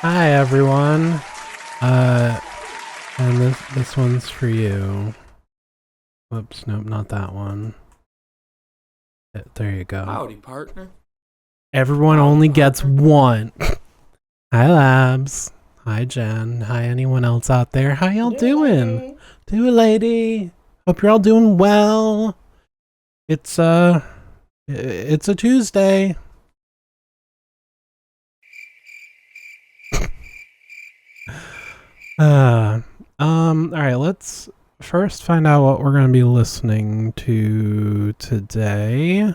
Hi everyone. And this one's for you. Whoops, nope, not that one. There you go. Howdy, partner. Everyone Howdy, only partner. gets one. Hi Labs. Hi Jen. Hi anyone else out there. How y'all doing? Do it, lady. Hope you're all doing well. It's a Tuesday. Alright, let's first find out what we're going to be listening to today.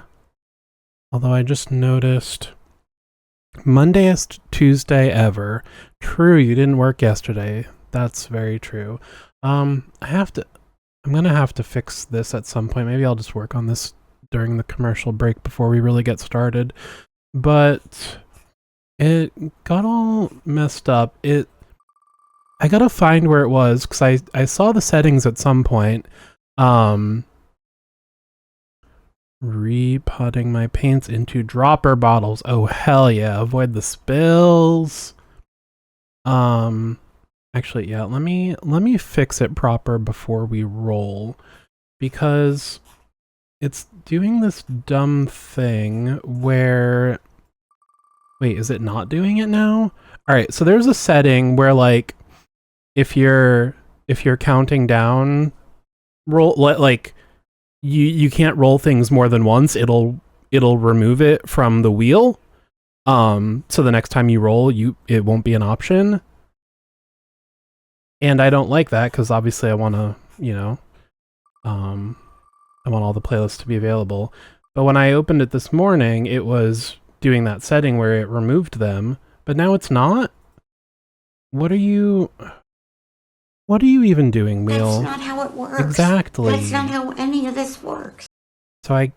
Although I just noticed Mondayest Tuesday ever. True, you didn't work yesterday. That's very true. I'm gonna have to fix this at some point. Maybe I'll just work on this during the commercial break before we really get started. But it got all messed up. I gotta find where it was because I saw the settings at some point. Repotting my paints into dropper bottles. Oh hell yeah! Avoid the spills. Actually, yeah. Let me fix it proper before we roll, because it's doing this dumb thing where. Wait, is it not doing it now? All right. So there's a setting where like. If you're counting down, like you can't roll things more than once. It'll remove it from the wheel. So the next time you roll, it won't be an option. And I don't like that because obviously I want to, I want all the playlists to be available. But when I opened it this morning, it was doing that setting where it removed them, but now it's not. What are you even doing, Wheel? That's not how it works. Exactly. That's not how any of this works. So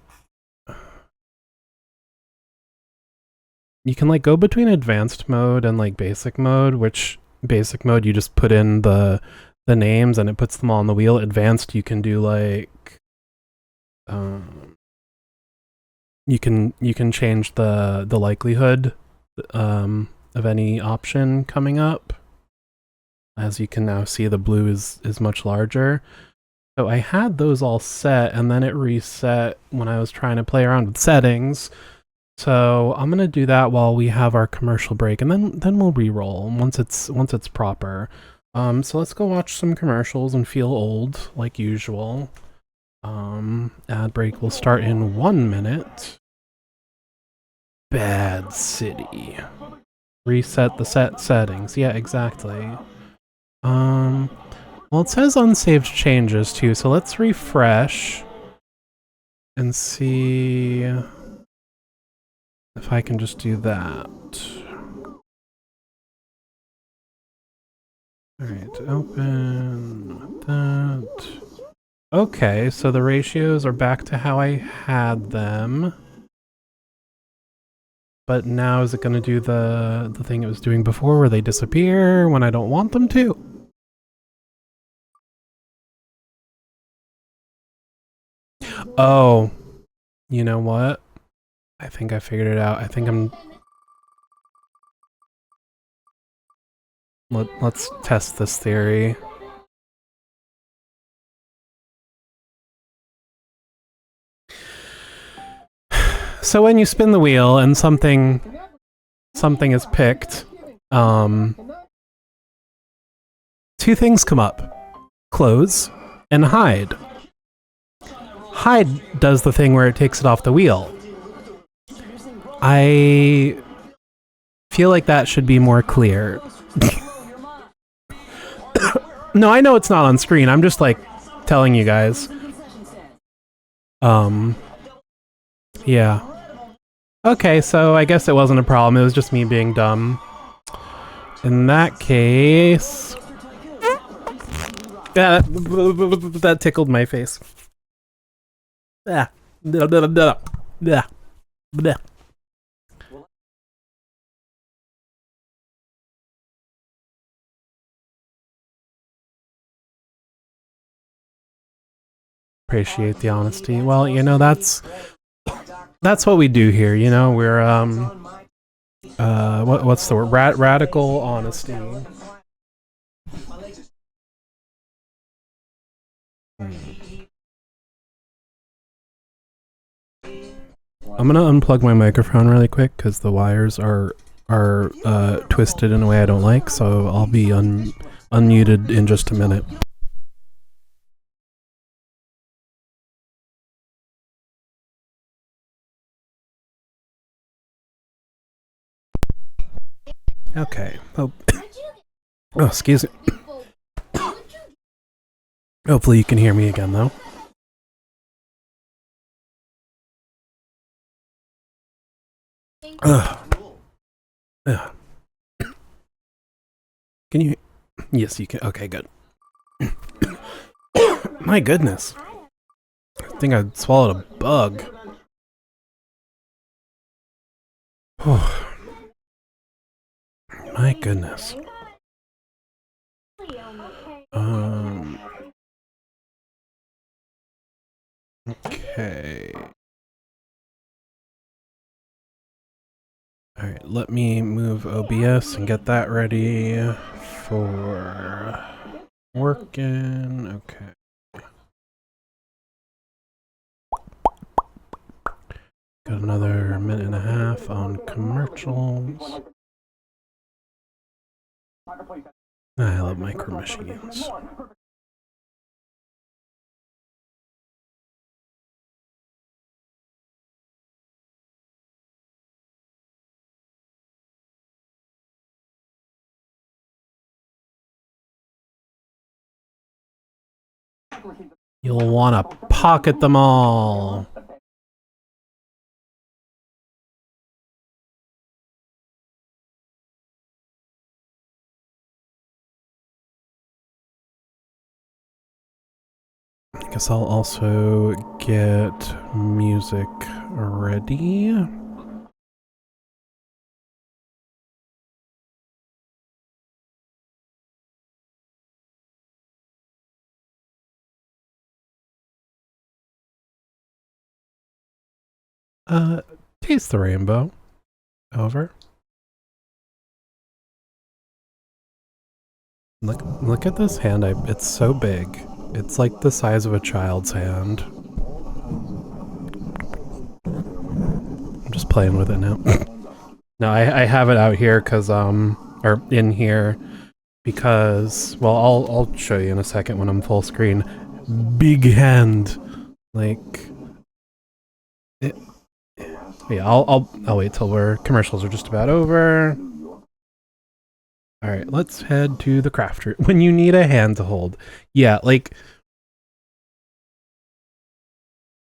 you can like go between advanced mode and like basic mode, which basic mode you just put in the names and it puts them all on the wheel. Advanced you can do like you can change the likelihood of any option coming up. As you can now see, the blue is much larger. So I had those all set, and then it reset when I was trying to play around with settings. So I'm gonna do that while we have our commercial break, and then we'll re-roll once it's proper. So let's go watch some commercials and feel old like usual. Ad break will start in 1 minute. Bad City. Reset the settings. Yeah, exactly. Well, it says unsaved changes too, so let's refresh and see if I can just do that. Alright, open that. Okay, so the ratios are back to how I had them. But now is it going to do the thing it was doing before where they disappear when I don't want them to? Oh, you know what? I think I figured it out. I think let's test this theory. So when you spin the wheel and something is picked, two things come up. Close and hide. Hide does the thing where it takes it off the wheel. I feel like that should be more clear. No, I know it's not on screen. I'm just like telling you guys. Yeah. Okay, so I guess it wasn't a problem. It was just me being dumb. In that case... Yeah, that tickled my face. Yeah. Appreciate the honesty. Well, you know, that's what we do here, you know, we're what's the word? Radical honesty. I'm gonna unplug my microphone really quick because the wires are twisted in a way I don't like. So I'll be unmuted in just a minute. Okay. Oh, excuse me. Hopefully you can hear me again, though. Ugh. Can you? Yes, you can. Okay, good. My goodness. I think I swallowed a bug. My goodness. Okay. Alright, let me move OBS and get that ready for working. Okay. Got another minute and a half on commercials. I love micro machines. You'll want to pocket them all. I guess I'll also get music ready. Taste the rainbow. Over. Look at this hand. It's so big. It's like the size of a child's hand. I'm just playing with it now. No, I have it out here because or in here because, well, I'll show you in a second when I'm full screen. Big hand, like it. Yeah, I'll wait till commercials are just about over. All right, let's head to the crafter. When you need a hand to hold, yeah, like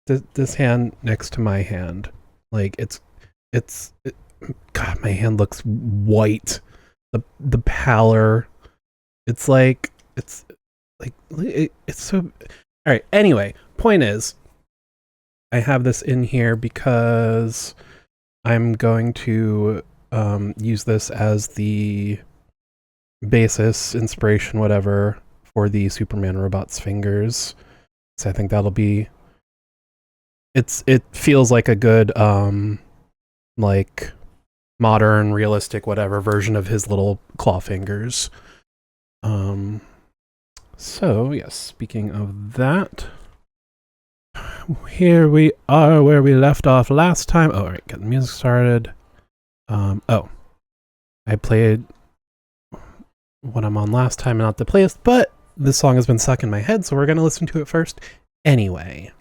this hand next to my hand, like God, my hand looks white. The pallor, it's so. All right. Anyway, point is, I have this in here because I'm going to use this as the basis, inspiration, whatever, for the Superman robot's fingers. So I think that'll be. It feels like a good like modern, realistic, whatever version of his little claw fingers. So yes, speaking of that, here we are where we left off last time. Oh, all right, get the music started. Oh, I played what I'm on last time and not the playlist, but this song has been stuck in my head, so we're gonna listen to it first anyway.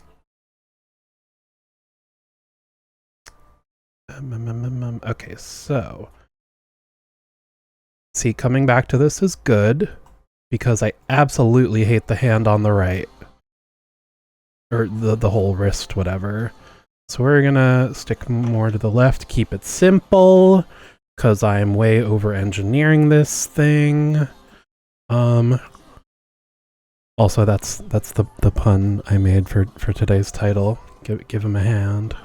Okay, so see, coming back to this is good because I absolutely hate the hand on the right, or the whole wrist, whatever. So we're gonna stick more to the left, keep it simple, because I'm way over engineering this thing. Also, that's the pun I made for today's title. Give him a hand.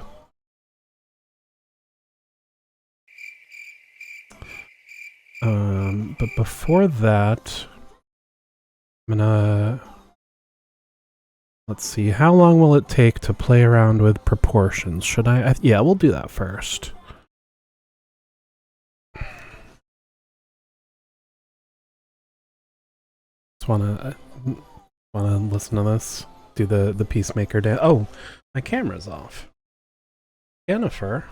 But before that, I'm gonna, let's see, how long will it take to play around with proportions? Should I yeah, we'll do that first. Just wanna listen to this. Do the Peacemaker dance. Oh, my camera's off. Jennifer,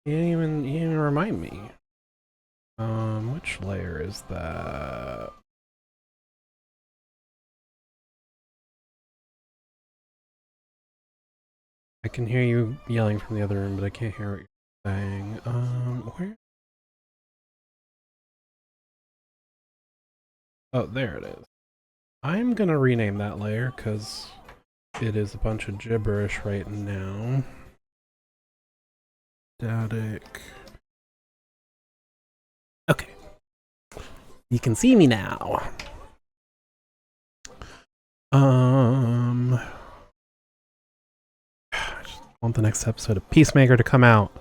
you didn't even remind me. Which layer is that? I can hear you yelling from the other room, but I can't hear what you're saying. Where? Oh, there it is. I'm gonna rename that layer because it is a bunch of gibberish right now. Static. Okay. You can see me now. I just want the next episode of Peacemaker to come out.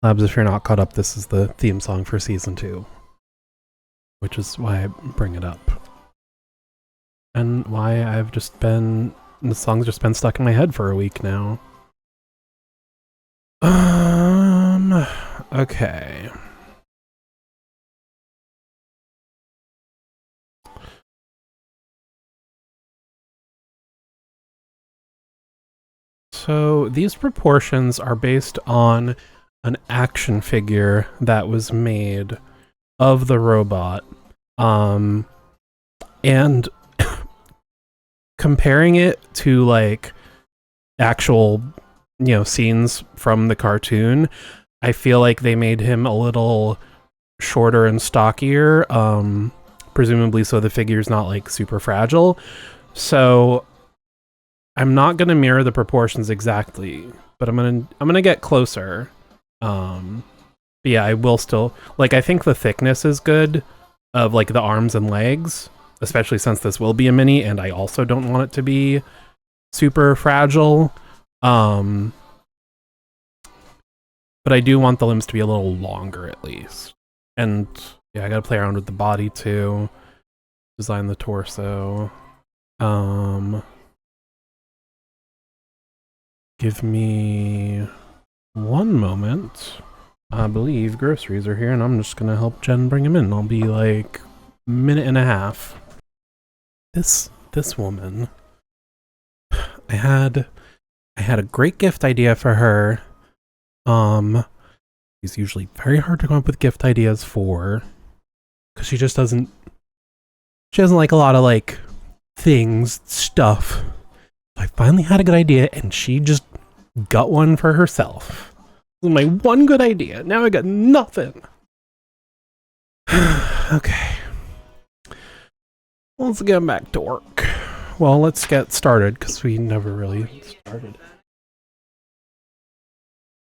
Labs, if you're not caught up, this is the theme song for season 2. Which is why I bring it up. And why I've just been... the song's just been stuck in my head for a week now. Okay. So these proportions are based on an action figure that was made of the robot. And comparing it to like actual, scenes from the cartoon, I feel like they made him a little shorter and stockier, presumably so the figure's not like super fragile. So I'm not gonna mirror the proportions exactly, but I'm gonna get closer. But yeah, I will still like. I think the thickness is good of like the arms and legs, especially since this will be a mini, and I also don't want it to be super fragile. But I do want the limbs to be a little longer at least. And yeah, I gotta play around with the body too. Design the torso. Give me one moment. I believe groceries are here and I'm just gonna help Jen bring them in. I'll be like a minute and a half. This woman. I had a great gift idea for her. She's usually very hard to come up with gift ideas for. Cause she doesn't like a lot of like stuff. I finally had a good idea and she just got one for herself. This is my one good idea. Now I got nothing. Okay. Let's get back to work. Well, let's get started because we never really started.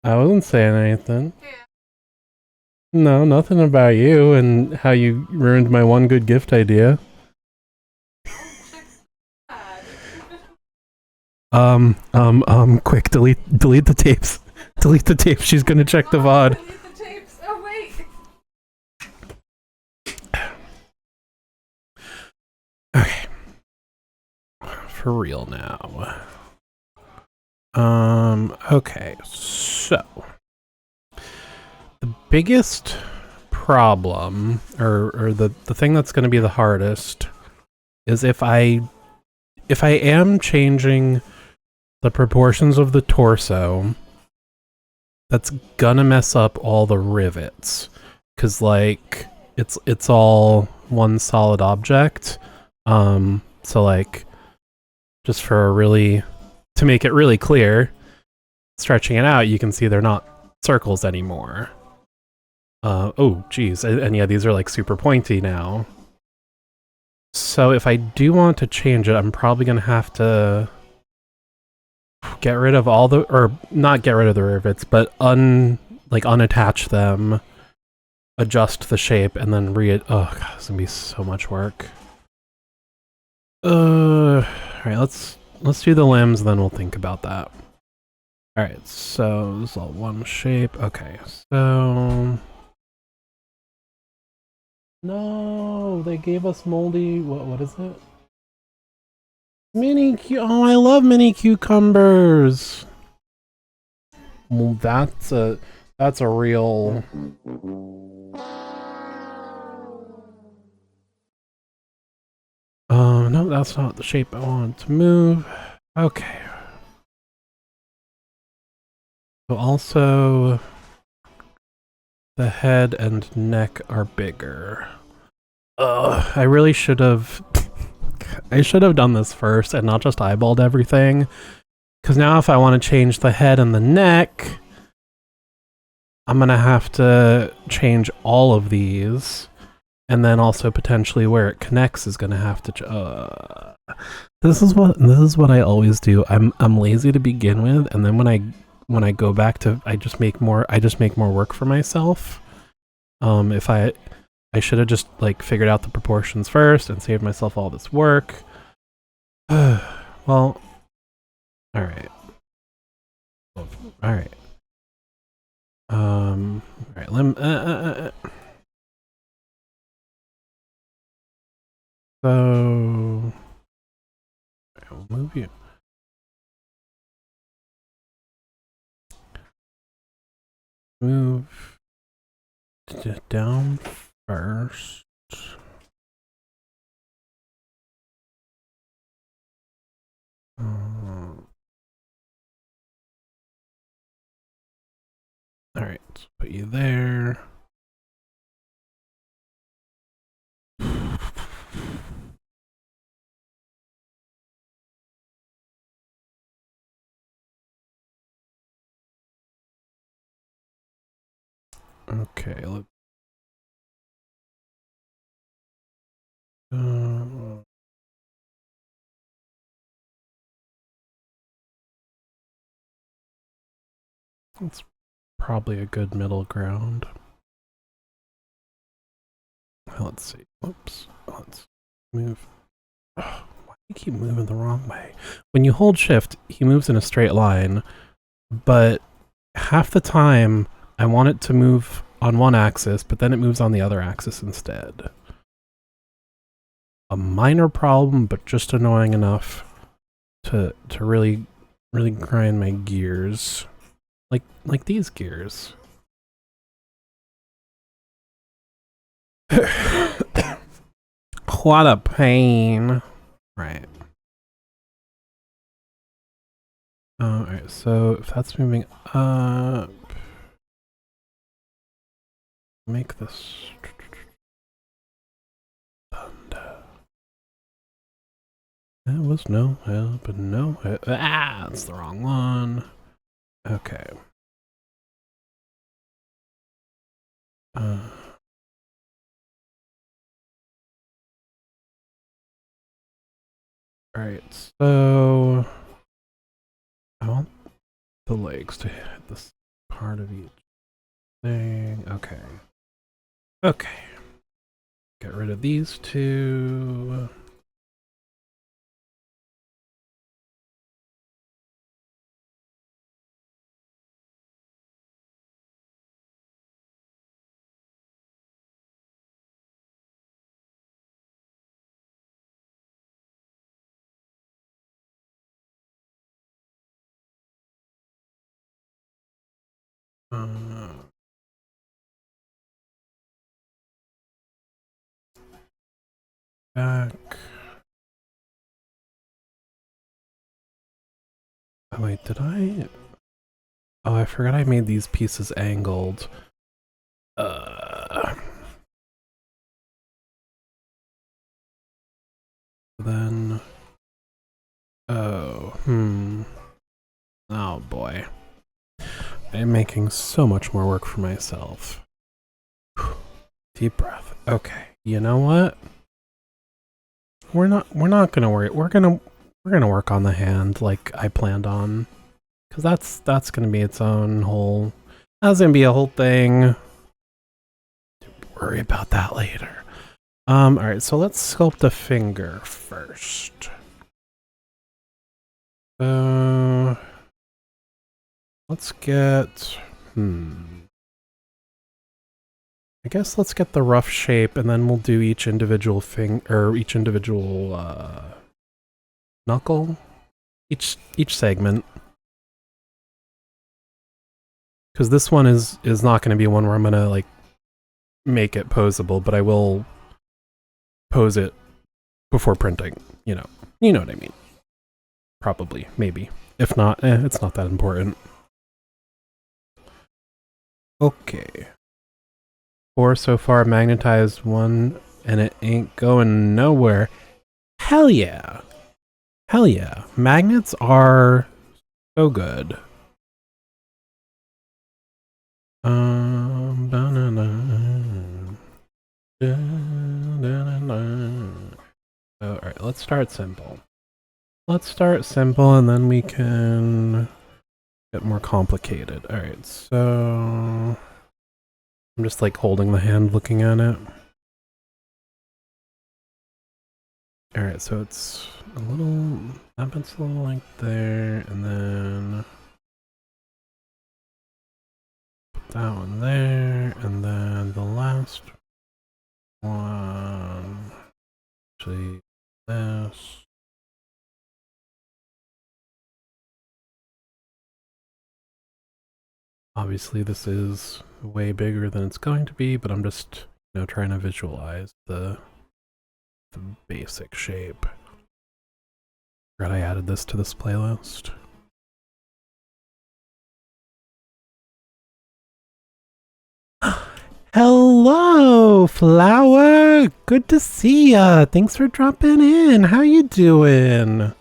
I wasn't saying anything. No, nothing about you and how you ruined my one good gift idea. Quick, delete the tapes. Delete the tapes. She's gonna check the VOD. Delete the tapes. Oh wait. Okay. For real now. Okay, so the biggest problem, or the thing that's gonna be the hardest, is if I am changing the proportions of the torso, that's gonna mess up all the rivets, because like it's all one solid object. So like, just to make it really clear, stretching it out, you can see they're not circles anymore. Oh geez, and yeah, these are like super pointy now. So if I do want to change it, I'm probably gonna have to get rid of all the, or not get rid of the rivets, but unattach them, adjust the shape, and then oh god, it's gonna be so much work. Alright, let's do the limbs, then we'll think about that. Alright, so this is all one shape. Okay, so no, they gave us moldy, what is it? Oh, I love mini cucumbers. Well, that's a real. that's not the shape I want to move. Okay. So also, the head and neck are bigger. I really should have... I should have done this first and not just eyeballed everything. Because now if I want to change the head and the neck, I'm going to have to change all of these. And then also potentially where it connects is going to have to... This is what I always do. I'm lazy to begin with, and then when I go back to I just make more work for myself. If I should have just like figured out the proportions first and saved myself all this work. Well, all right. All right. All right. So I'll move you. Move down first. All right, put you there. Okay, that's probably a good middle ground. Let's see. Oops. Let's move. Oh, why do you keep moving the wrong way? When you hold shift, he moves in a straight line, but half the time I want it to move on one axis, but then it moves on the other axis instead. A minor problem, but just annoying enough to really grind my gears. Like these gears. What a pain. Right. Alright, so if that's moving up, make this thunder. That was no help, and no help. That's the wrong one. Okay. Alright, so I want the legs to hit this part of each thing. Okay. Okay. Get rid of these two. Back. Oh wait, did I? Oh, I forgot I made these pieces angled. Then. Oh, oh boy. I'm making so much more work for myself. Deep breath. Okay. You know what? We're not gonna worry. We're gonna work on the hand like I planned on. Cause that's gonna be its own whole, that's gonna be a whole thing. Don't worry about that later. Alright, so let's sculpt a finger first. Let's get, I guess let's get the rough shape, and then we'll do each individual each individual knuckle, each segment. Because this one is not going to be one where I'm going to like make it posable, but I will pose it before printing, you know what I mean. Probably, maybe. If not, it's not that important. Okay. 4 so far, magnetized 1, and it ain't going nowhere. Hell yeah. Hell yeah. Magnets are so good. Alright, let's start simple. Let's start simple and then we can get more complicated. Alright, so I'm just like holding the hand looking at it. Alright, so it's a little, that bit's a little like there, and then put that one there, and then the last one, actually this. Obviously this is way bigger than it's going to be, but I'm just, trying to visualize the basic shape. Forgot I added this to this playlist. Hello, Flower! Good to see ya! Thanks for dropping in! How you doing?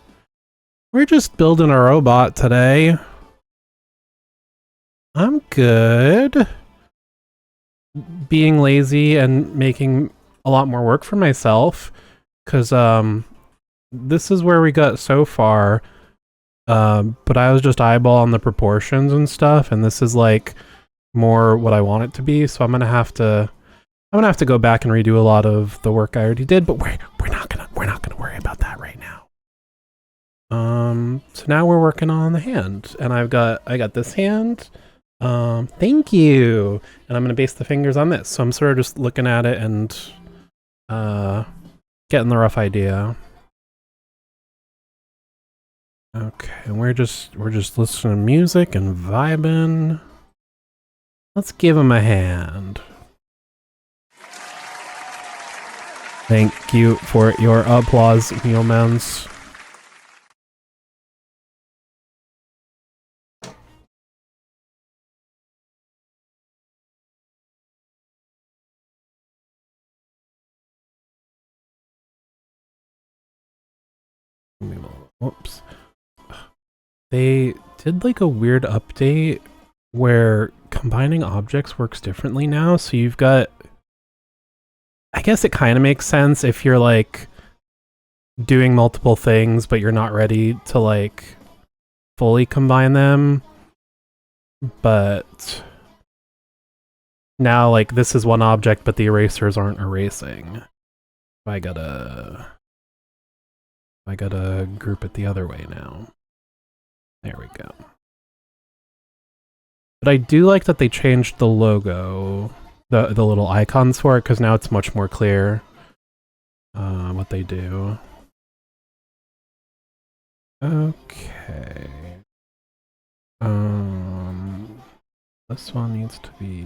We're just building a robot today. I'm good. Being lazy and making a lot more work for myself, because this is where we got so far, but I was just eyeballing the proportions and stuff, and this is like more what I want it to be, so I'm gonna have to go back and redo a lot of the work I already did, but we're not gonna worry about that right now. So now we're working on the hand, and I got this hand. Thank you. And I'm gonna base the fingers on this. So I'm sort of just looking at it and getting the rough idea. Okay, and we're just listening to music and vibing. Let's give him a hand. Thank you for your applause, humans. Whoops. They did like a weird update where combining objects works differently now, so you've got, I guess it kind of makes sense if you're like doing multiple things but you're not ready to like fully combine them, but now like this is one object but the erasers aren't erasing. I gotta group it the other way now. There we go. But I do like that they changed the logo, the little icons for it, because now it's much more clear what they do. Okay. This one needs to be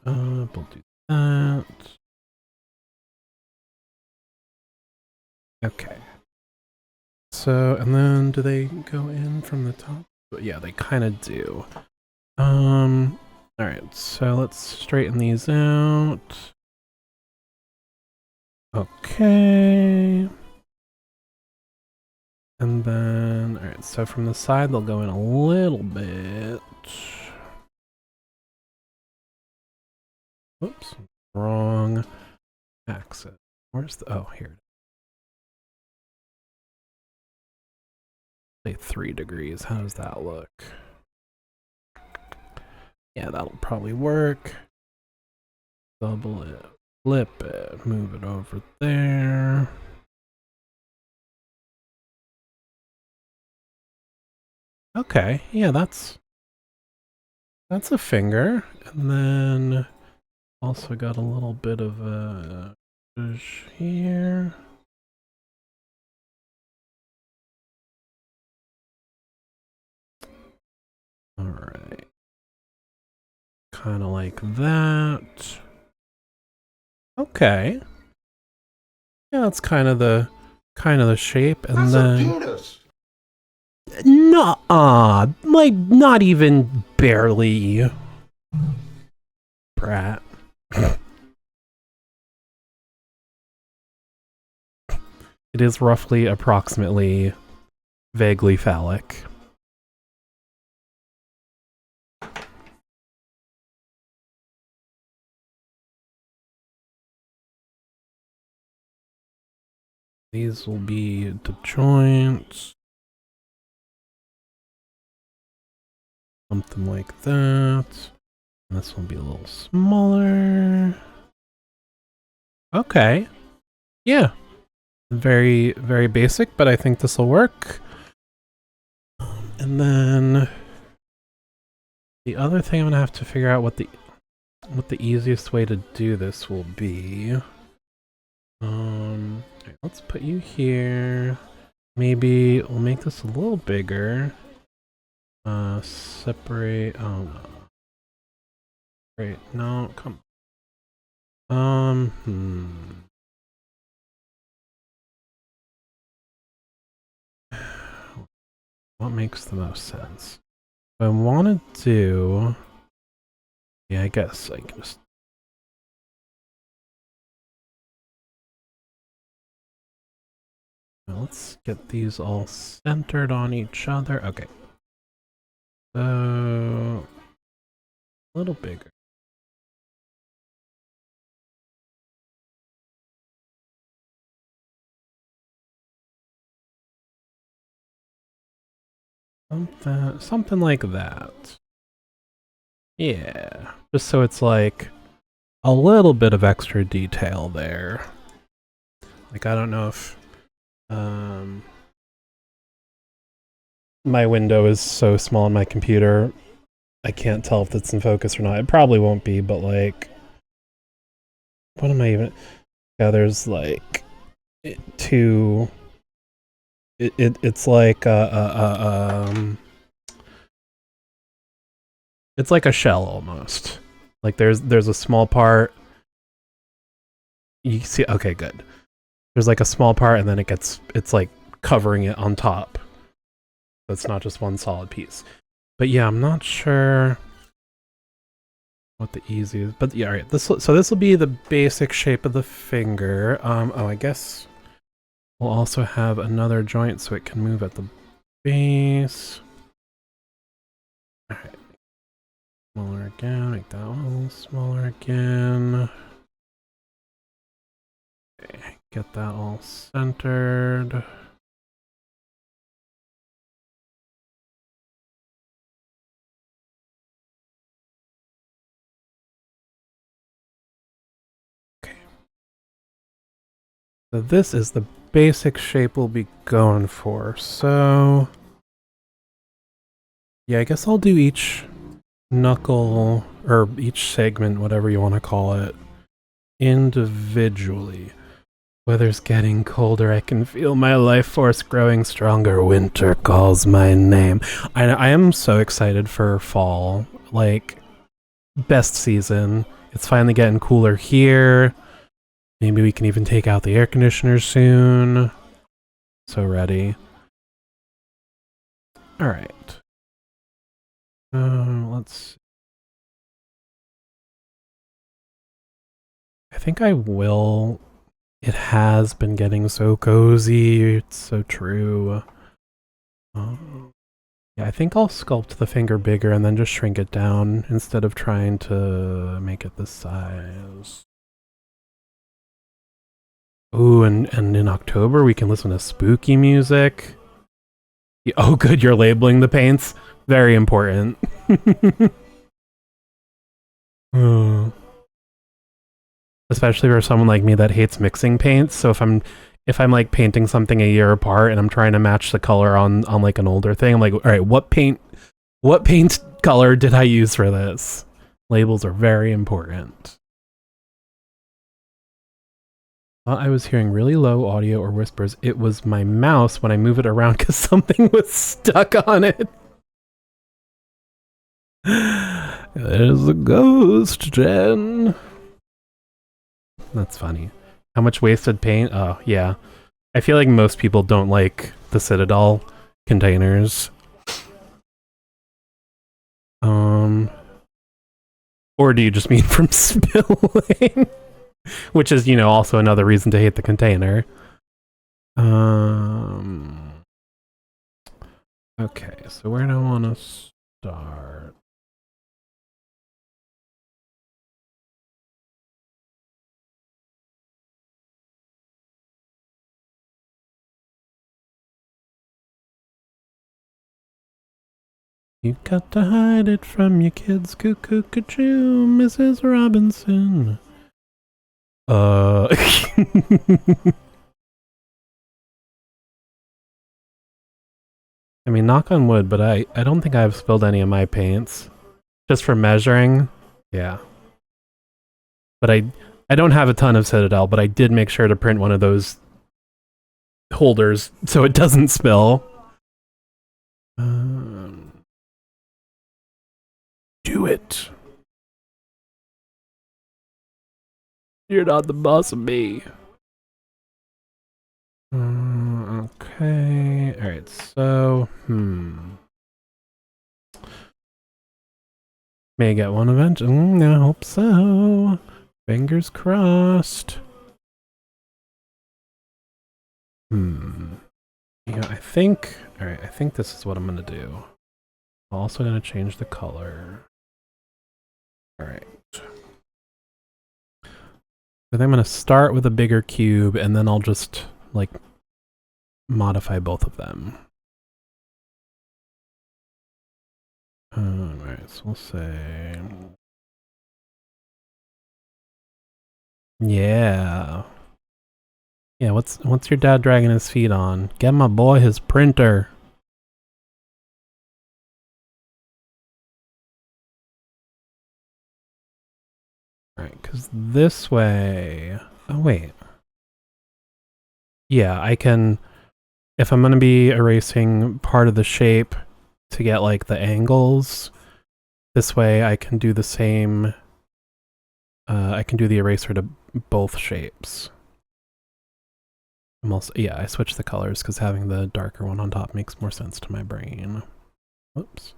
up. We'll do that. Okay. So, and then do they go in from the top? But yeah, they kind of do. Alright, so let's straighten these out. Okay. And then, alright, so from the side they'll go in a little bit. Oops, wrong axis. Where's the, oh, here. Say 3 degrees, how does that look? Yeah, that'll probably work. Double it, flip it, move it over there. Okay, yeah, that's a finger. And then also got a little bit of a push here. All right. Kind of like that. Okay. Yeah, that's kind of the kind of the shape, and That's then a penis. nuh-uh, like not even barely. Brat. It is roughly, approximately, vaguely phallic. These will be the joints. Something like that. And this will be a little smaller. Okay. Yeah. Very, very basic, but I think this will work. And then the other thing I'm gonna have to figure out what the easiest way to do this will be. Okay, let's put you here. Maybe we'll make this a little bigger. Separate. Oh no. Great. No, come. What makes the most sense? What I want to do. Yeah, I guess I can just. Let's get these all centered on each other. Okay. So. A little bigger. Something like that. Yeah. Just so it's like a little bit of extra detail there. Like, I don't know if my window is so small on my computer, I can't tell if it's in focus or not. It probably won't be, but like, what am I even? Yeah, there's like two. It's like it's like a shell almost. Like there's a small part. You see? Okay, good. There's like a small part, and then it's like covering it on top. So it's not just one solid piece. But yeah, I'm not sure what the easiest. But yeah, all right. So this will be the basic shape of the finger. Oh, I guess we'll also have another joint so it can move at the base. All right. Smaller again. Make that one a little smaller again. Okay. Get that all centered. So this is the basic shape we'll be going for. So yeah, I guess I'll do each knuckle or each segment, whatever you want to call it, individually. Weather's getting colder. I can feel my life force growing stronger. Winter calls my name. I am so excited for fall. Like, best season. It's finally getting cooler here. Maybe we can even take out the air conditioner soon. So ready. Alright. Let's see. I think I will. It has been getting so cozy. It's so true. Yeah, I think I'll sculpt the finger bigger and then just shrink it down instead of trying to make it this size. Ooh, and in October we can listen to spooky music. Oh, good, you're labeling the paints. Very important. Especially for someone like me that hates mixing paints. So if I'm like painting something a year apart and I'm trying to match the color on like an older thing, I'm like, all right, what paint color did I use for this? Labels are very important. I was hearing really low audio or whispers. It was my mouse when I move it around because something was stuck on it. There's a ghost, Jen. That's funny. How much wasted paint? Oh, yeah. I feel like most people don't like the Citadel containers. Or do you just mean from spilling? Which is, also another reason to hate the container. Okay, so where do I want to start? You got to hide it from your kids, cuckoo-cuckoo, Mrs. Robinson. I mean, knock on wood, but I don't think I've spilled any of my paints. Just for measuring, yeah. But I don't have a ton of Citadel, but I did make sure to print one of those holders so it doesn't spill. Do it. You're not the boss of me. Okay. Alright, so, may get one event. I hope so. Fingers crossed. Yeah, I think this is what I'm gonna do. I'm also gonna change the color. Alright. So then I'm gonna start with a bigger cube and then I'll just like modify both of them. Alright, so we'll say, yeah. Yeah, what's your dad dragging his feet on? Get my boy his printer. Alright, because this way... Oh, wait. Yeah, I can... If I'm going to be erasing part of the shape to get, like, the angles, this way I can do the same... I can do the eraser to both shapes. I'm also, yeah, I switched the colors because having the darker one on top makes more sense to my brain. Whoops.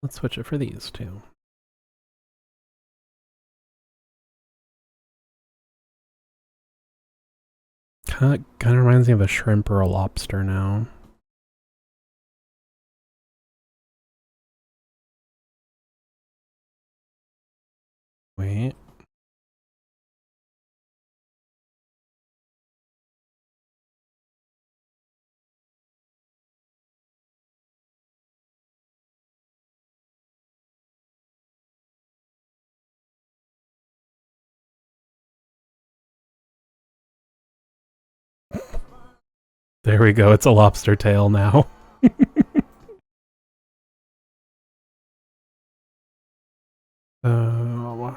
Let's switch it for these two. Kind of reminds me of a shrimp or a lobster now. Wait. There we go, it's a lobster tail now. I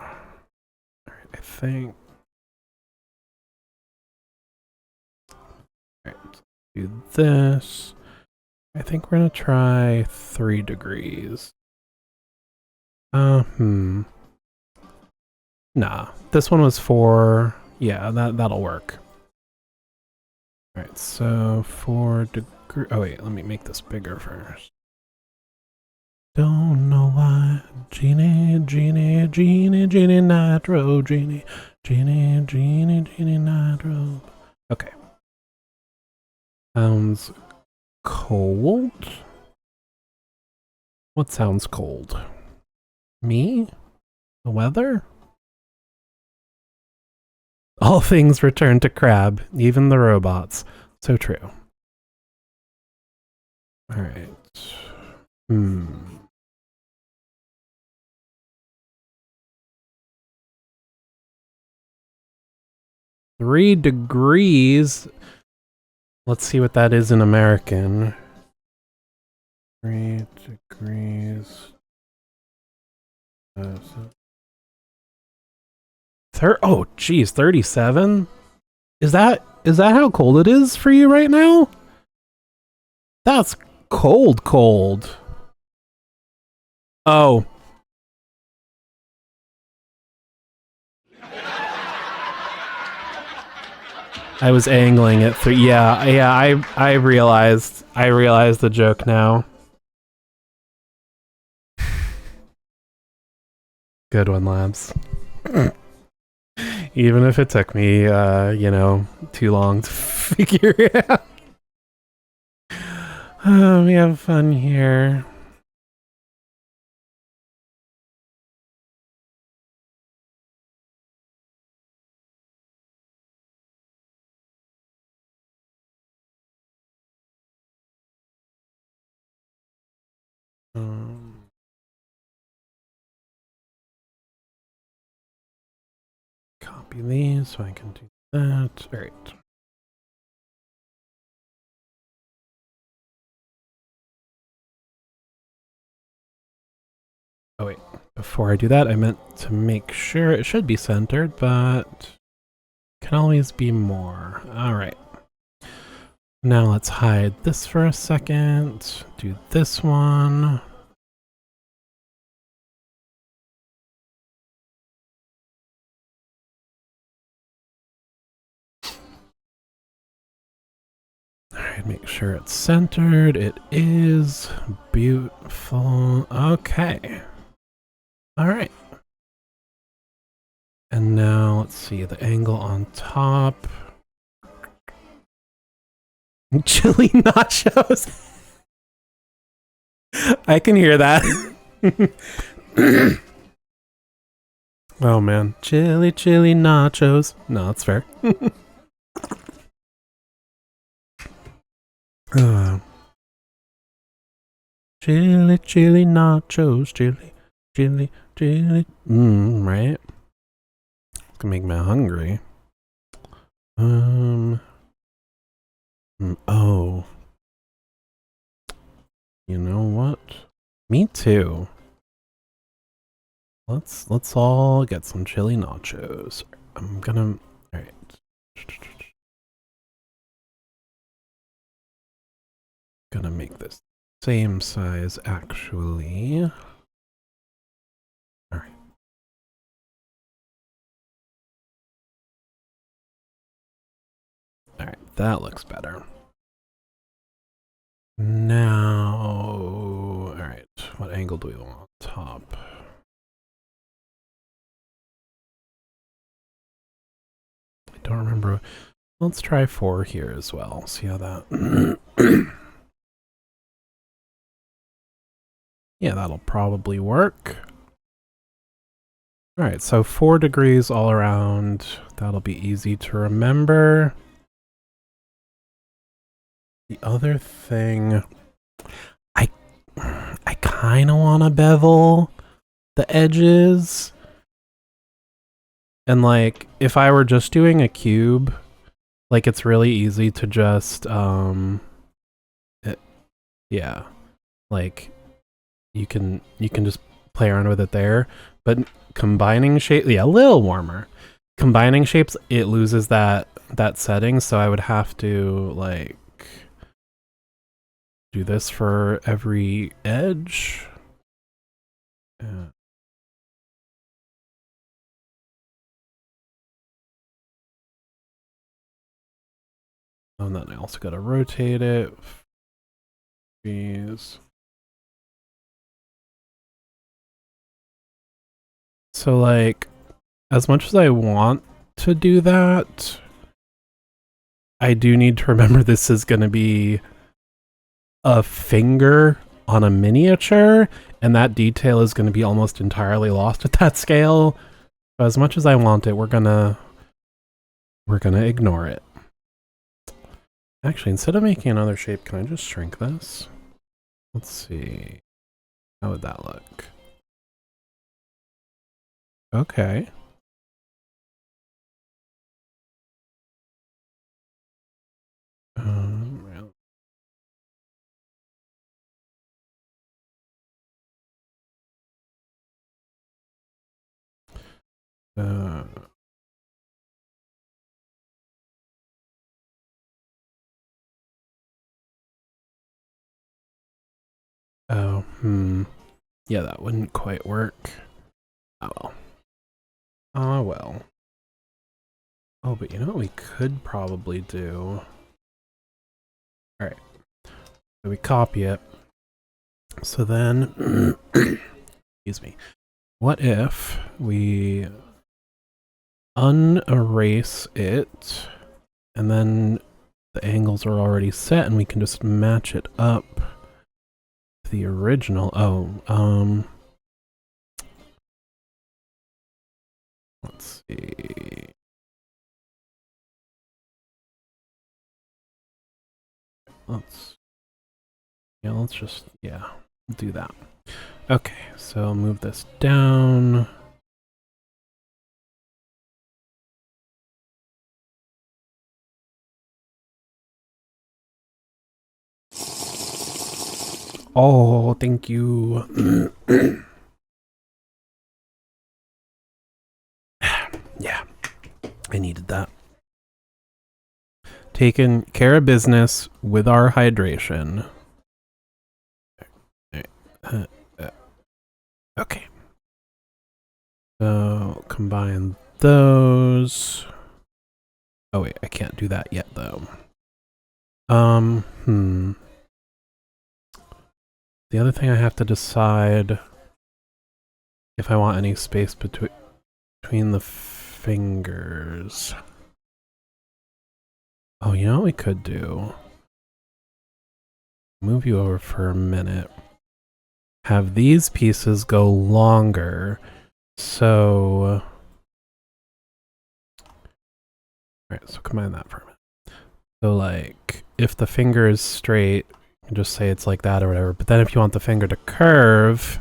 think... Alright, do this. I think we're gonna try 3 degrees. Nah, this one was 4. Yeah, that'll work. Alright, so 4 degrees... Oh wait, let me make this bigger first. Don't know why. Genie, Genie, Genie, Genie, Nitro, Genie, Genie, Genie, Genie, Nitro. Okay. Sounds cold? What sounds cold? Me? The weather? All things return to Crab, even the robots. So true. Alright. 3 degrees. Let's see what that is in American. 3 degrees. Oh, geez, 37? Is that how cold it is for you right now? That's cold, cold. Oh. I was angling it through. Yeah, I realized the joke now. Good one, Labs. Even if it took me, too long to figure it out. We have fun here. Copy these so I can do that. All right. Oh wait, before I do that, I meant to make sure it should be centered, but can always be more. All right. Now let's hide this for a second. Do this one. All right, make sure it's centered. It is beautiful. Okay. All right. And now let's see the angle on top. Chili nachos. I can hear that. Oh man, chili nachos. No, that's fair. Chili nachos. Chili. Right? It's gonna make me hungry. Oh. You know what? Me too. Let's all get some chili nachos. I'm gonna. All right. Gonna make this same size actually. All right. All right, that looks better. Now, all right, what angle do we want on top? I don't remember. Let's try 4 here as well. See how that. Yeah, that'll probably work. All right, so 4 degrees all around. That'll be easy to remember. The other thing, I kind of want to bevel the edges. And like, if I were just doing a cube, like it's really easy to just, yeah, like you can just play around with it there. But combining shape, yeah, a little warmer. Combining shapes, it loses that setting. So I would have to like do this for every edge. Yeah. And then I also got to rotate it. These. So like, as much as I want to do that, I do need to remember this is going to be a finger on a miniature, and that detail is going to be almost entirely lost at that scale. So as much as I want it, we're gonna ignore it. Actually, instead of making another shape, can I just shrink this? Let's see. How would that look? Okay. Uh, oh, yeah, that wouldn't quite work. Oh well. Oh well. Oh, but you know what we could probably do? Alright. So we copy it. So then, excuse me. What if we unerase it, and then the angles are already set, and we can just match it up to the original. Let's see. Let's just do that. Okay, so move this down. Oh, thank you. Yeah, I needed that. Taking care of business with our hydration. Okay. So combine those. Oh wait, I can't do that yet though. The other thing I have to decide if I want any space between the fingers. Oh, you know what we could do? Move you over for a minute. Have these pieces go longer. So... Alright, so combine that for a minute. So like, if the finger is straight, just say it's like that or whatever. But then if you want the finger to curve,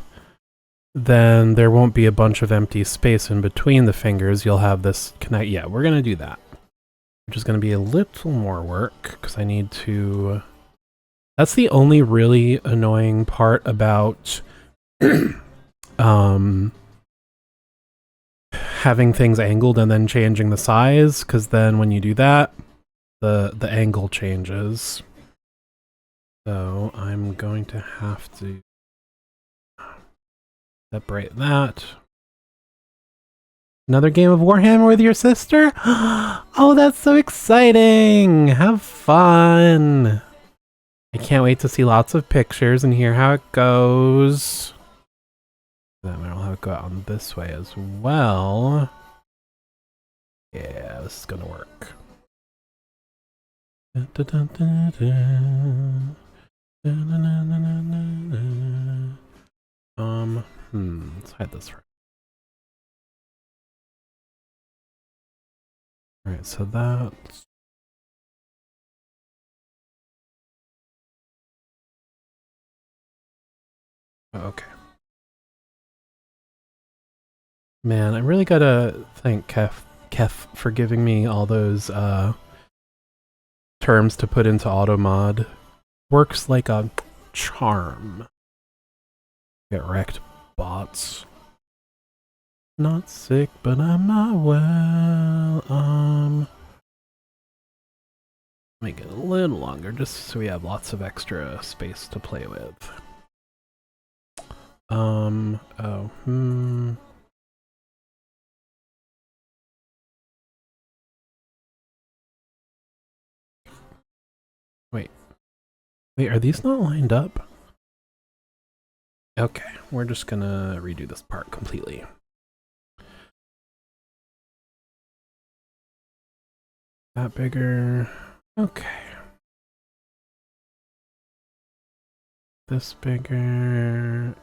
then there won't be a bunch of empty space in between the fingers. You'll have this connect. Yeah, we're going to do that. Which is going to be a little more work because I need to... That's the only really annoying part about having things angled and then changing the size, because then when you do that, the angle changes. So I'm going to have to separate that. Another game of Warhammer with your sister? Oh, that's so exciting! Have fun! I can't wait to see lots of pictures and hear how it goes. Then I'll have it go out on this way as well. Yeah, this is gonna work. Let's hide this right. Alright, so that's... Okay. Man, I really gotta thank Kef for giving me all those terms to put into AutoMod. Works like a charm. Get wrecked, bots. Not sick, but I'm not well. Make it a little longer just so we have lots of extra space to play with. Wait, are these not lined up? Okay, we're just gonna redo this part completely. That bigger. Okay. This bigger.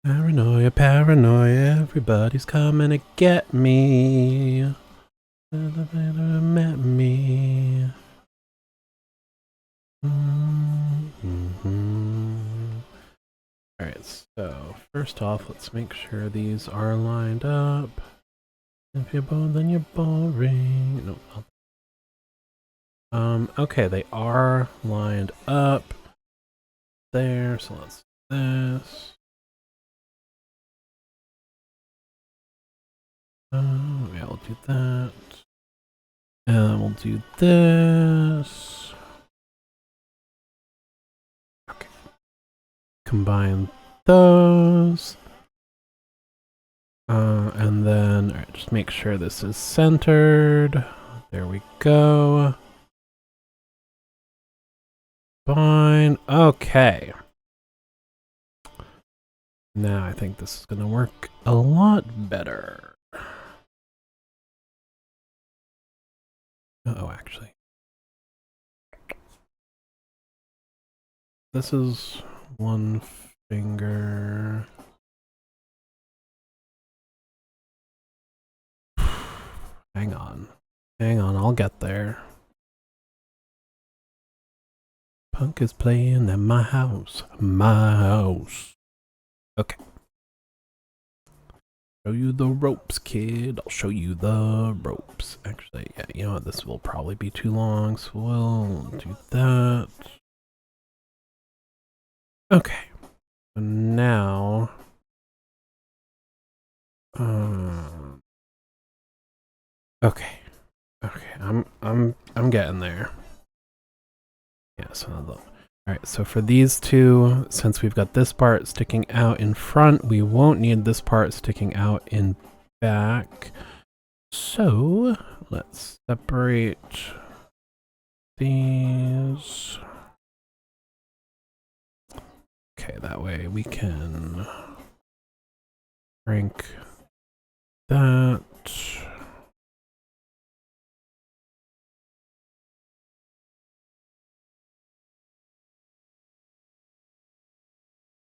Paranoia, paranoia, everybody's coming to get me. Met me. Alright, so first off, let's make sure these are lined up. If you're bored, then you're boring. No. Okay, they are lined up there, so let's do this. Yeah, we'll do that. And then we'll do this. combine those. And then, all right, just make sure this is centered. There we go. Fine. Okay. Now I think this is going to work a lot better. Uh-oh, actually. This is one finger. Hang on. Hang on, I'll get there. Punk is playing at my house. My house. Okay. Show you the ropes, kid. I'll show you the ropes. Actually, yeah, you know what? This will probably be too long, so we'll do that. Okay. So now... okay. Okay, I'm getting there. Yeah, so alright, so for these two, since we've got this part sticking out in front, we won't need this part sticking out in back. So let's separate these. Okay, that way we can rank that.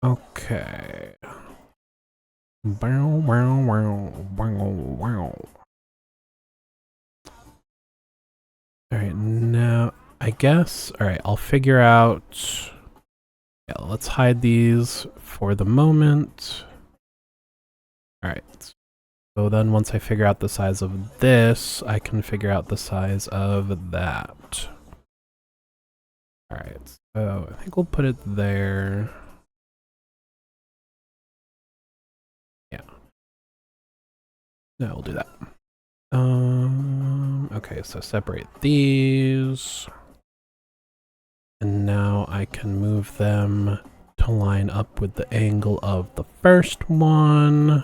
Okay. Wow, wow, wow, wow, wow. Alright, now I guess, alright, I'll figure out. Yeah, let's hide these for the moment. Alright. So then once I figure out the size of this, I can figure out the size of that. Alright, so I think we'll put it there. Yeah. No, we'll do that. Okay, so separate these. And now I can move them to line up with the angle of the first one.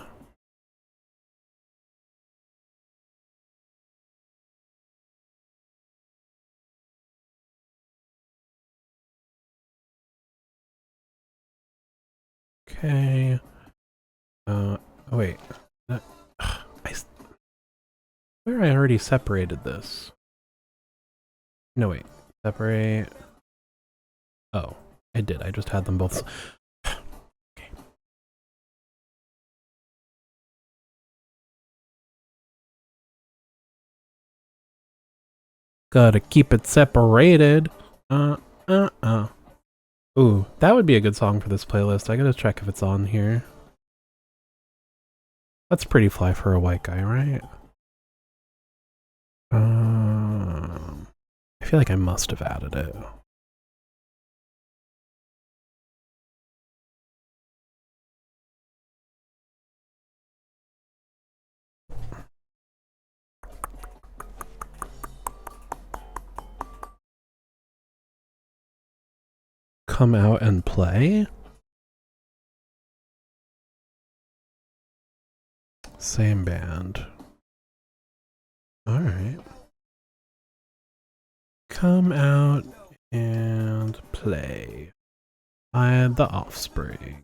Okay. Oh wait. Where I already separated this. No, wait. Separate. Oh, I did. I just had them both. Okay. Gotta keep it separated. Ooh, that would be a good song for this playlist. I gotta check if it's on here. That's pretty fly for a white guy, right? I feel like I must have added it. Come out and play? Same band. Alright. Come out and play. Add the Offspring.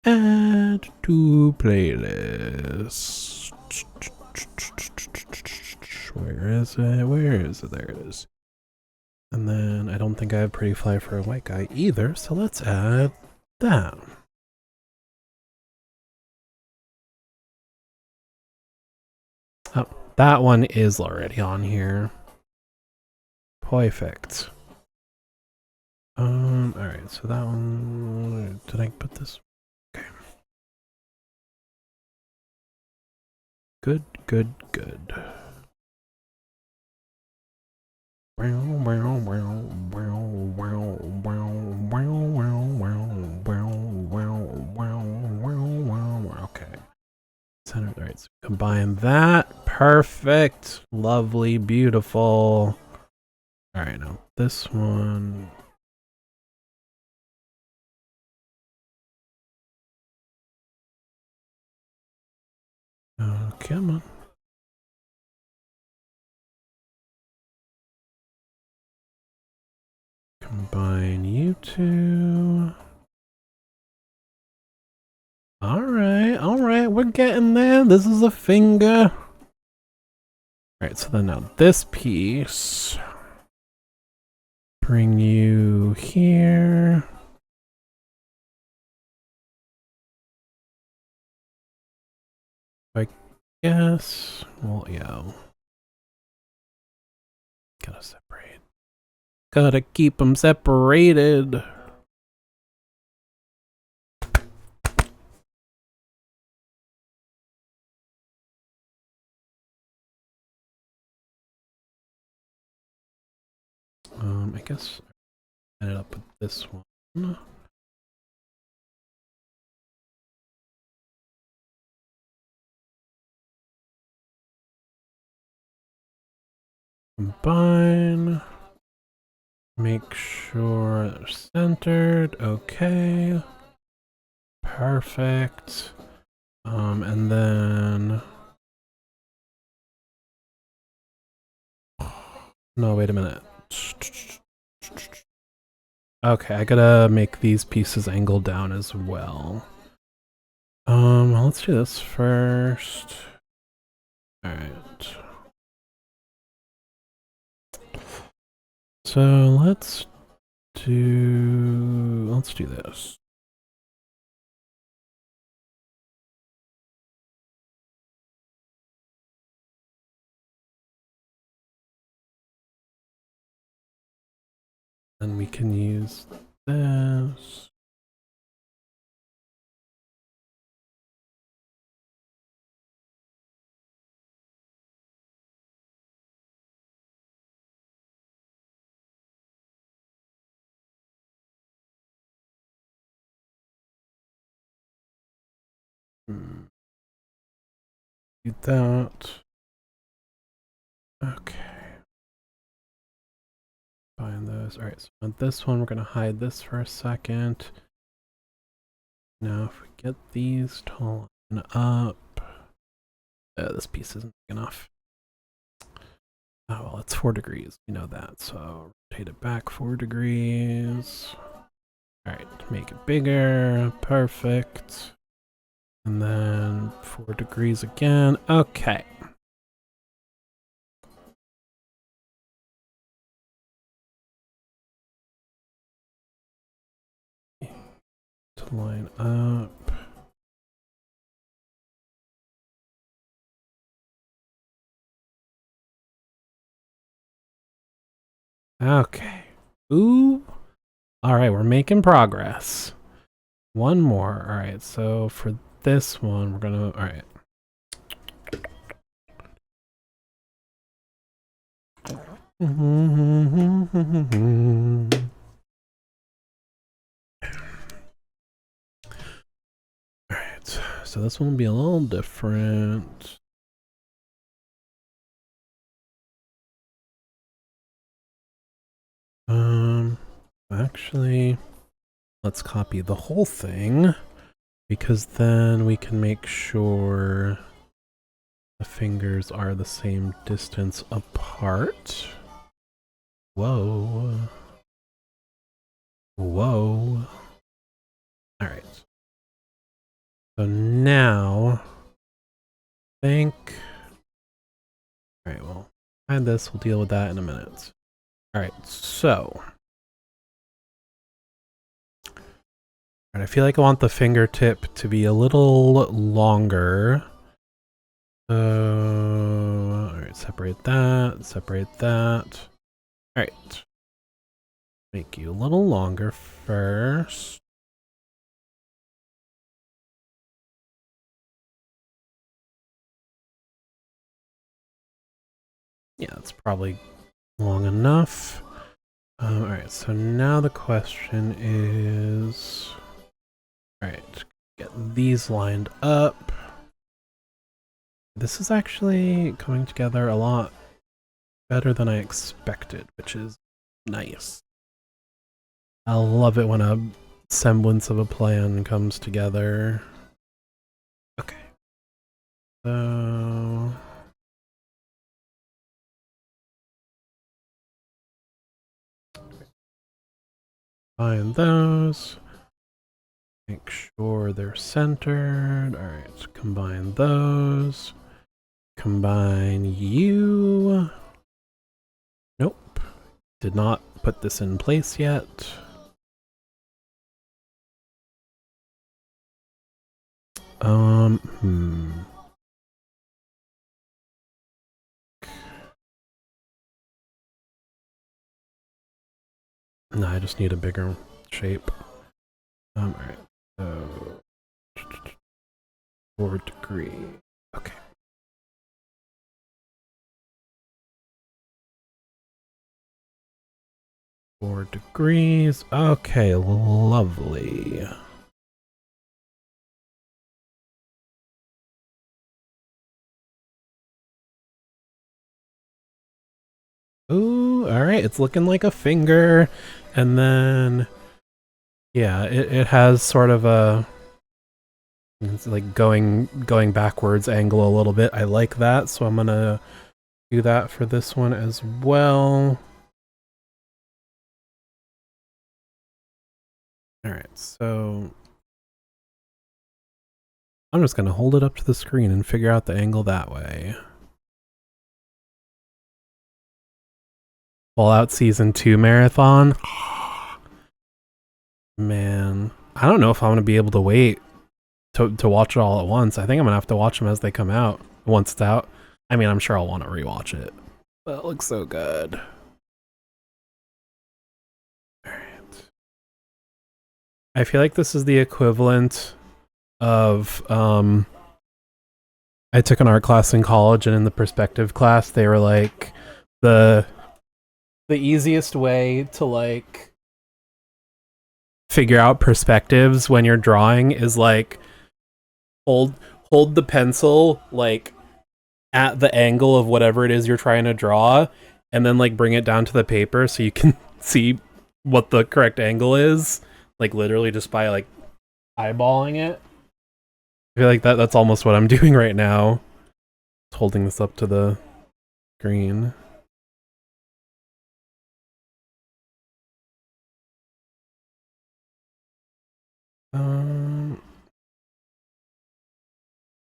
Add to playlist. Where is it? Where is it? There it is. And then I don't think I have Pretty Fly for a White Guy either, so let's add that. Oh, that one is already on here. Perfect. Alright, so that one, did I put this? Okay. Good, good, good. Okay. Center, alright, so combine that. Perfect. Lovely, beautiful. Alright, now this one. Come on. Combine you two. Alright, we're getting there. This is a finger. Alright, so then now this piece. Bring you here. I guess. Well, yeah. Gotta separate. Gotta keep them separated. I guess I ended up with this one. Combine. Make sure they're centered. Okay. Perfect. And then... No, wait a minute. Okay, I gotta make these pieces angled down as well. Let's do this first. Alright. So let's do this. And we can use this. Do that. Okay. Find those. Alright, so on this one, we're going to hide this for a second. Now, if we get these to line up. This piece isn't big enough. Oh, well, it's 4 degrees. You know that. So, rotate it back 4 degrees. Alright, make it bigger. Perfect. And then 4 degrees again. Okay. To line up. Okay. Ooh. Alright, we're making progress. One more. Alright, so for this one, we're gonna... Alright. Alright, so this one will be a little different. Actually, let's copy the whole thing, because then we can make sure the fingers are the same distance apart. Whoa. Whoa. Alright. So now, I think... Alright, well, find this, we'll deal with that in a minute. Alright, so... I feel like I want the fingertip to be a little longer. So, alright, separate that, separate that. Alright. Make you a little longer first. Yeah, that's probably long enough. Alright, so now the question is... Alright, get these lined up. This is actually coming together a lot better than I expected, which is nice. I love it when a semblance of a plan comes together. Okay. So find those. Make sure they're centered. Alright, so combine those. Combine you. Nope. Did not put this in place yet. No, I just need a bigger shape. Alright. So 4 degree. Okay. Four degrees. Okay, lovely. Ooh, alright, it's looking like a finger. And then yeah, it has sort of a it's like going backwards angle a little bit. I like that, so I'm gonna do that for this one as well. Alright, so I'm just gonna hold it up to the screen and figure out the angle that way. Fallout Season 2 marathon. Man, I don't know if I'm gonna be able to wait to watch it all at once. I think I'm gonna have to watch them as they come out once it's out. I mean, I'm sure I'll want to rewatch it, but it looks so good. Alright. I feel like this is the equivalent of I took an art class in college, and in the perspective class they were like the easiest way to like figure out perspectives when you're drawing is like hold the pencil like at the angle of whatever it is you're trying to draw, and then like bring it down to the paper so you can see what the correct angle is, like literally just by like eyeballing it. I feel like that's almost what I'm doing right now. Just holding this up to the screen.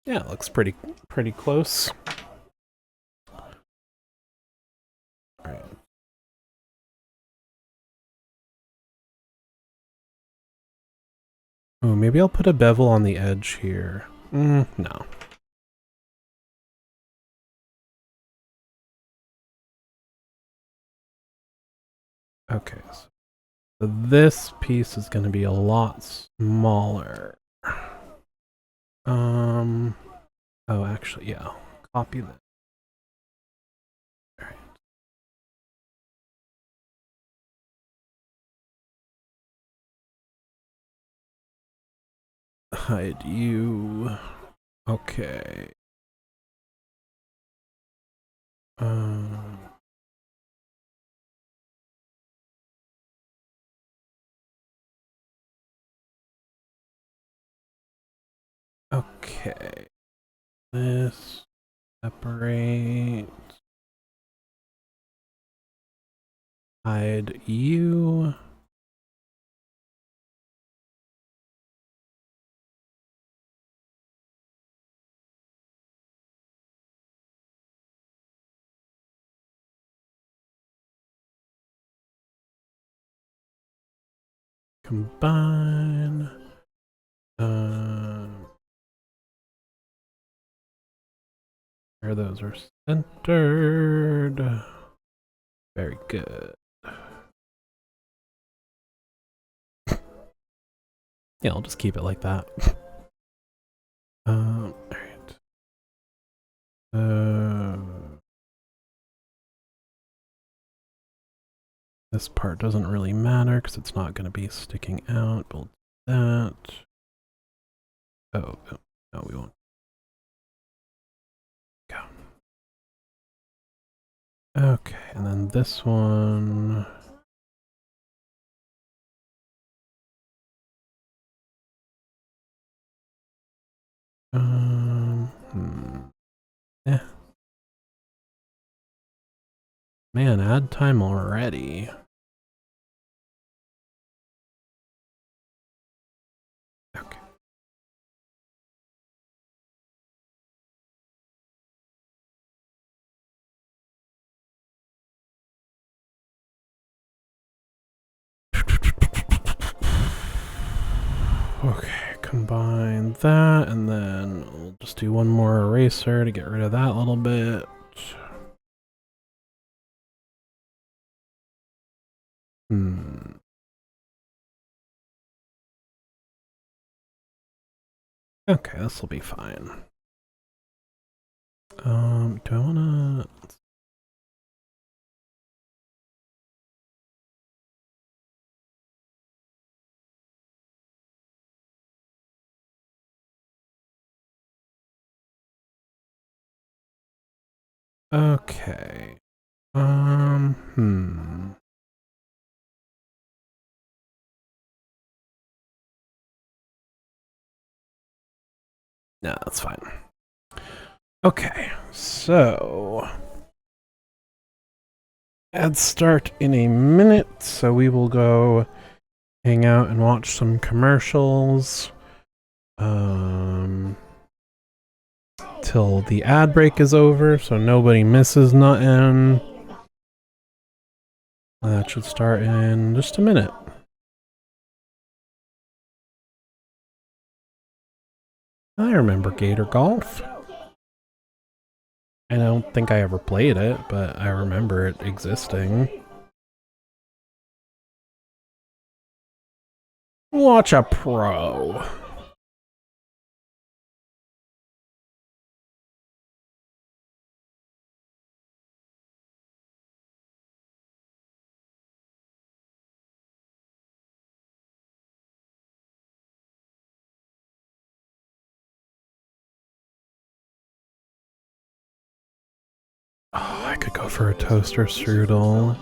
Yeah, it looks pretty close. Alright. Oh, maybe I'll put a bevel on the edge here. No. Okay, so this piece is going to be a lot smaller. Oh, actually, yeah. I'll copy that. All right. Hide you. Okay. Okay. This separate. Hide you. Combine. Where those are centered. Very good. Yeah, I'll just keep it like that. Alright. This part doesn't really matter because it's not going to be sticking out. We'll do that. Oh, no, we won't. Go. Okay, and then this one. Man, ad time already. Okay. Okay, combine that, and then we'll just do one more eraser to get rid of that little bit. Okay, this will be fine. Do I wanna... Okay. No, that's fine. Okay, so ads start in a minute, so we will go hang out and watch some commercials. Till the ad break is over, so nobody misses nothing. That should start in just a minute. I remember Gator Golf. I don't think I ever played it, but I remember it existing. Watch a pro. Oh, I could go for a toaster strudel.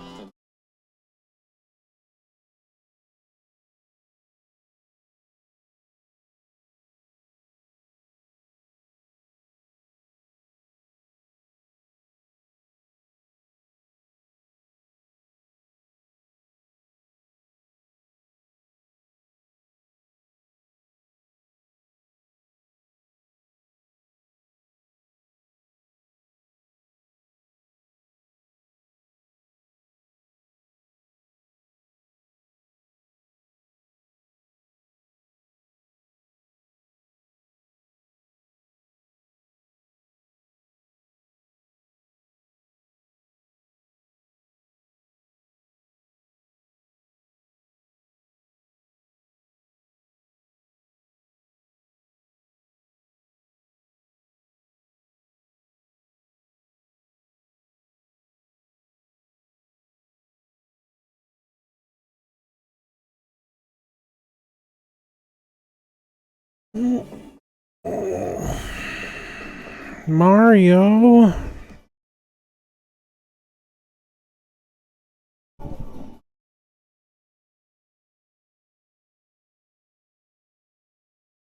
Mario.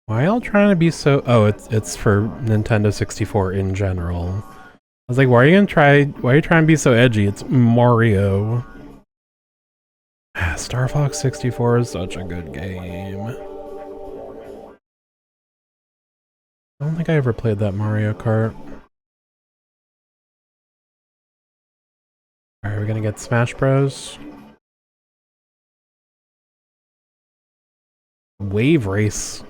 Why y'all trying to be so... Oh, it's for Nintendo 64 in general. I was like, why are you trying to be so edgy? It's Mario. Star Fox 64 is such a good game. I don't think I ever played that Mario Kart. Alright, we're gonna get Smash Bros. Wave Race.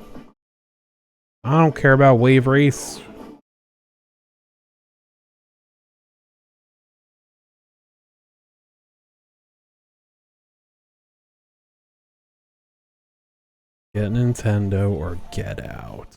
I don't care about Wave Race. Get Nintendo or get out.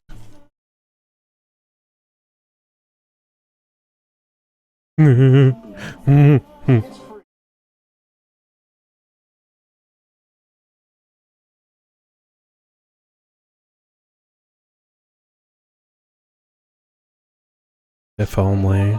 If only.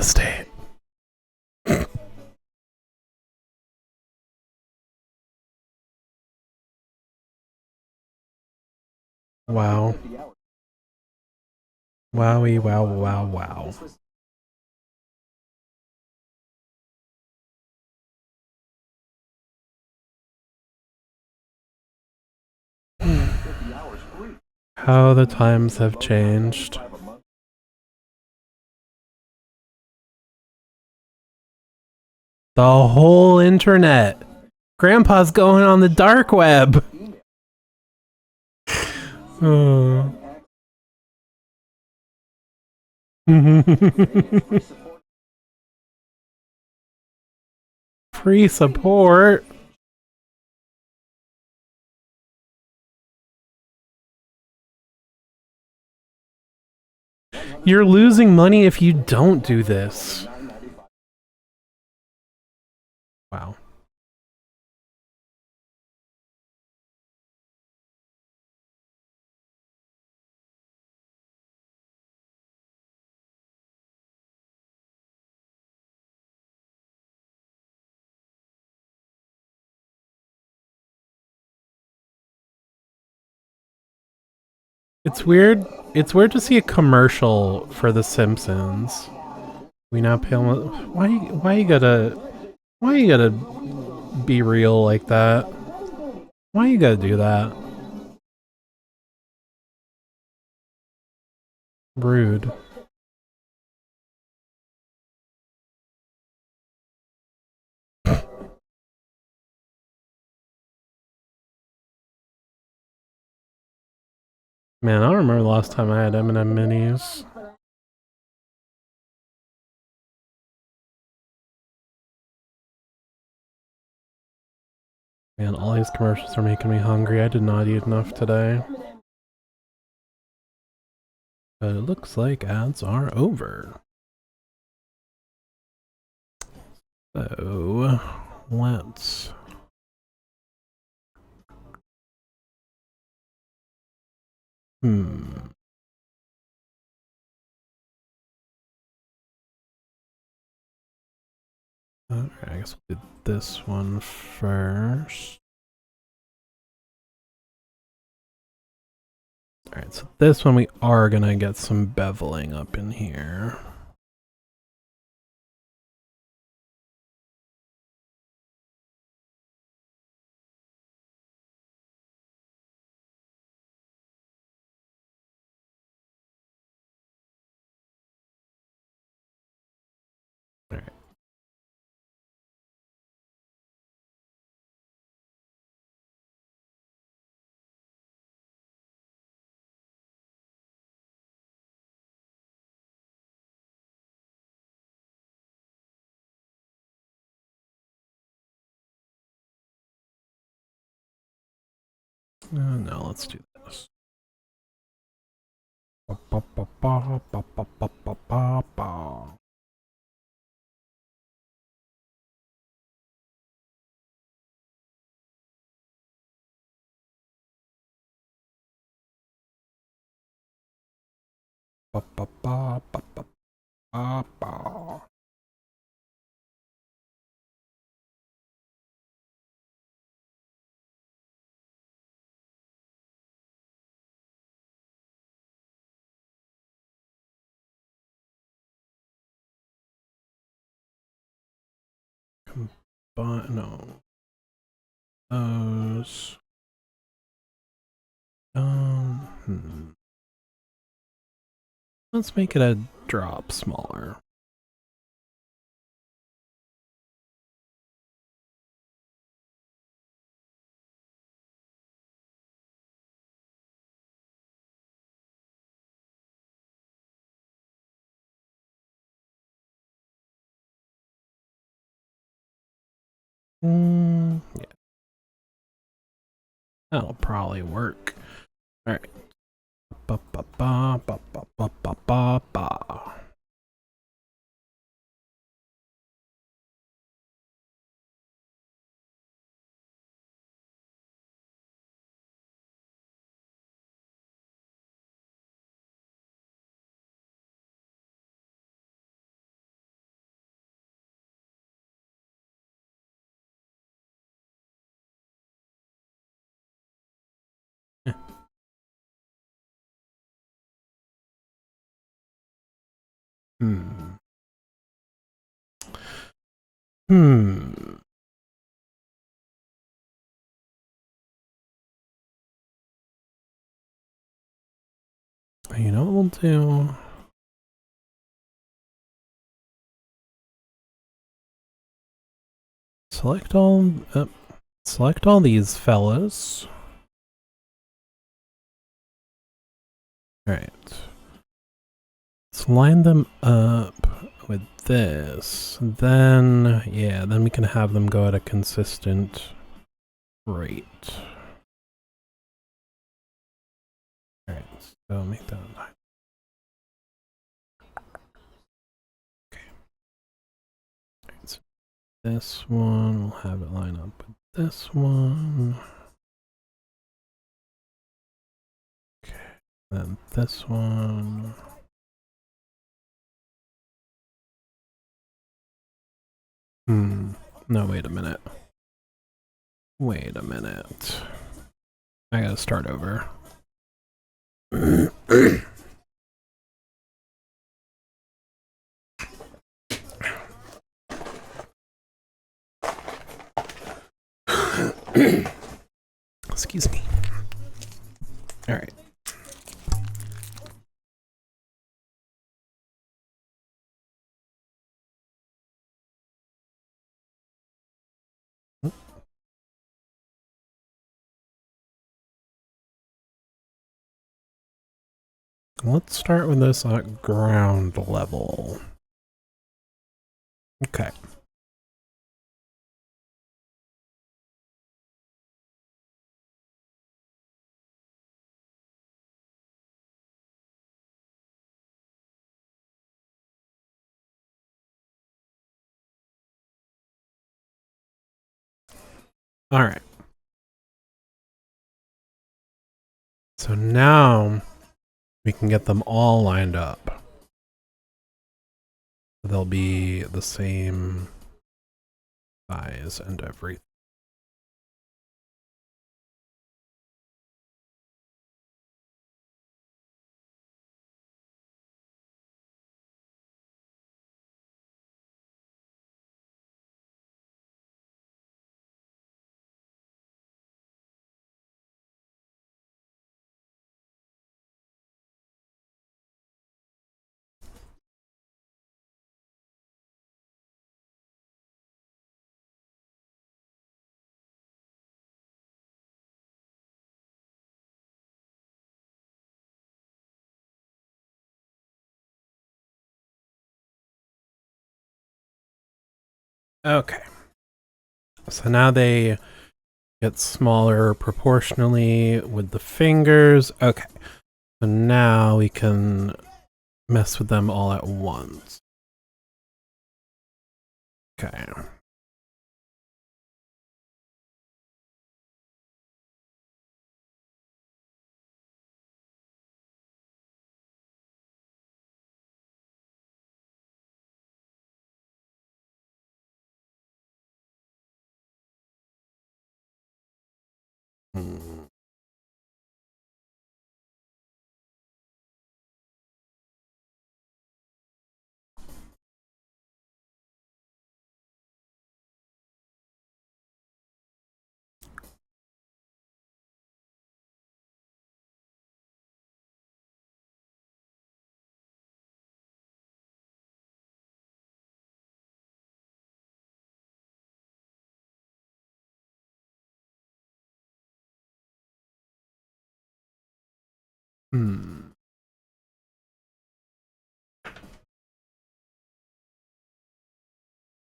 estate. Wow. Wowie, wow, wow, wow. How the times have changed. The whole internet. Grandpa's going on the dark web. Oh. Free support. You're losing money if you don't do this. Wow. It's weird. It's weird to see a commercial for The Simpsons. We now pay almost. Why you gotta? Why you gotta be real like that? Why you gotta do that? Rude. Man, I don't remember the last time I had M&M minis. Man, all these commercials are making me hungry. I did not eat enough today. But it looks like ads are over. So, let's... Okay, I guess we'll do this one first. Alright, so this one we are gonna get some beveling up in here. Alright. No, let's do this. But no. Those. Let's make it a drop smaller. Yeah. That'll probably work. Alright. Ba ba ba ba ba ba ba ba ba. Hmm. Hmm. You know what we'll do? Select all these fellas. Alright. Let's line them up with this. Then, yeah, then we can have them go at a consistent rate. Alright, so make that 9. Okay. Right, so this one, we'll have it line up with this one. Okay, then this one. No, wait a minute. Wait a minute. I gotta start over. Excuse me. All right. Let's start with this at ground level. Okay. All right. So now we can get them all lined up. They'll be the same size and everything. Okay. So now they get smaller proportionally with the fingers. Okay. So now we can mess with them all at once. Okay.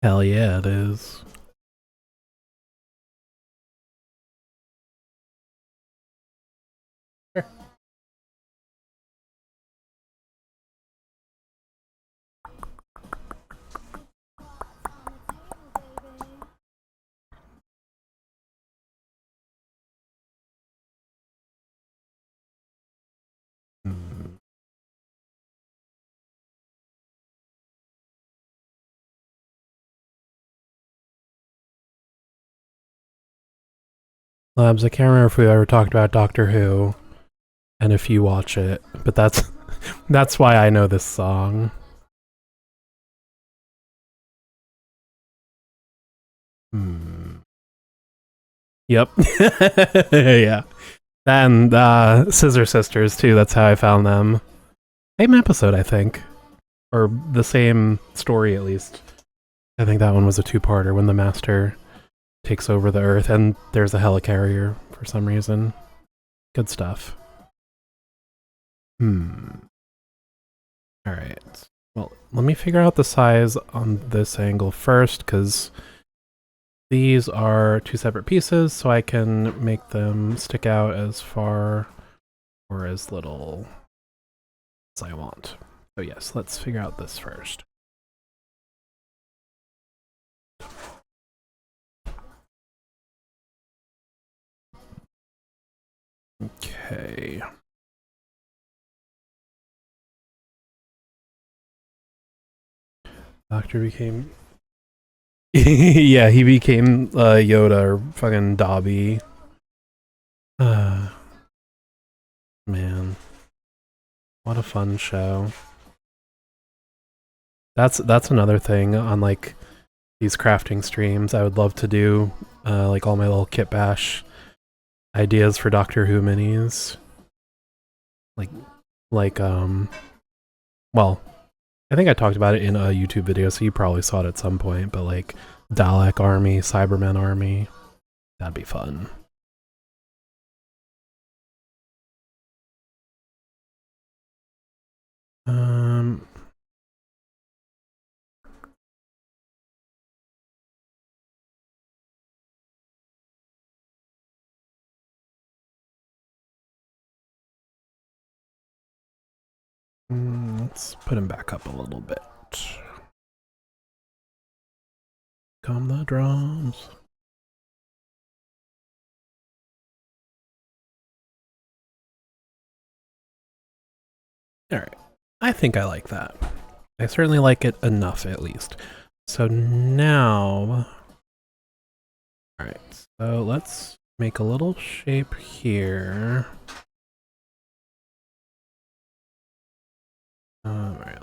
Hell yeah, it is. Labs, I can't remember if we ever talked about Doctor Who and if you watch it, but that's why I know this song. Yep. Yeah. And Scissor Sisters too. That's how I found them. Same episode, I think, or the same story at least. I think that one was a two-parter when the Master takes over the Earth, and there's a helicarrier for some reason. Good stuff. All right. Well, let me figure out the size on this angle first, because these are two separate pieces, so I can make them stick out as far or as little as I want. So yes, let's figure out this first. Okay. Doctor became... yeah, he became Yoda or fucking Dobby. Man. What a fun show. That's another thing on like these crafting streams. I would love to do like all my little kit bash ideas for Doctor Who minis. Well, I think I talked about it in a YouTube video, so you probably saw it at some point, but like Dalek army, Cybermen army, that'd be fun. Let's put him back up a little bit. Come the drums. Alright, I think I like that. I certainly like it enough, at least. So now... Alright, so let's make a little shape here. Alright.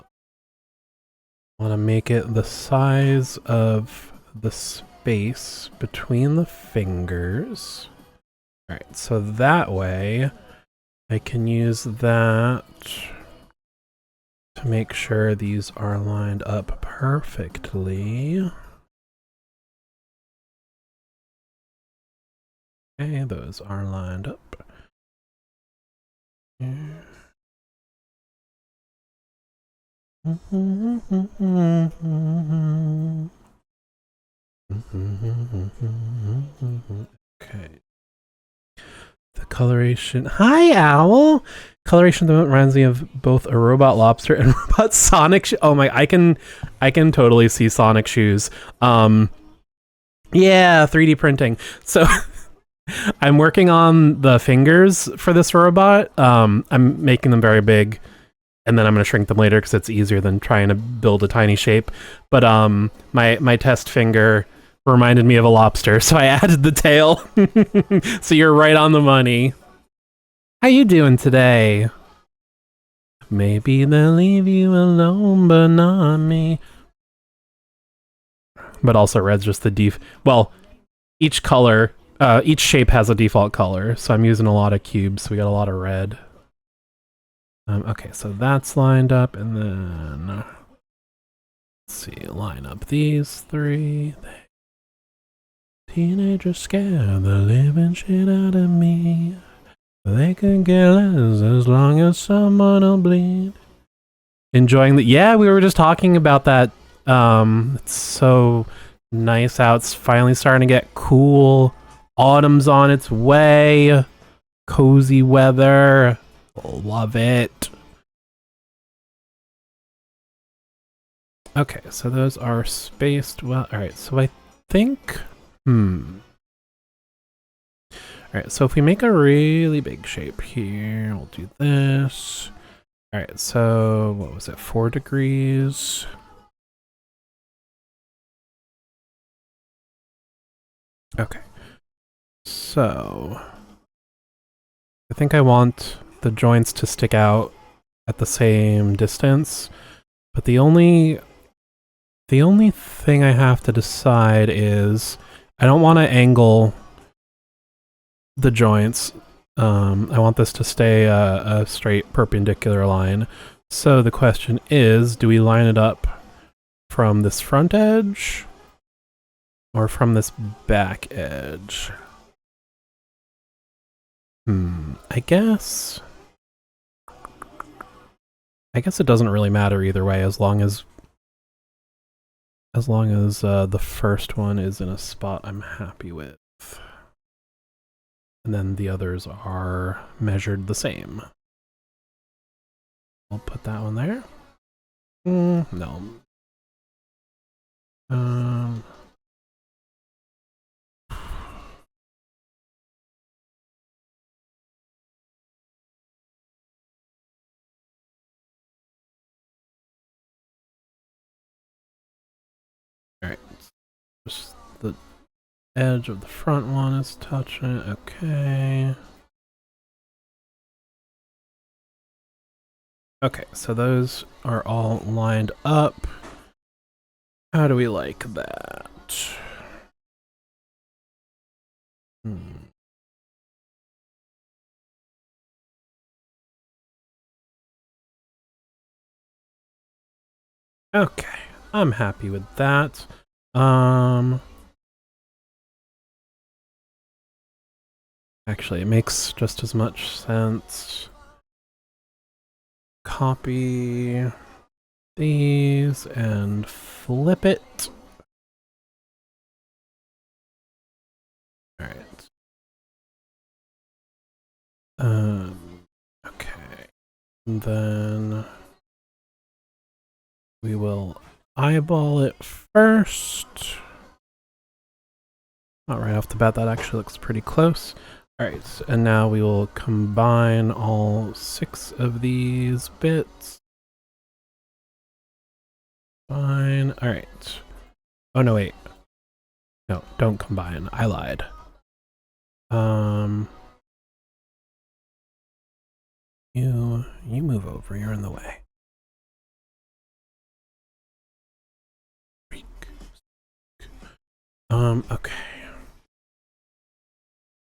I want to make it the size of the space between the fingers. Alright, so that way I can use that to make sure these are lined up perfectly. Okay, those are lined up. Okay. The coloration. Hi, Owl. Coloration that reminds me of both a robot lobster and robot Sonic. Oh my! I can totally see Sonic shoes. Yeah, 3D printing. So I'm working on the fingers for this robot. I'm making them very big, and then I'm going to shrink them later because it's easier than trying to build a tiny shape. But my test finger reminded me of a lobster, so I added the tail. So you're right on the money. How you doing today? Maybe they'll leave you alone, but not me. But also red's just the well, each color, each shape has a default color, so I'm using a lot of cubes, so we got a lot of red. Okay, so that's lined up, and then let's see, line up these three. Teenagers scare the living shit out of me. They could get less as long as someone will bleed. Enjoying the... Yeah, we were just talking about that. It's so nice out. It's finally starting to get cool. Autumn's on its way. Cozy weather. Love it. Okay, so those are spaced well. Alright, so I think... Alright, so if we make a really big shape here, we'll do this. Alright, so what was it, 4 degrees? Okay, so I think I want the joints to stick out at the same distance, but the only thing I have to decide is I don't want to angle the joints. I want this to stay a straight perpendicular line. So the question is, do we line it up from this front edge or from this back edge? I guess it doesn't really matter either way as long as the first one is in a spot I'm happy with. And then the others are measured the same. I'll put that one there. No. Alright. Just the edge of the front one is touching. Okay. Okay, so those are all lined up. How do we like that? Okay, I'm happy with that. Actually, it makes just as much sense. Copy these and flip it. All right. Okay. And then we will eyeball it first. Not right off the bat, that actually looks pretty close. Alright, and now we will combine all 6 of these bits. Fine. Alright. Oh no, wait. No, don't combine. I lied. You move over, you're in the way. Okay.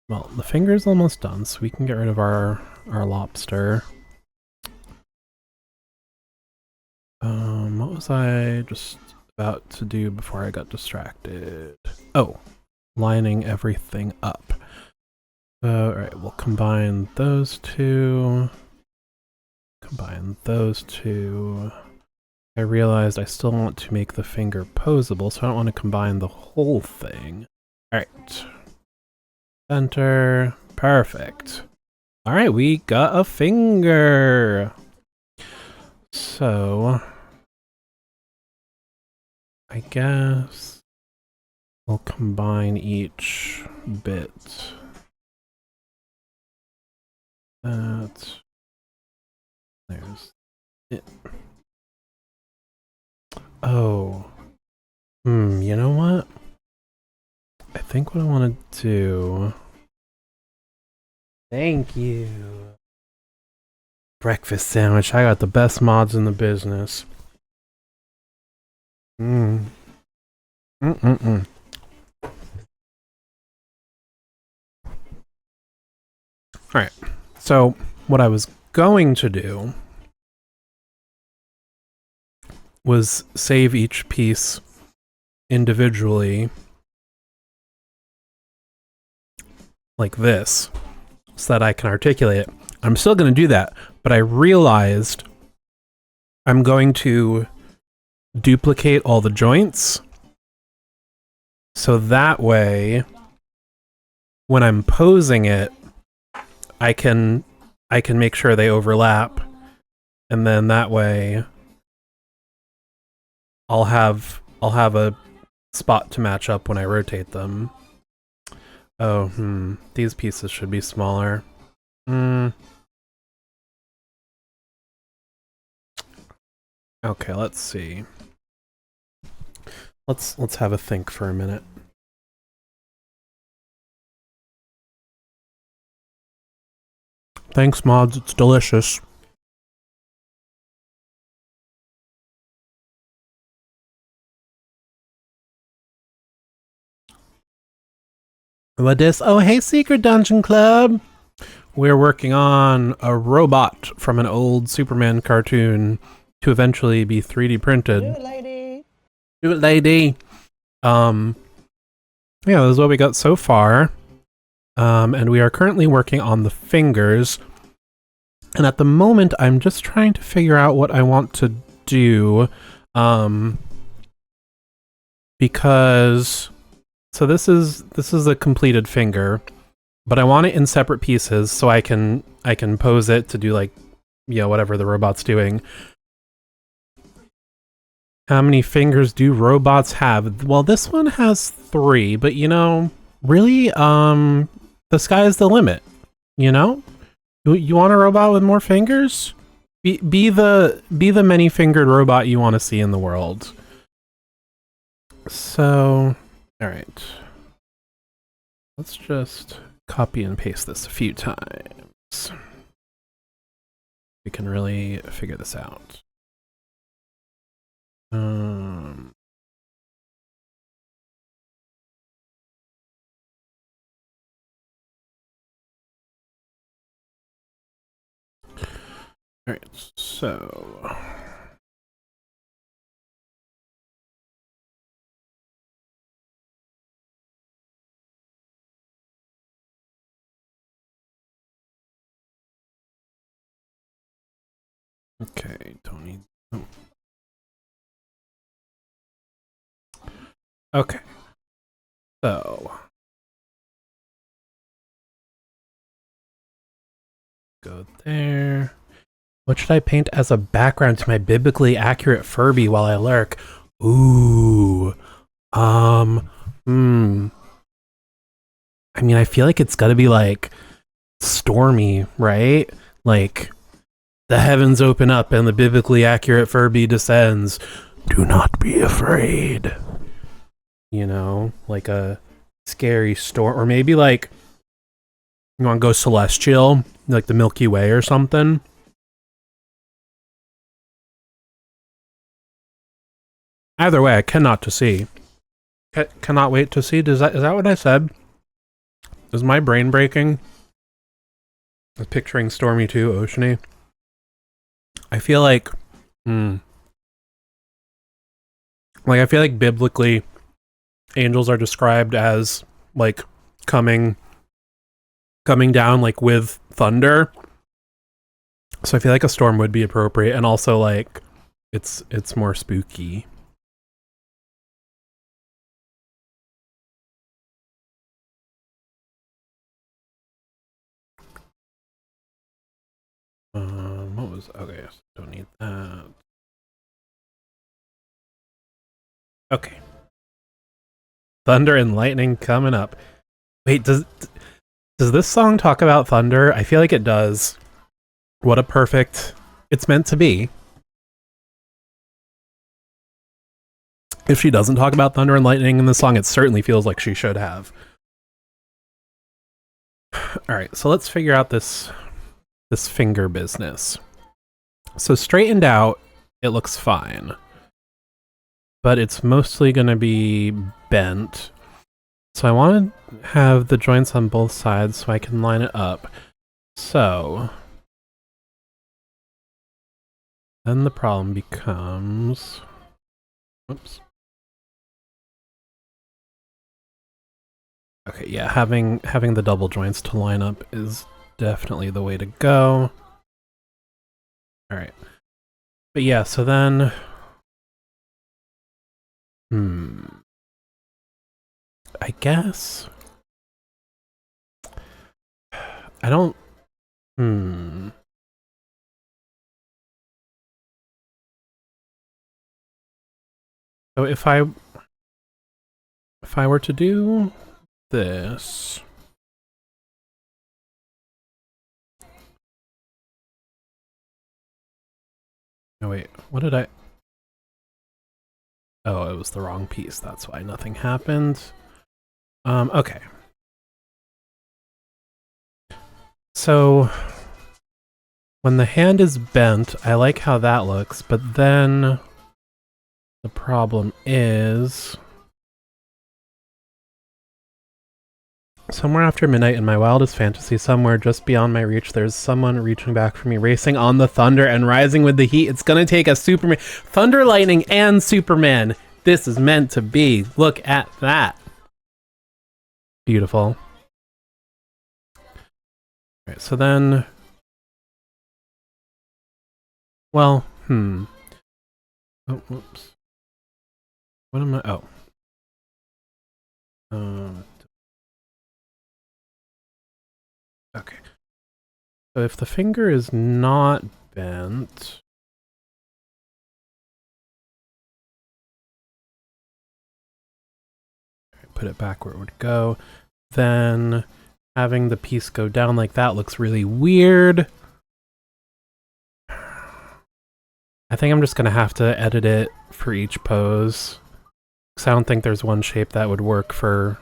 Well, the finger's almost done, so we can get rid of our lobster. What was I just about to do before I got distracted? Oh, lining everything up. So, alright, we'll combine those two. Combine those two. I realized I still want to make the finger posable, so I don't want to combine the whole thing. Alright. Center. Perfect. Alright, we got a finger! So, I guess we'll combine each bit. There's it. Oh. You know what? I think what I want to do... Thank you. Breakfast sandwich. I got the best mods in the business. Alright, so what I was going to do was save each piece individually like this so that I can articulate it. I'm still going to do that, but I realized I'm going to duplicate all the joints so that way when I'm posing it, I can make sure they overlap, and then that way I'll have a spot to match up when I rotate them. Oh, these pieces should be smaller. Okay, let's see. Let's have a think for a minute. Thanks, mods. It's delicious. What this? Oh, hey, Secret Dungeon Club. We're working on a robot from an old Superman cartoon to eventually be 3D printed. Do it, lady. Do it, lady. Yeah, this is what we got so far. And we are currently working on the fingers. And at the moment, I'm just trying to figure out what I want to do. Because so this is the completed finger, but I want it in separate pieces so I can pose it to do, like, you know, whatever the robot's doing. How many fingers do robots have? Well, this one has 3, but you know, really, the sky's the limit. You know, you want a robot with more fingers? Be the many-fingered robot you want to see in the world. So, all right, let's just copy and paste this a few times. We can really figure this out. All right, so okay, don't need. Oh. Okay, so go there. What should I paint as a background to my biblically accurate Furby while I lurk? Ooh, I mean, I feel like it's gotta be like stormy, right? Like the heavens open up and the biblically accurate Furby descends. Do not be afraid. You know, like a scary storm, or maybe like you want to go celestial, like the Milky Way or something. Either way, I cannot to see. Cannot wait to see. Is that what I said? Is my brain breaking? I was picturing stormy too, oceany. I feel like, like I feel like biblically, angels are described as like coming down like with thunder. So I feel like a storm would be appropriate, and also like it's more spooky. What was okay? Don't need that. Okay. Thunder and lightning coming up. Wait, does this song talk about thunder? I feel like it does. What a perfect... It's meant to be. If she doesn't talk about thunder and lightning in the song, it certainly feels like she should have. Alright, so let's figure out this finger business. So straightened out, it looks fine. But it's mostly going to be bent. So I want to have the joints on both sides so I can line it up. So then the problem becomes, oops. Okay, yeah, having the double joints to line up is definitely the way to go. All right. But yeah, so then I guess I don't So if I were to do this, oh wait, what did I? Oh, it was the wrong piece. That's why nothing happened. Okay. So when the hand is bent, I like how that looks, but then the problem is Somewhere after midnight in my wildest fantasy, somewhere just beyond my reach, there's someone reaching back for me, racing on the thunder and rising with the heat. It's gonna take a Superman, thunder, lightning, and Superman. This is meant to be. Look at that. Beautiful. Alright, so then... Well, Oh, whoops. What am I... Oh. Okay. So if the finger is not bent... Put it back where it would go. Then having the piece go down like that looks really weird. I think I'm just gonna have to edit it for each pose. Because I don't think there's one shape that would work for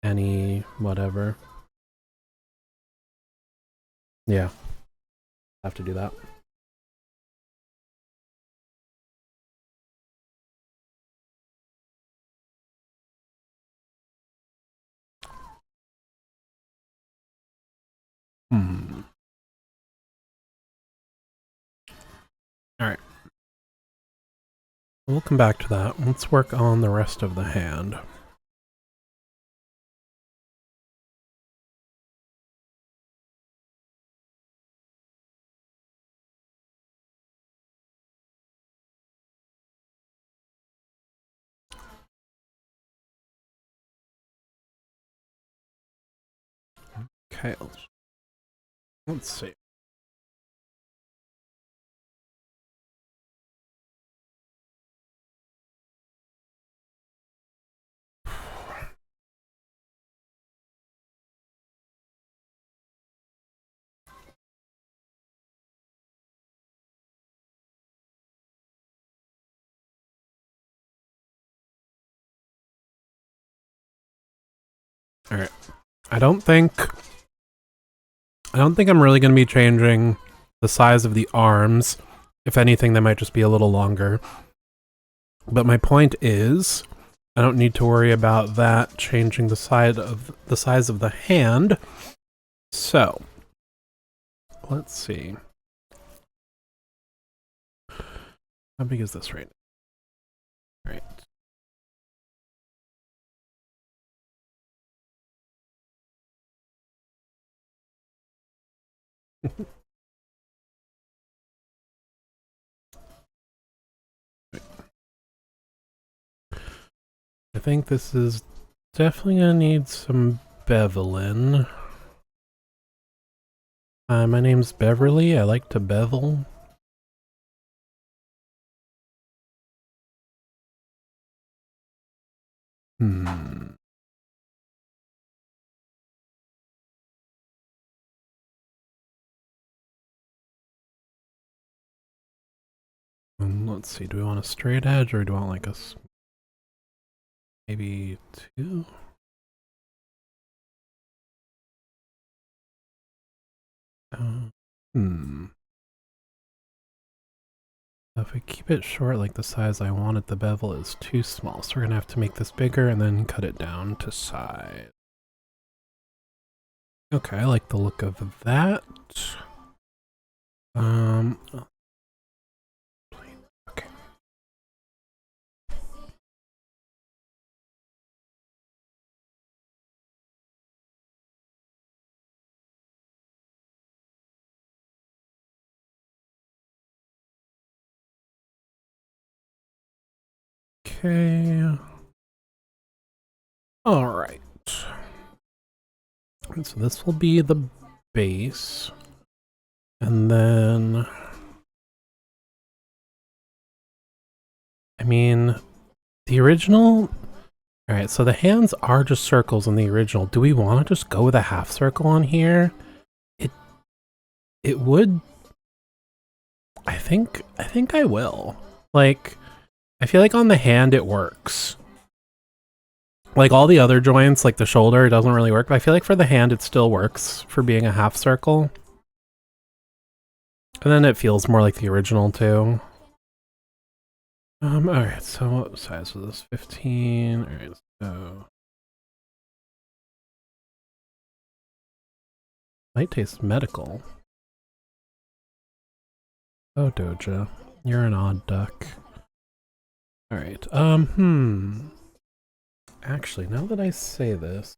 any whatever. Yeah. Have to do that. Alright. We'll come back to that. Let's work on the rest of the hand. Okay, let's see. Alright. I don't think I'm really going to be changing the size of the arms. If anything, they might just be a little longer. But my point is, I don't need to worry about that changing the size of the hand. So, let's see. How big is this right now? Right. I think this is definitely gonna need some beveling. My name's Beverly. I like to bevel. Let's see, do we want a straight edge or do we want like a maybe 2? If we keep it short like the size I want it, the bevel is too small, so we're gonna have to make this bigger and then cut it down to size. Okay, I like the look of that. Okay. Okay. All right. And so this will be the base. And then, I mean, the original, all right, so the hands are just circles in the original. Do we want to just go with a half circle on here? It would, I think I will. Like, I feel like on the hand it works. Like all the other joints, like the shoulder, it doesn't really work, but I feel like for the hand it still works for being a half circle. And then it feels more like the original too. Alright, so what size was this? 15. Alright, so Might taste medical. Oh, Doja. You're an odd duck. Alright, Actually, now that I say this...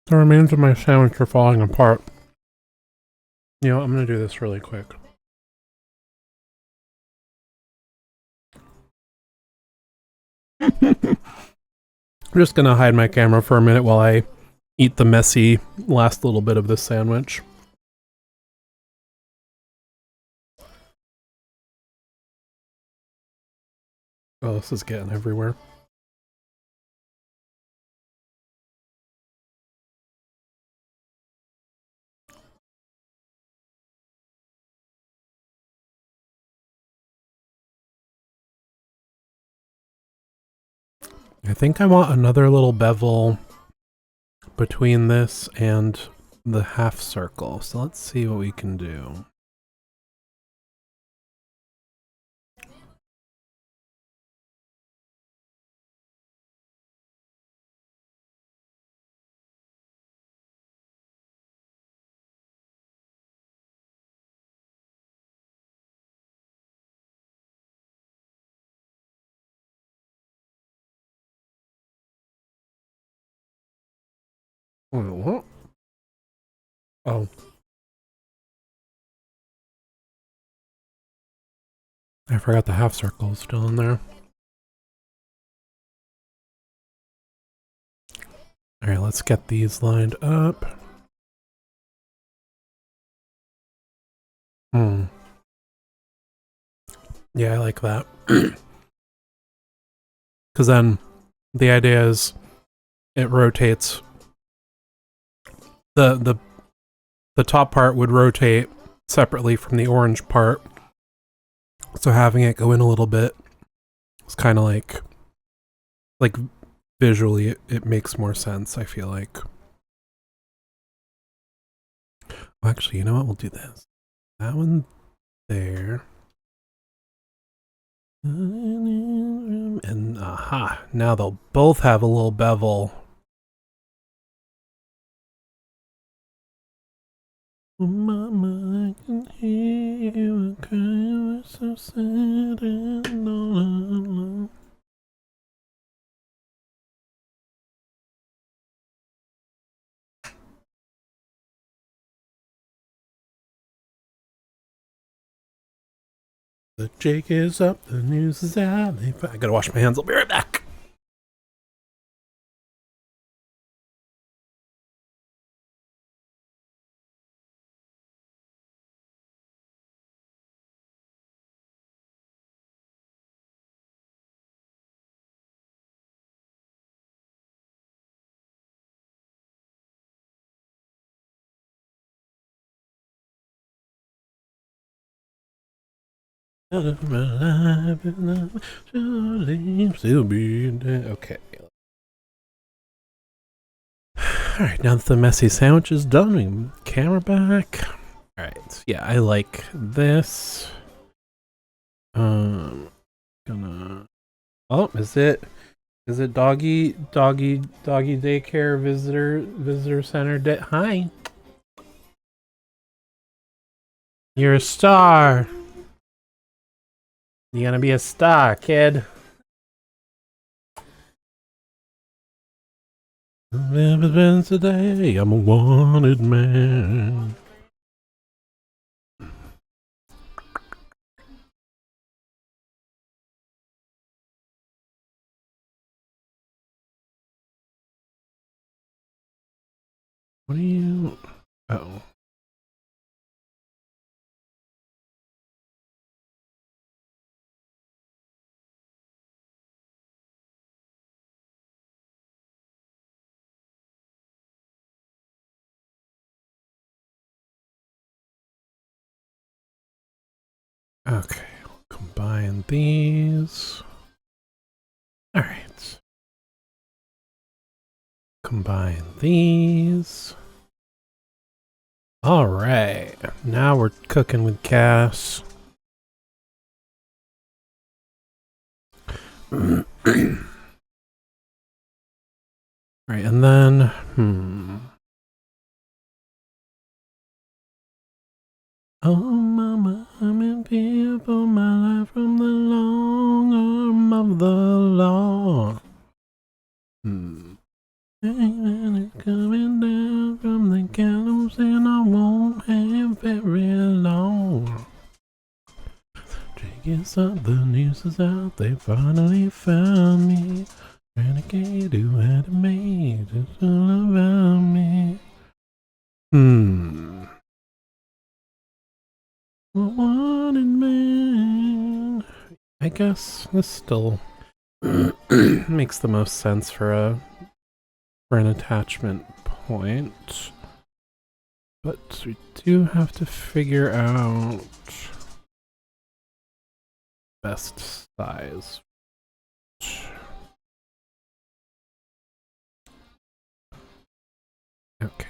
The remains of my sandwich are falling apart. You know, I'm gonna do this really quick. I'm just gonna hide my camera for a minute while I eat the messy last little bit of this sandwich. Oh, this is getting everywhere. I think I want another little bevel between this and the half circle. So let's see what we can do. What? Oh. I forgot the half circle is still in there. Alright, let's get these lined up. Yeah, I like that. Because then the idea is it rotates. The top part would rotate separately from the orange part. So having it go in a little bit is kind of like visually it makes more sense, I feel like. Well, actually, you know what? We'll do this. That one there. And aha, now they'll both have a little bevel. Mama, I can hear you cry, so sad and all alone. The jig is up, the news is out. I gotta wash my hands, I'll be right back. Okay. Alright, now that the messy sandwich is done, we can camera back. Alright, yeah, I like this. Gonna... Oh, is it doggy daycare visitor center hi. You're a star. You're gonna be a star, kid. Never been today, I'm a wanted man. What are you... Uh-oh. Okay, we'll combine these. Alright. Combine these. Alright, now we're cooking with gas. Right, and then, Oh, mama, I'm in fear for my life from the long arm of the law. And it's coming down from the gallows, and I won't have very long. Check out, the news is out, they finally found me. Renegade who had it made, it's all about me. Wanted man. I guess this still makes the most sense for an attachment point. But we do have to figure out best size. Okay.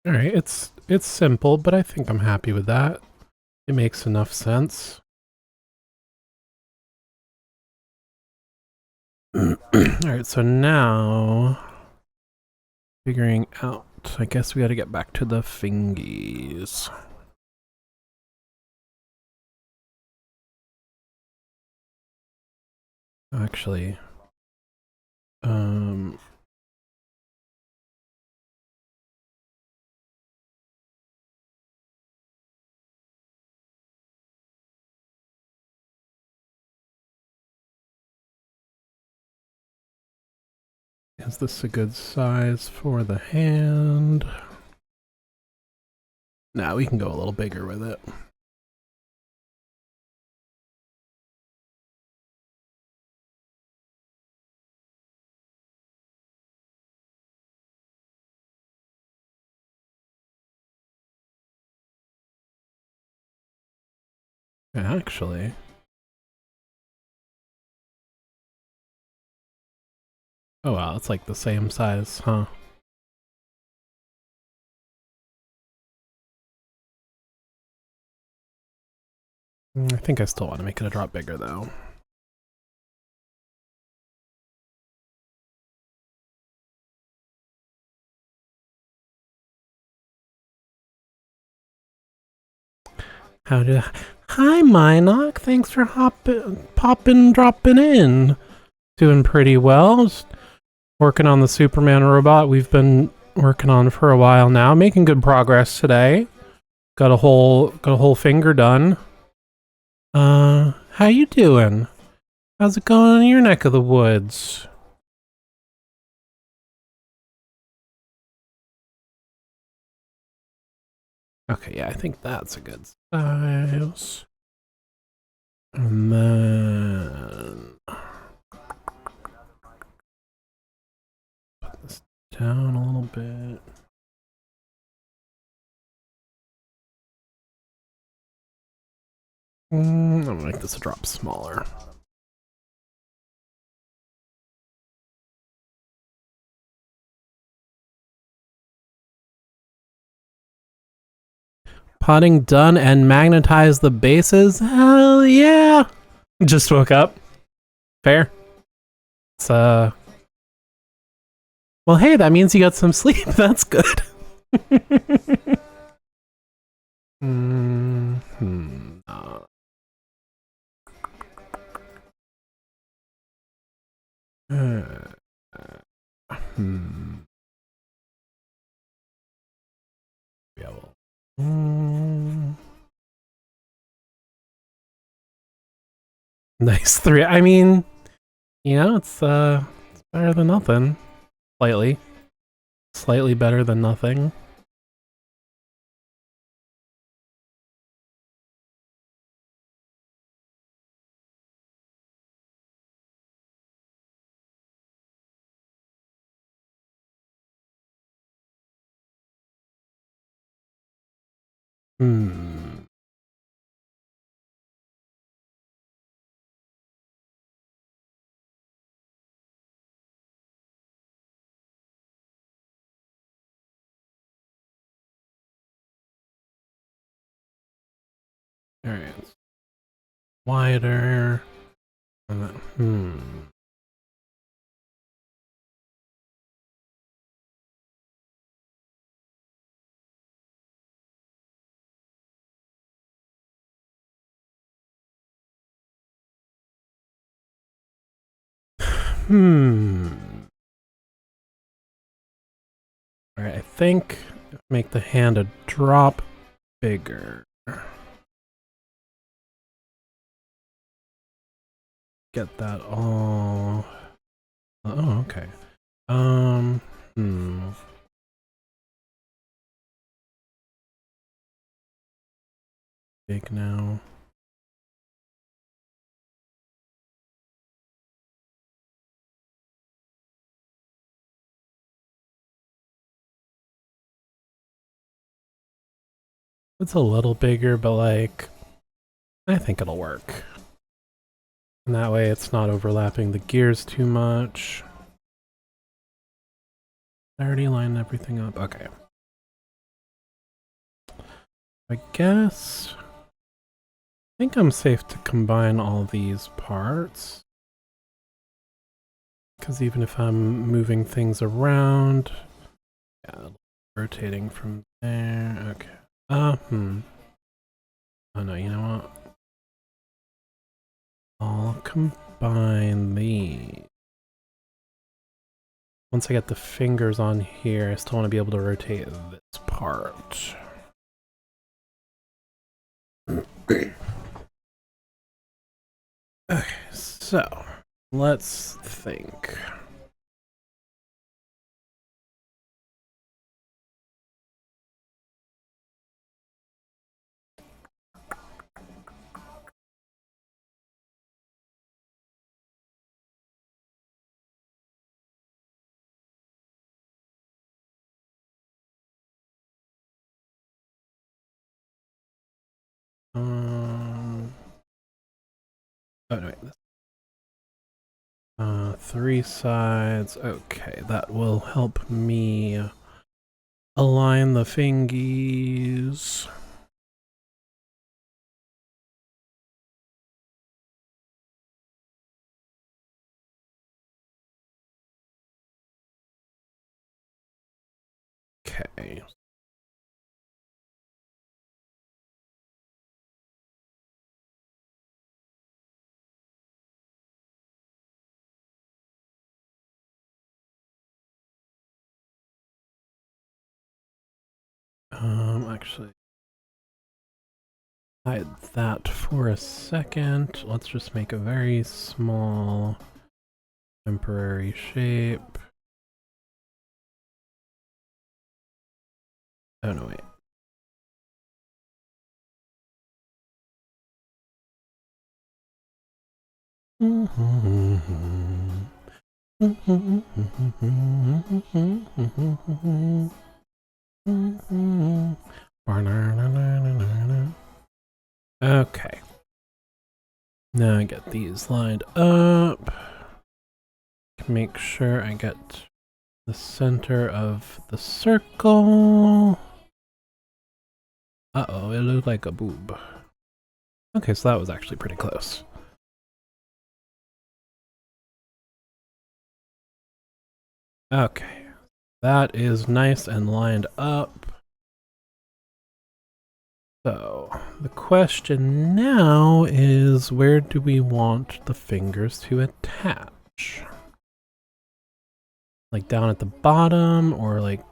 All right, it's simple, but I think I'm happy with that. It makes enough sense. All right, so now figuring out, I guess we got to get back to the fingies. Actually, is this a good size for the hand? Nah, we can go a little bigger with it. Actually, oh wow, it's like the same size, huh? I think I still want to make it a drop bigger though. Hi, Minoc. Thanks for dropping in. Doing pretty well. Just working on the Superman robot we've been working on for a while now. Making good progress today. Got a whole finger done. How you doing? How's it going in your neck of the woods? Okay, yeah, I think that's a good size. And then put this down a little bit. I'm gonna make this a drop smaller. Potting done and magnetize the bases? Hell yeah! Just woke up. Fair. It's well, hey, that means you got some sleep. That's good. Yeah, well. Nice 3. I mean, you know, it's better than nothing. Slightly better than nothing. Hmm. All right. Wider. And then, All right. I think make the hand a drop bigger. Get that all. Oh, okay. Hmm. Big now. It's a little bigger, but like, I think it'll work. And that way it's not overlapping the gears too much. I already lined everything up. Okay. I guess I think I'm safe to combine all these parts. Because even if I'm moving things around, yeah, rotating from there. Okay. Oh no, you know what? I'll combine these. Once I get the fingers on here, I still want to be able to rotate this part. Okay, so let's think. Oh no, wait. 3 sides. Okay, that will help me align the fingies. Okay. Actually, hide that for a second. Let's just make a very small temporary shape. Oh no, wait. Okay. Now I get these lined up. Make sure I get the center of the circle. Uh-oh, it looked like a boob. Okay, so that was actually pretty close. Okay, that is nice and lined up. So, the question now is, where do we want the fingers to attach? Like down at the bottom, or like,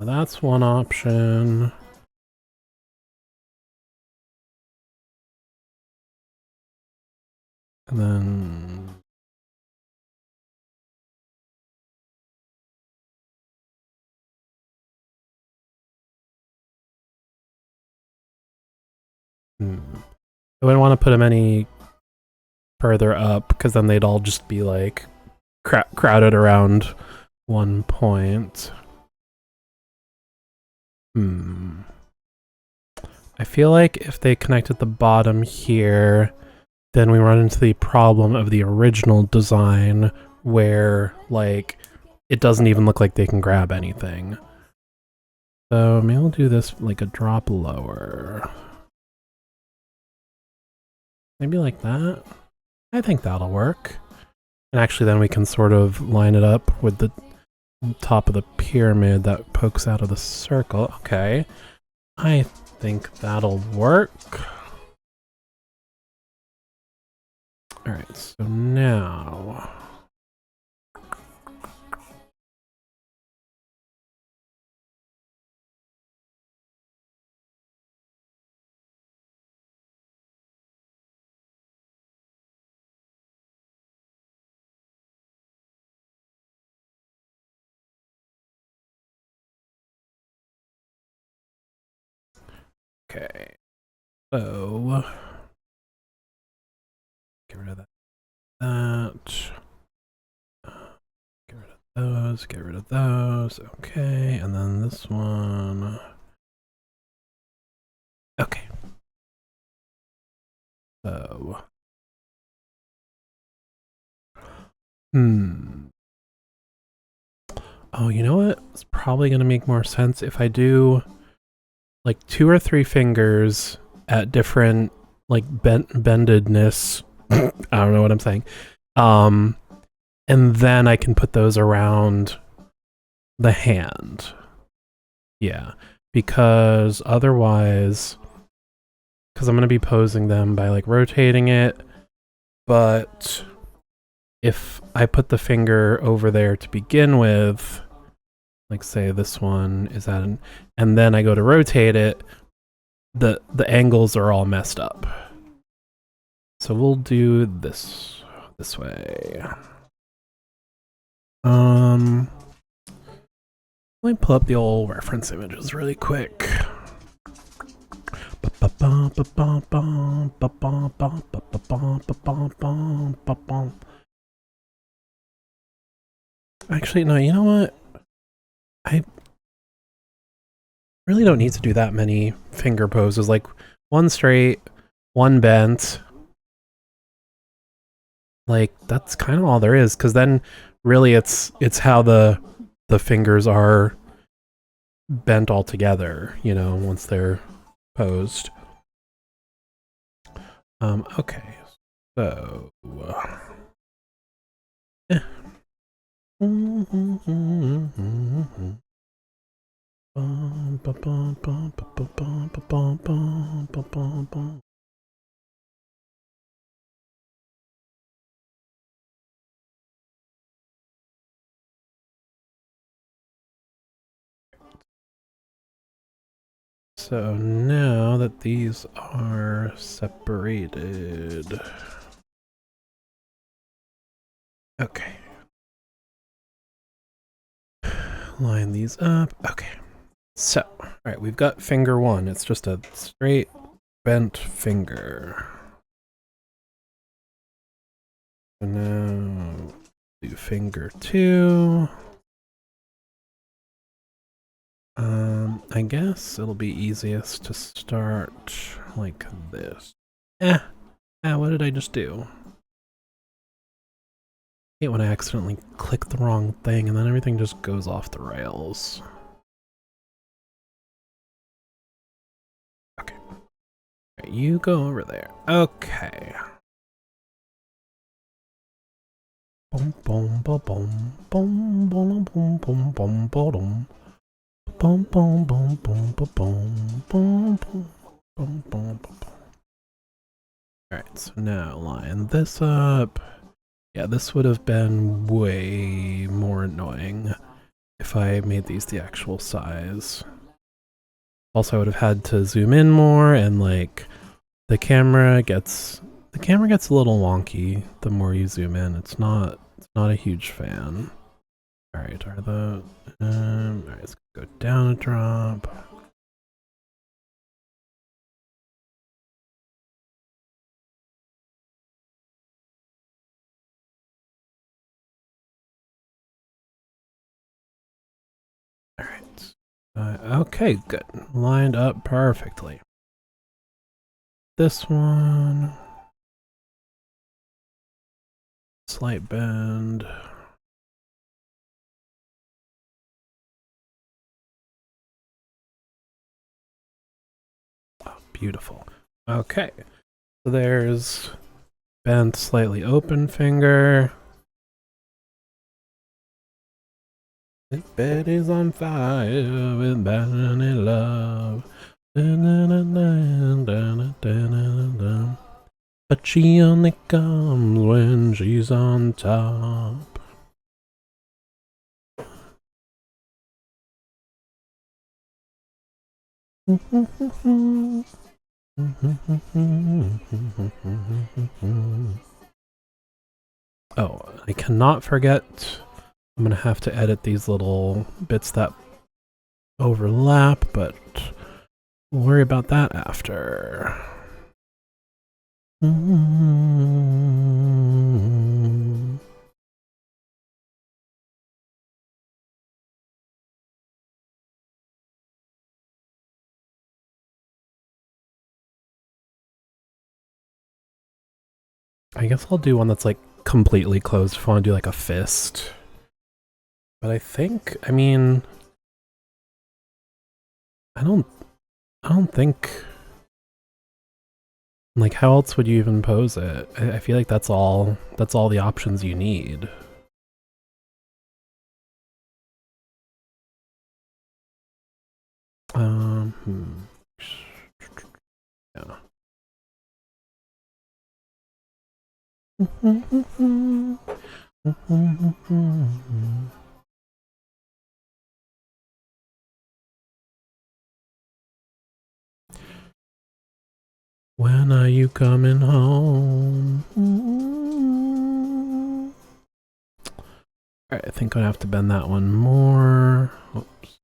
That's one option. And then I wouldn't want to put them any further up because then they'd all just be like crowded around one point. I feel like if they connect at the bottom here, then we run into the problem of the original design where, like, it doesn't even look like they can grab anything. So maybe we'll do this like a drop lower. Maybe like that. I think that'll work. And actually then we can sort of line it up with the top of the pyramid that pokes out of the circle. Okay. I think that'll work. Alright, so now... Okay, so get rid of that. Get rid of those, get rid of those. Okay, and then this one. Okay. So. Oh, you know what? It's probably going to make more sense if I do like 2 or 3 fingers at different like bendedness. I don't know what I'm saying. And then I can put those around the hand. Yeah, because otherwise, because I'm going to be posing them by like rotating it, but if I put the finger over there to begin with, like say this one is at an, and then I go to rotate it, the angles are all messed up. So we'll do this way. Let me pull up the old reference images really quick. Actually, no, you know what? I really don't need to do that many finger poses. Like one straight, one bent. Like that's kind of all there is, because then really it's how the fingers are bent all together, you know, once they're posed. Okay, so so now that these are separated, okay, line these up. Okay, so all right, we've got finger 1. It's just a straight bent finger. And now do finger 2. I guess it'll be easiest to start like this. What did I just do? I hate when I accidentally click the wrong thing and then everything just goes off the rails. Okay. Right, you go over there. Okay. Boom, boom, boom, boom, boom, boom, boom, boom, boom, boom. Boom, boom, boom, boom, boom, boom, boom, boom, boom, boom, boom. Alright, so now line this up. Yeah, this would have been way more annoying if I made these the actual size. Also, I would have had to zoom in more, and like the camera gets a little wonky the more you zoom in. It's not a huge fan. Alright, alright, let's go down a drop. Okay, good. Lined up perfectly. This one. Slight bend. Oh, beautiful. Okay. So there's bent, slightly open finger. This bed is on fire with burning love. But she only comes when she's on top. Oh, I cannot forget. I'm gonna have to edit these little bits that overlap, but we'll worry about that after. I guess I'll do one that's like completely closed if I want to do like a fist. But I think, I mean, I don't think, like, how else would you even pose it? I feel like that's all the options you need. Yeah. When are you coming home? Alright, I think I have to bend that one more. Oops.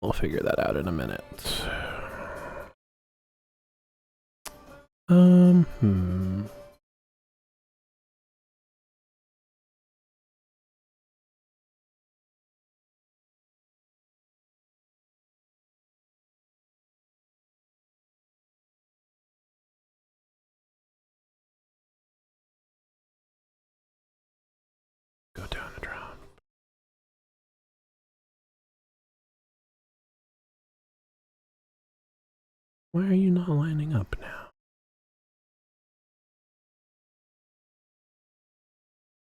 We'll figure that out in a minute. Go down and drop. Why are you not lining up now?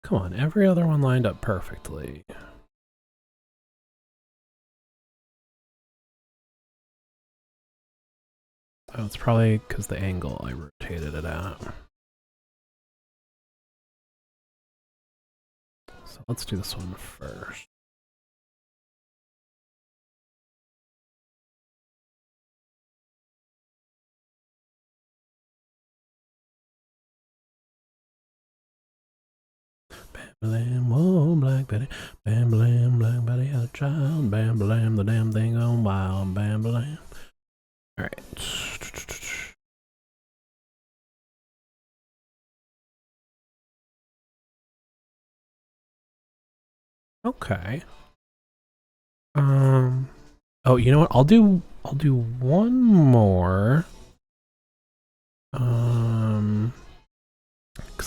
Come on, every other one lined up perfectly. Oh, it's probably because the angle I rotated it at. So let's do this one first. Bam, blam, whoa, Black Betty. Bam, blam, Black Betty had a child. Bam, blam, the damn thing gone wild. Bam, blam. Alright. Okay. Oh, you know what? I'll do one more. Because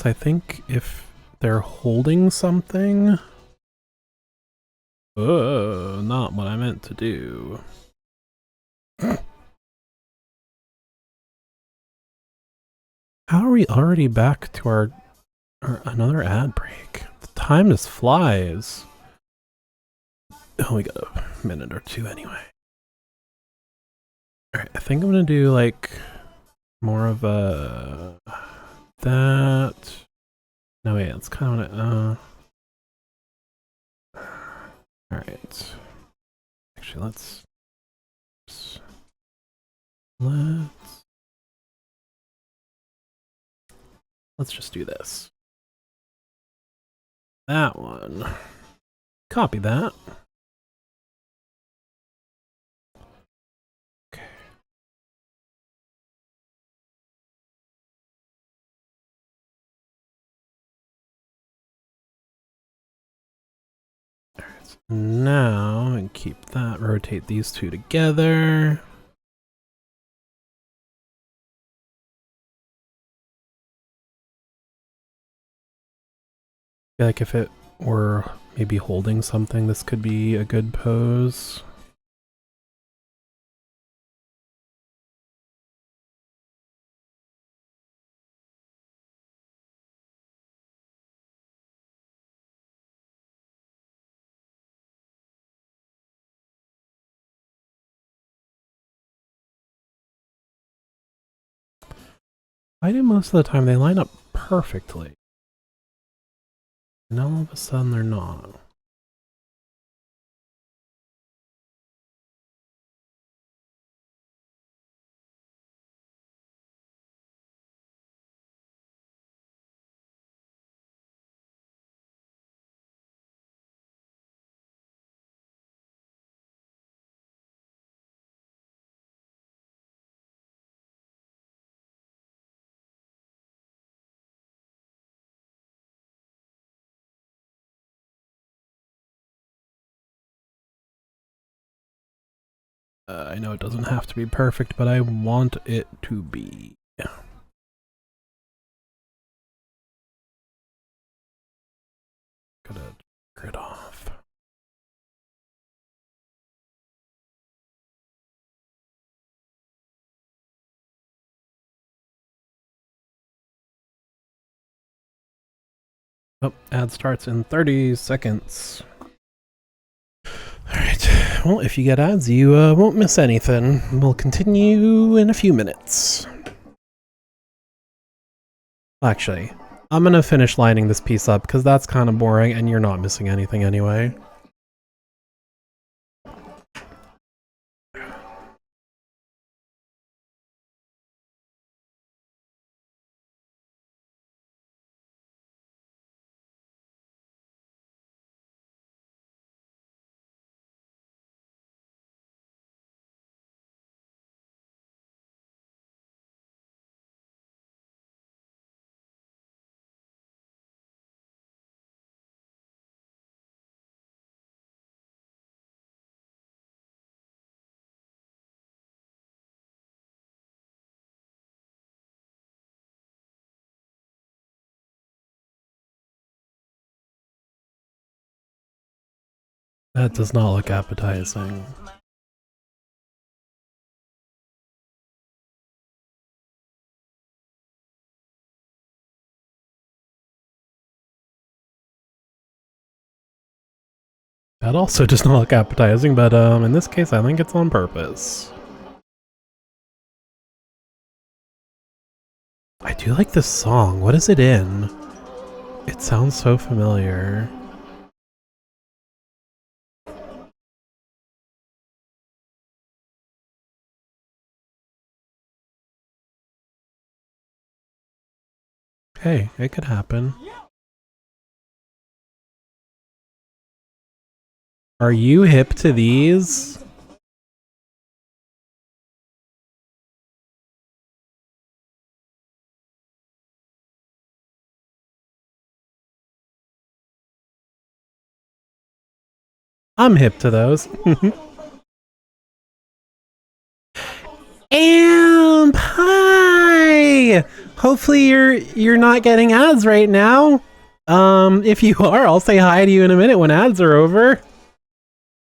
I think if they're holding something, not what I meant to do. How are we already back to our another ad break? The time just flies. Oh, we got a minute or two anyway. Alright, I think I'm gonna do like more of a that. No, wait, it's kind of alright. Actually, let's just do this. That one. Copy that. Okay. Alright, So now, and keep that, rotate these two together. I feel like if it were maybe holding something, this could be a good pose. I do most of the time they line up perfectly. And all of a sudden they're not. I know it doesn't have to be perfect, but I want it to be. Gotta grid off. Oh, ad starts in 30 seconds. Alright, well, if you get ads, you won't miss anything. We'll continue in a few minutes. Actually, I'm gonna finish lining this piece up because that's kind of boring and you're not missing anything anyway. That does not look appetizing. That also does not look appetizing, but in this case I think it's on purpose. I do like this song. What is it in? It sounds so familiar. Hey, it could happen. Are you hip to these? I'm hip to those. Amp, hi! Hopefully you're not getting ads right now. If you are, I'll say hi to you in a minute when ads are over.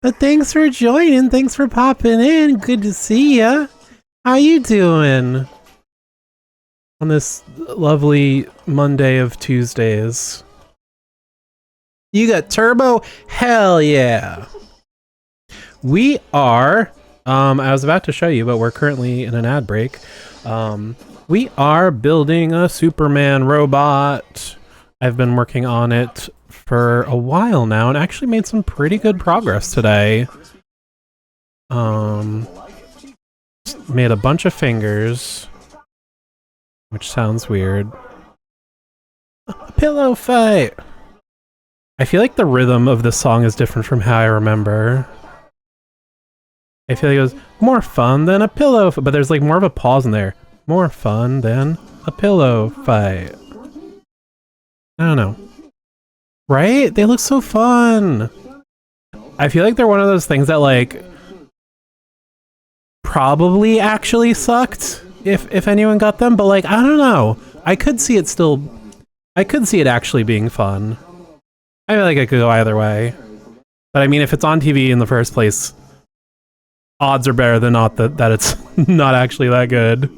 But thanks for joining, thanks for popping in. Good to see ya. How you doing? On this lovely Monday of Tuesdays. You got turbo? Hell yeah. We are, I was about to show you, but we're currently in an ad break. We are building a Superman robot. I've been working on it for a while now and actually made some pretty good progress today. Made a bunch of fingers, which sounds weird. A pillow fight! I feel like the rhythm of this song is different from how I remember. I feel like it was more fun than a pillow fight, but there's like more of a pause in there. More fun than a pillow fight. I don't know. Right? They look so fun! I feel like they're one of those things that like probably actually sucked if anyone got them, but like I don't know. I could see it actually being fun. I feel like it could go either way. But I mean, if it's on TV in the first place, odds are better than not that it's not actually that good.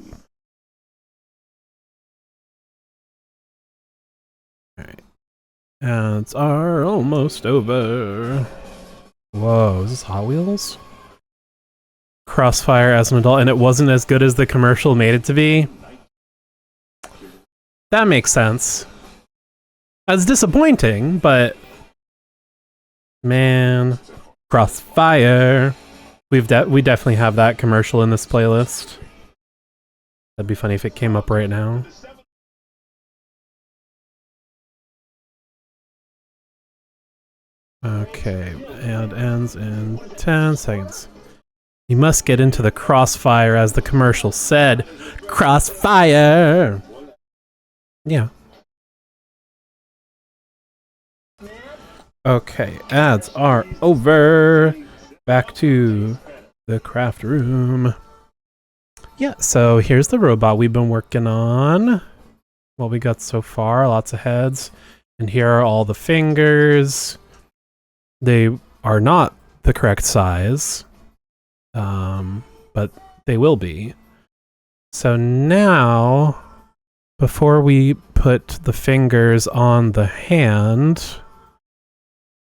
Alright. Ads are almost over. Whoa, is this Hot Wheels? Crossfire as an adult, and it wasn't as good as the commercial made it to be? That makes sense. That's disappointing, but... Man... Crossfire! We definitely have that commercial in this playlist. That'd be funny if it came up right now. Okay, and ends in 10 seconds. You must get into the crossfire, as the commercial said. Crossfire! Yeah. Okay, ads are over. Back to the craft room. Yeah, so here's the robot we've been working on. What we got so far, lots of heads. And here are all the fingers. They are not the correct size, but they will be. So now, before we put the fingers on the hand,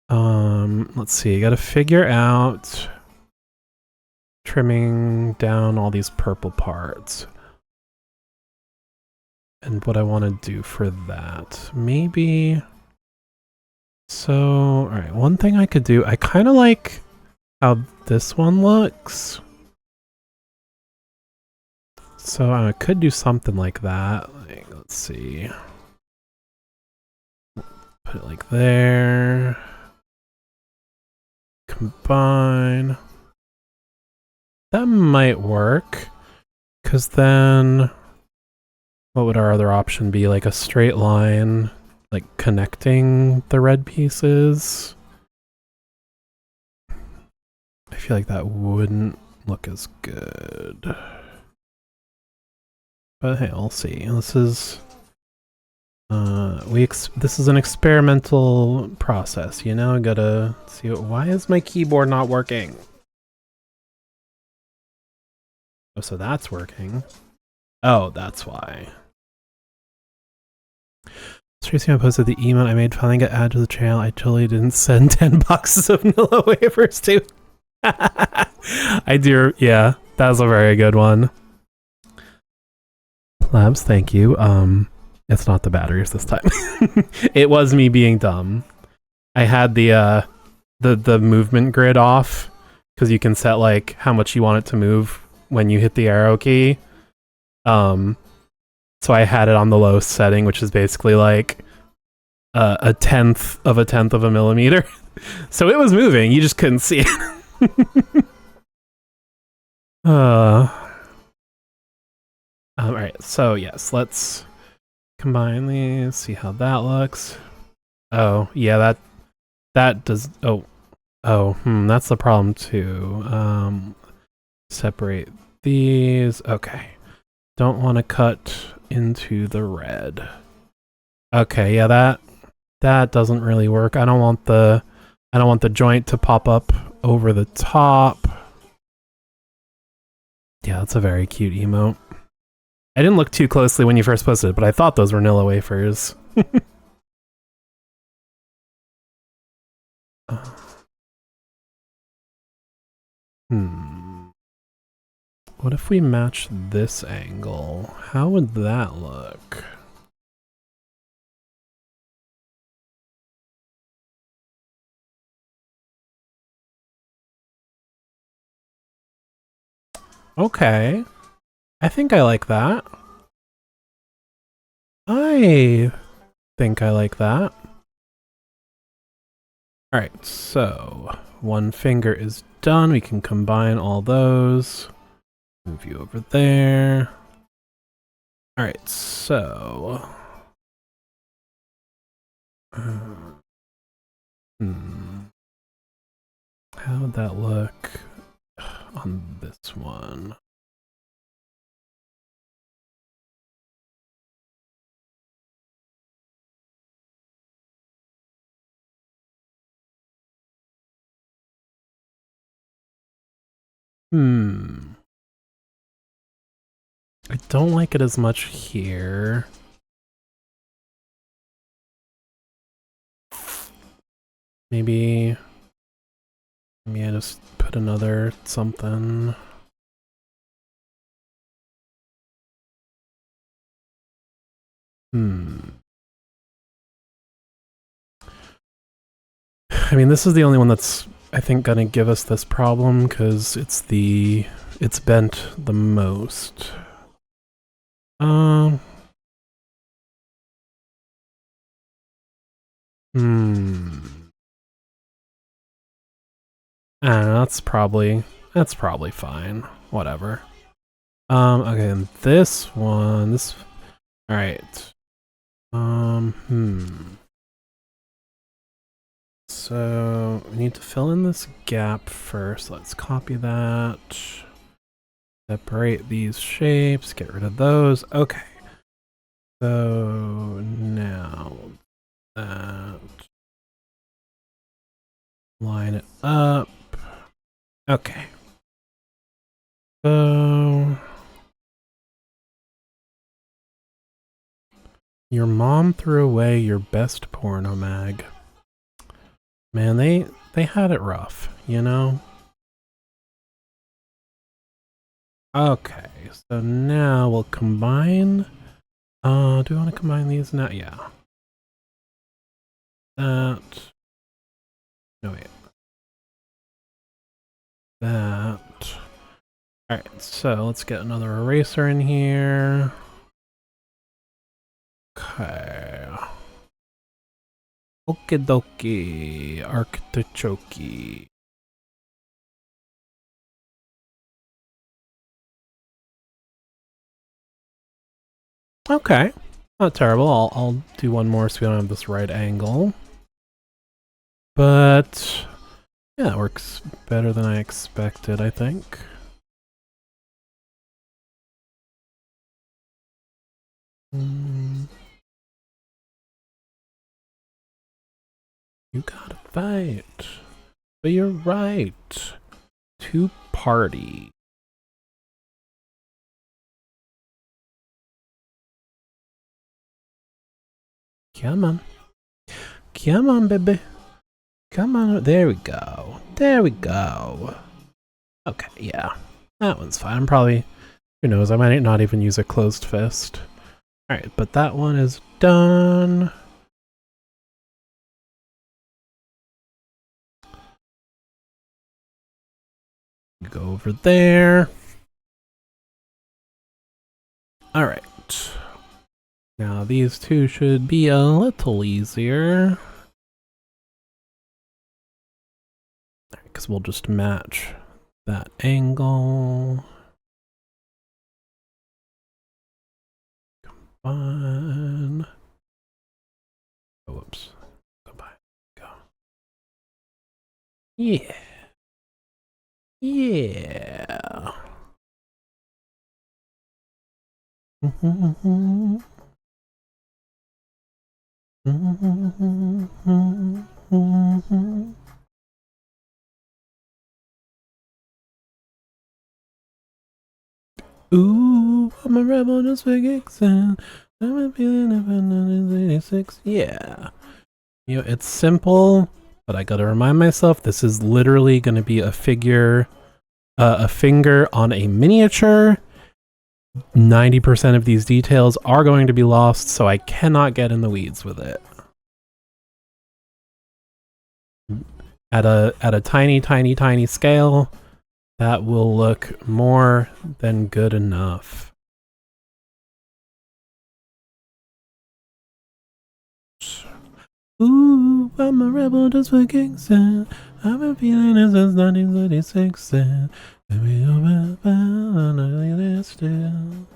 let's see, I gotta figure out trimming down all these purple parts. And what I want to do for that. Maybe... So, alright, one thing I could do, I kind of like how this one looks. So I could do something like that. Like, let's see. Put it like there. Combine. That might work. Because then... What would our other option be? Like a straight line, like connecting the red pieces? I feel like that wouldn't look as good. But hey, we'll see. This is this is an experimental process, you know? I gotta see why is my keyboard not working? Oh, so that's working. Oh, that's why. Tracy posted the email I made finally got added to the channel. I totally didn't send 10 boxes of vanilla wafers to. I do, yeah, that was a very good one. Labs, thank you. It's not the batteries this time. It was me being dumb. I had the movement grid off because you can set like how much you want it to move when you hit the arrow key. So I had it on the lowest setting, which is basically like a tenth of a millimeter. So it was moving, you just couldn't see it. Alright, so yes, let's combine these, see how that looks. Oh, yeah, that does, that's the problem too. Separate these, okay. Don't want to cut into the red. Okay, yeah, that doesn't really work. I don't want the joint to pop up over the top. Yeah, that's a very cute emote. I didn't look too closely when you first posted it, but I thought those were vanilla wafers. What if we match this angle? How would that look? Okay. I think I like that. I think I like that. Alright, so one finger is done. We can combine all those. Move you over there. Alright, so... How would that look on this one? I don't like it as much here. Maybe I just put another something. I mean, this is the only one that's, I think, gonna give us this problem because it's bent the most. That's probably fine. Whatever. Okay, and this one, alright. So we need to fill in this gap first. Let's copy that. Separate these shapes, get rid of those. Okay. So now that, line it up. Okay. So your mom threw away your best porno mag. Man, they had it rough, you know? Okay, so now we'll combine. Do we want to combine these now? Yeah. That. No, wait. That. Alright, so let's get another eraser in here. Okay. Okie dokie. Artichoke. Okay. Not terrible. I'll do one more so we don't have this right angle. But yeah, it works better than I expected, I think. You gotta fight. But you're right. Two party. Come on. Come on, baby. Come on. There we go. There we go. Okay, yeah. That one's fine. I'm probably, who knows, I might not even use a closed fist. Alright, but that one is done. Go over there. Alright. Now these two should be a little easier. Because we'll just match that angle. Combine. Oh, whoops. Goodbye. Go. Yeah. Yeah. Ooh, I'm a rebel just for kicks and I'm feeling up in 86. Yeah. You know, it's simple, but I gotta remind myself this is literally gonna be a finger on a miniature. 90% of these details are going to be lost, so I cannot get in the weeds with it. At a tiny scale, that will look more than good enough. Ooh, I'm a rebel just for kicks and I've been feeling it since 1936 and maybe over there still.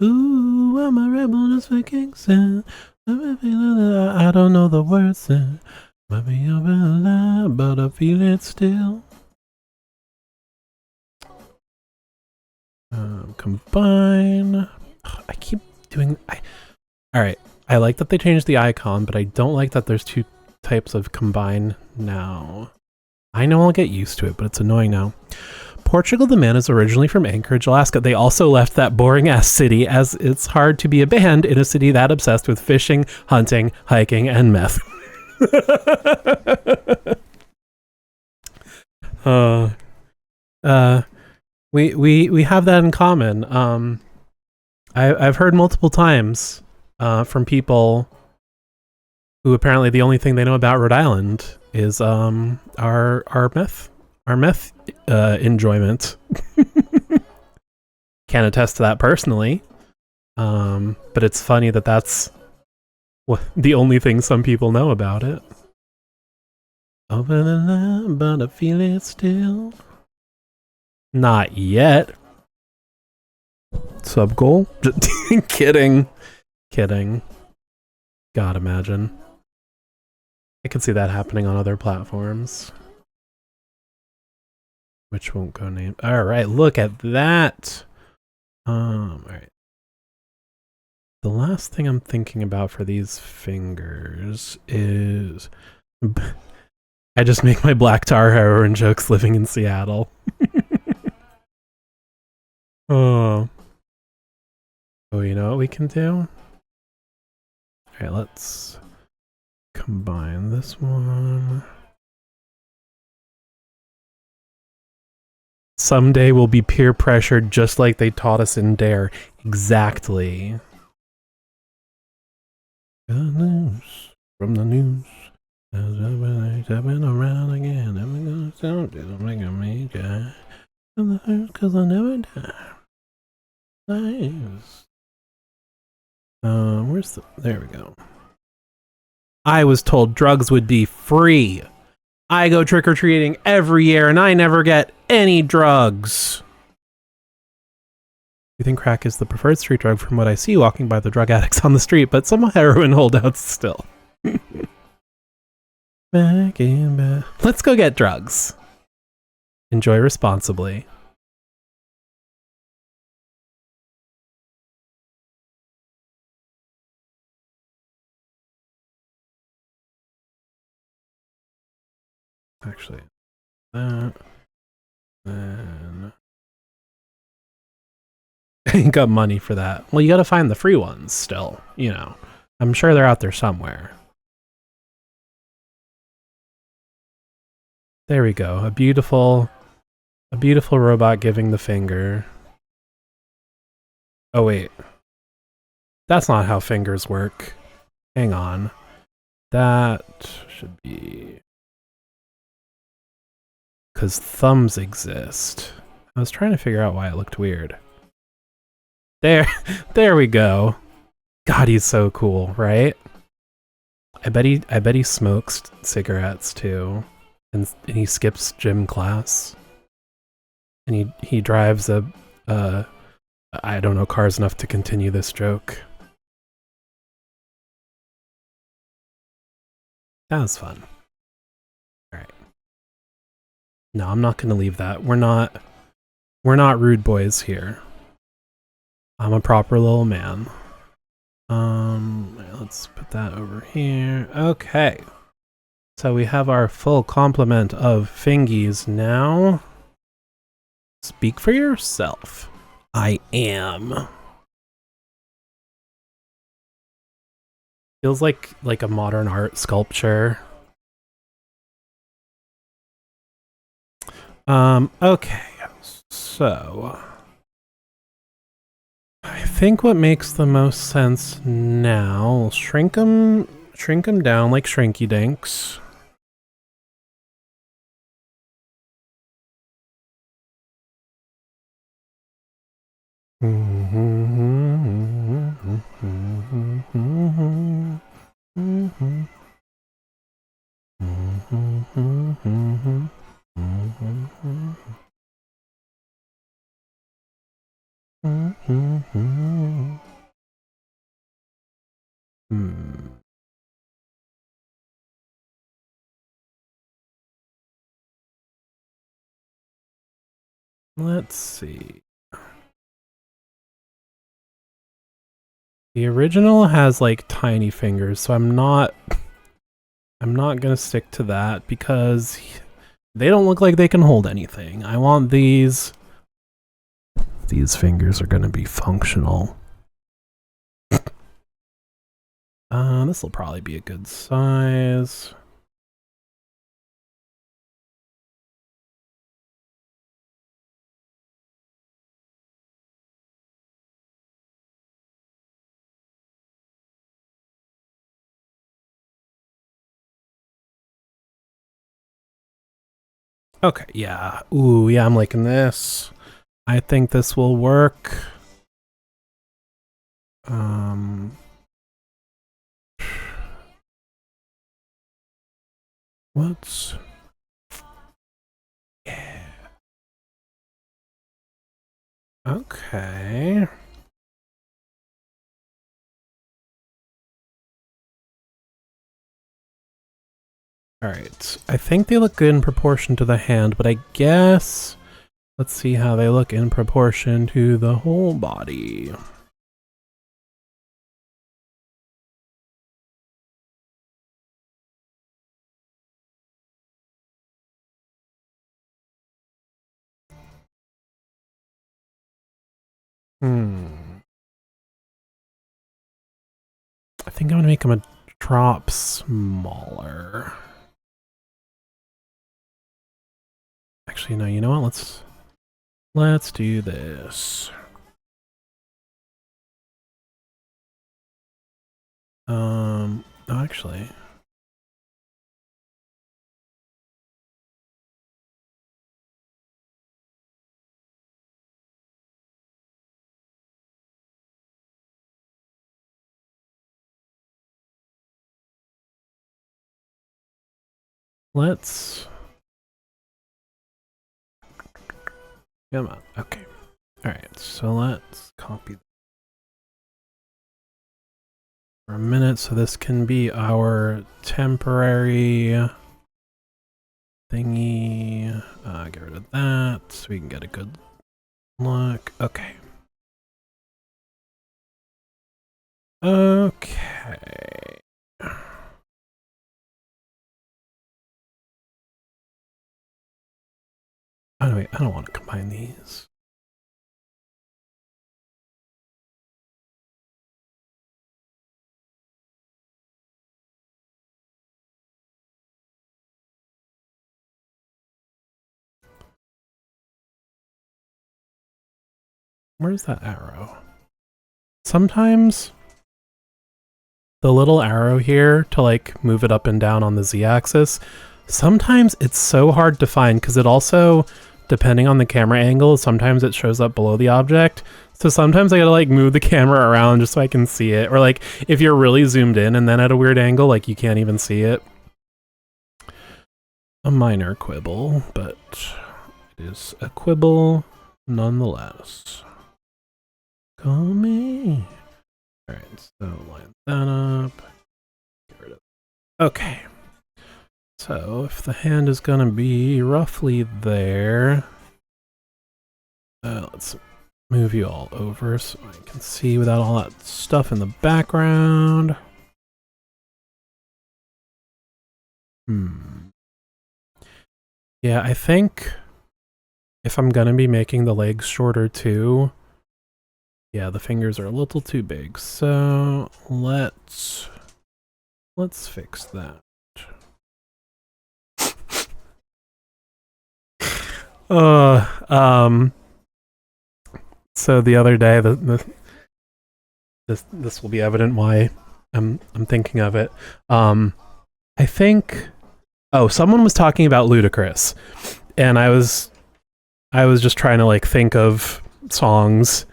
Ooh, I'm a rebel just for kicks and I've been feeling it. I don't know the words and Maybe of a lie, but I feel it still. Combine. I keep doing. All right. I like that they changed the icon, but I don't like that there's two types of combine now. I know I'll get used to it, but it's annoying now. Portugal the Man is originally from Anchorage, Alaska. They also left that boring-ass city, as it's hard to be a band in a city that obsessed with fishing, hunting, hiking, and meth. We have that in common. I've heard multiple times from people who apparently the only thing they know about Rhode Island is our meth enjoyment. Can't attest to that personally, but it's funny that that's the only thing some people know about it. Over the line, but I feel it still. Not yet. Sub goal? Kidding. God, imagine. I could see that happening on other platforms. Which won't go named. Alright, look at that. Alright. The last thing I'm thinking about for these fingers is I just make my black tar heroin jokes living in Seattle. Oh, you know what we can do? Alright, let's combine this one. Someday we'll be peer pressured just like they taught us in Dare. Exactly. Good news from the news. I've been around again. I'm gonna sound it. I'm making me die. Cause I never die. Nice. Where's the... There we go. I was told drugs would be free. I go trick-or-treating every year and I never get any drugs. You think crack is the preferred street drug from what I see walking by the drug addicts on the street, but some heroin holdouts still. Back in back. Let's go get drugs. Enjoy responsibly. Actually, that. Then. Ain't got money for that. Well, you gotta find the free ones still, you know. I'm sure they're out there somewhere. There we go. A beautiful robot giving the finger. Oh wait. That's not how fingers work. Hang on. That should be... because thumbs exist. I was trying to figure out why it looked weird. There we go. God, he's so cool, right? I bet he smokes cigarettes too, and he skips gym class, and he drives a I don't know cars enough to continue this joke. That was fun. All right. No, I'm not gonna leave that. We're not rude boys here. I'm a proper little man. Let's put that over here. Okay. So we have our full complement of fingies now. Speak for yourself. I am. Feels like a modern art sculpture. Okay. So I think what makes the most sense now, we'll shrink them down like Shrinky Dinks. Let's see. The original has like tiny fingers, so I'm not gonna stick to that because they don't look like they can hold anything. I want these. These fingers are gonna be functional. This will probably be a good size. Okay, yeah. Ooh, yeah, I'm liking this. I think this will work. What's... Yeah. Okay. Alright, I think they look good in proportion to the hand, but I guess... Let's see how they look in proportion to the whole body. I think I'm gonna make them a drop smaller. Actually, no, you know what? Let's do this. Actually. Let's... Come on, okay. Alright, so let's copy for a minute, so this can be our temporary thingy. Get rid of that so we can get a good look. Okay. Okay. Oh wait, I don't want to combine these. Where's that arrow? Sometimes the little arrow here to like move it up and down on the z-axis, sometimes it's so hard to find because it also, depending on the camera angle, sometimes it shows up below the object. So sometimes I gotta like move the camera around just so I can see it. Or like if you're really zoomed in and then at a weird angle, like you can't even see it. A minor quibble, but it is a quibble nonetheless. Call me. Alright, so line that up. Get rid of it. Okay. So if the hand is gonna be roughly there, let's move you all over so I can see without all that stuff in the background. Yeah, I think if I'm gonna be making the legs shorter too, yeah, the fingers are a little too big. So let's fix that. So the other day, this will be evident why I'm thinking of it. I think, someone was talking about Ludacris, and I was just trying to like think of songs,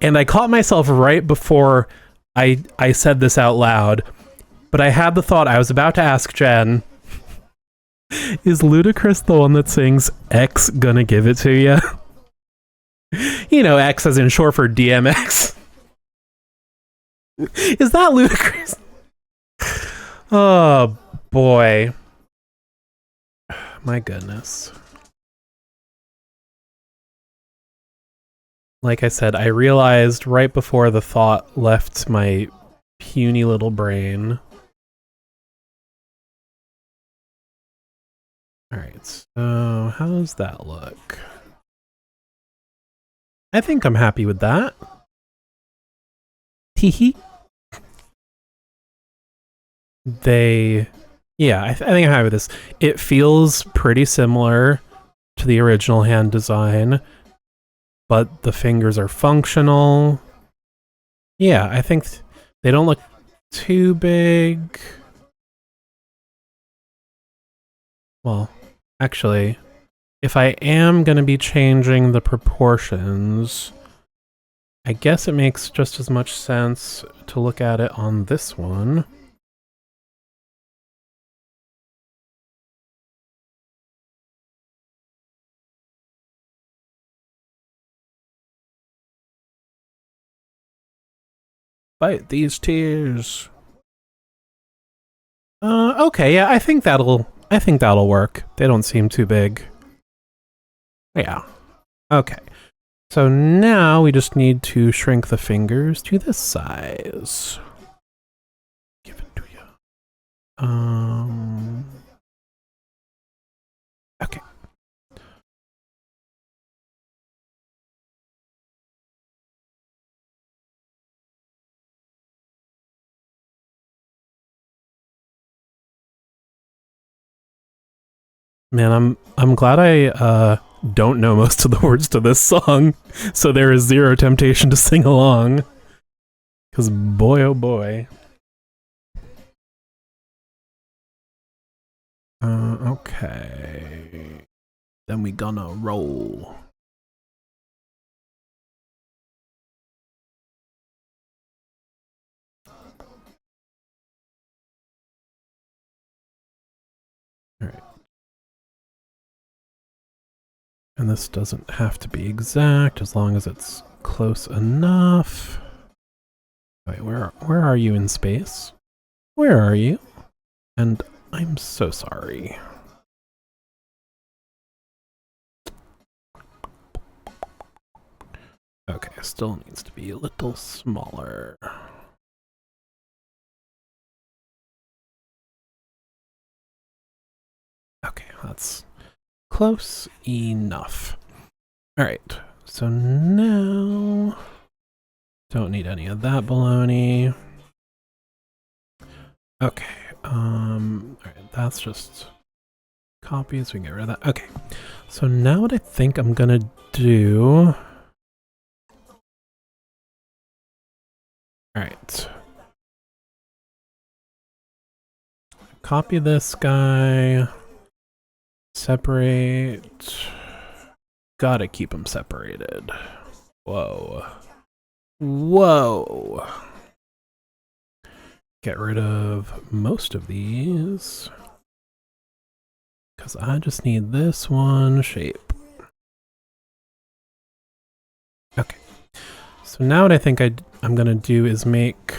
and I caught myself right before I said this out loud, but I had the thought, I was about to ask Jen, is Ludacris the one that sings X Gonna Give It To Ya? You know, X as in short for DMX. Is that Ludacris? Oh, boy. My goodness. Like I said, I realized right before the thought left my puny little brain. Alright, so how does that look? I think I'm happy with that. Teehee. I think I'm happy with this. It feels pretty similar to the original hand design, but the fingers are functional. Yeah, I think they don't look too big. Well, actually, if I am going to be changing the proportions, I guess it makes just as much sense to look at it on this one. Bite these tears. Okay, yeah, I think that'll work. They don't seem too big. Yeah. Okay. So now we just need to shrink the fingers to this size. Give it to you. Okay. Man, I'm glad I don't know most of the words to this song, so there is zero temptation to sing along. Cause boy oh boy. Okay. Then we gonna roll. Alright. And this doesn't have to be exact as long as it's close enough. Wait, where are you in space? Where are you? And I'm so sorry. Okay, still needs to be a little smaller. Okay, that's close enough. Alright, so now don't need any of that baloney. Okay, alright, that's just copies, we can get rid of that. Okay, so now what I think I'm gonna do. Alright. Copy this guy. Separate. Gotta keep them separated. Whoa. Whoa. Get rid of most of these. Because I just need this one shape. Okay. So now what I think I'm going to do is make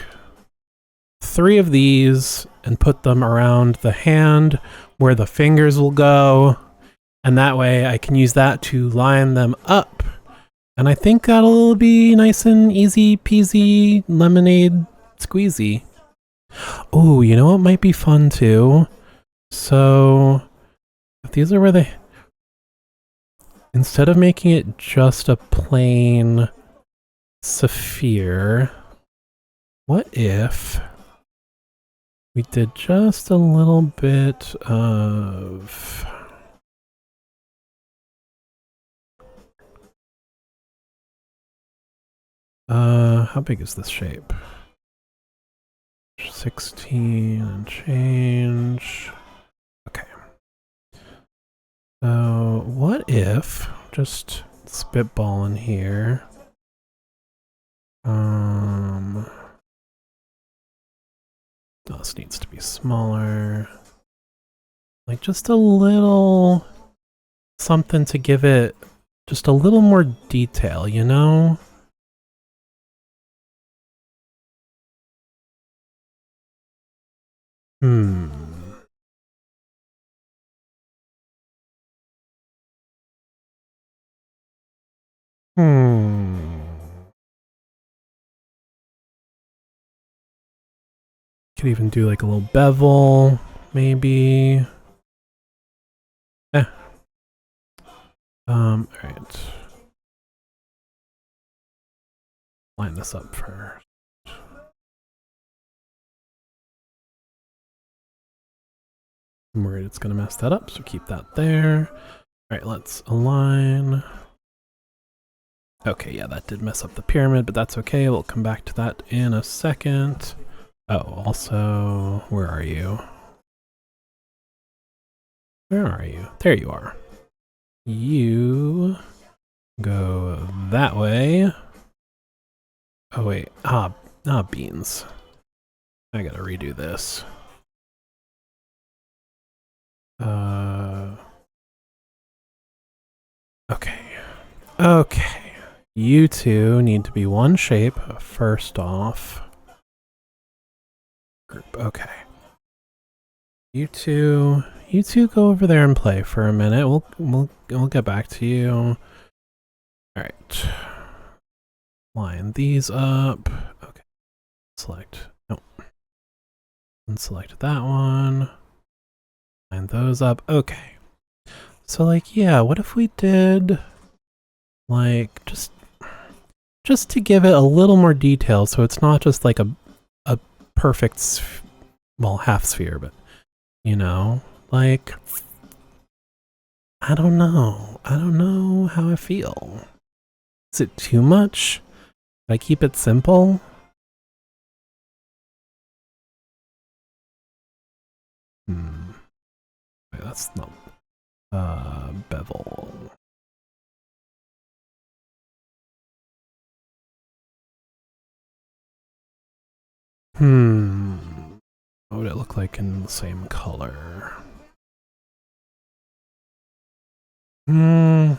3 of these and put them around the hand where the fingers will go. And that way I can use that to line them up. And I think that'll be nice and easy peasy lemonade squeezy. Oh, you know what might be fun too? So, if these are where they... Instead of making it just a plain sapphire, what if we did just a little bit of... how big is this shape? 16 and change. Okay. So what if, just spitballing here, this needs to be smaller. Like just a little something to give it just a little more detail, you know? Hmm. Hmm. Could even do like a little bevel, maybe. Alright. Line this up first. I'm worried it's going to mess that up, so keep that there. Alright, let's align. Okay, yeah, that did mess up the pyramid, but that's okay. We'll come back to that in a second. Oh, also, where are you? Where are you? There you are. You go that way. Oh, wait. Beans. I gotta redo this. Okay. Okay. You two need to be one shape first off. Group. Okay. You two go over there and play for a minute. We'll get back to you. All right. Line these up. Okay. Select. Nope. And select that one. Line those up. Okay. So like, yeah, what if we did like just to give it a little more detail, so it's not just like a perfect, well, half sphere, but you know, like, I don't know how I feel. Is it too much? Should I keep it simple? Wait, that's not bevel. What would it look like in the same color? Yeah,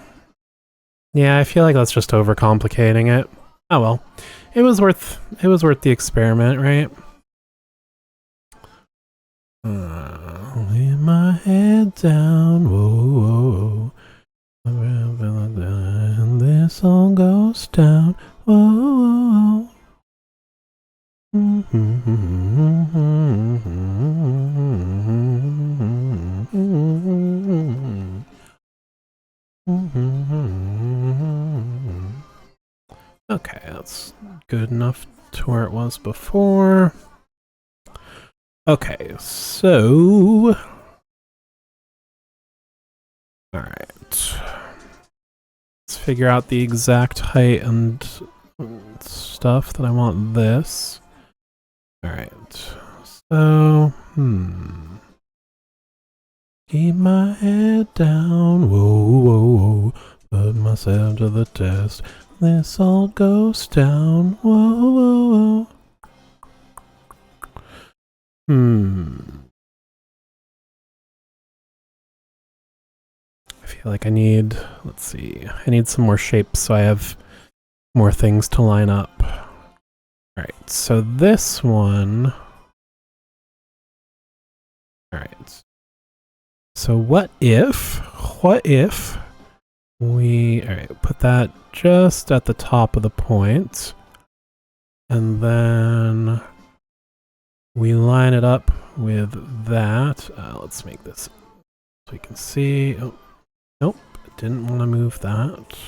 I feel like that's just overcomplicating it. Oh well. It was worth the experiment, right? Lay my head down, whoa, and this all goes down, whoa. Okay, that's good enough to where it was before. Okay, so... Alright. Let's figure out the exact height and stuff that I want this. Alright. So, keep my head down, whoa, put myself to the test. This all goes down, whoa. I feel like I need, let's see, I need some more shapes so I have more things to line up. Alright, so this one. Alright. So what if we, alright, put that just at the top of the point, and then we line it up with that. Let's make this so we can see. Oh, nope, didn't want to move that.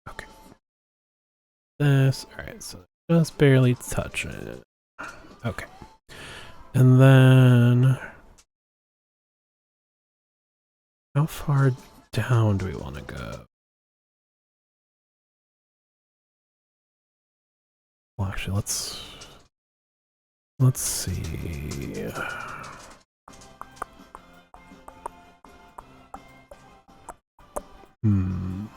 Okay. This, alright, so just barely touch it. Okay. And then how far down do we want to go? Well, actually, let's see. Oh,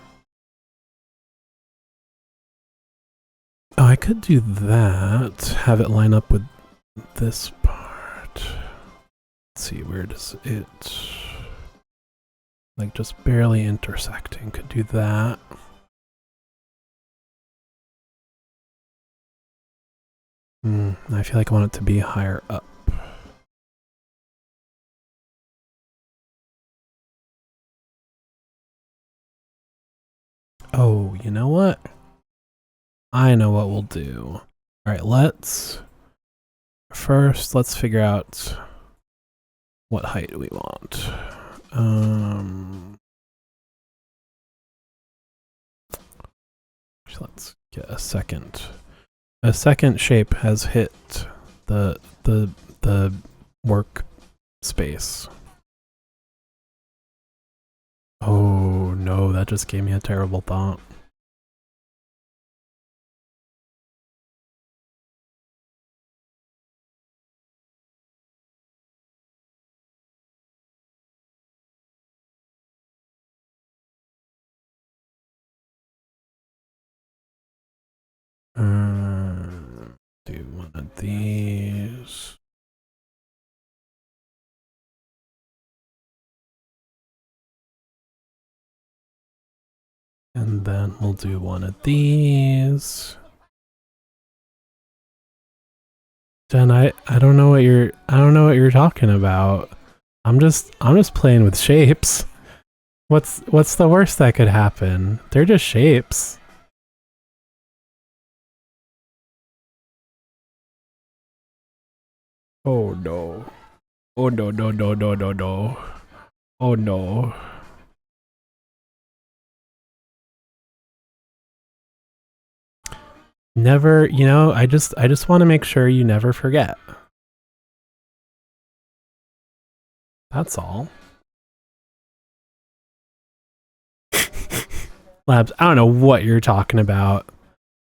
I could do that. Have it line up with this part. Let's see, where does it... Like, just barely intersecting. Could do that. I feel like I want it to be higher up. Oh, you know what? I know what we'll do. All right, let's figure out what height we want. Let's get a second. A second shape has hit the work space. Oh no, that just gave me a terrible thought. Do one of these. And then we'll do one of these. Jen, I don't know what you're talking about. I'm just playing with shapes. What's the worst that could happen? They're just shapes. Oh no. Oh no no no no no no. Oh no. Never, you know, I just want to make sure you never forget. That's all. Labs, I don't know what you're talking about.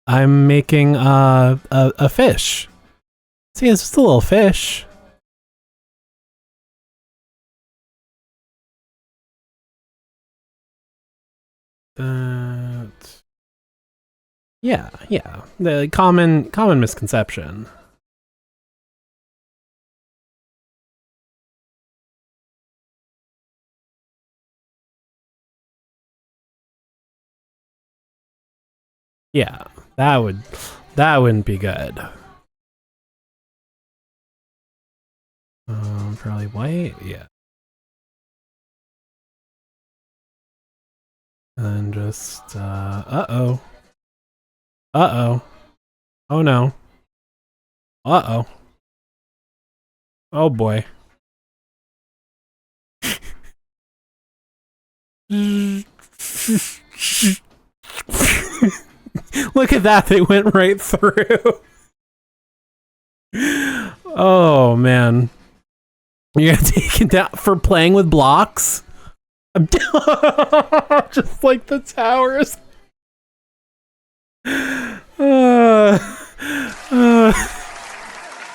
I'm making a fish. See, it's just a little fish. That. Yeah. The common misconception. Yeah, that wouldn't be good. Probably white, yeah. And just uh-oh. Uh-oh. Oh no. Uh-oh. Oh boy. Look at that, they went right through. Oh man. You got taken down for playing with blocks? Just like the towers.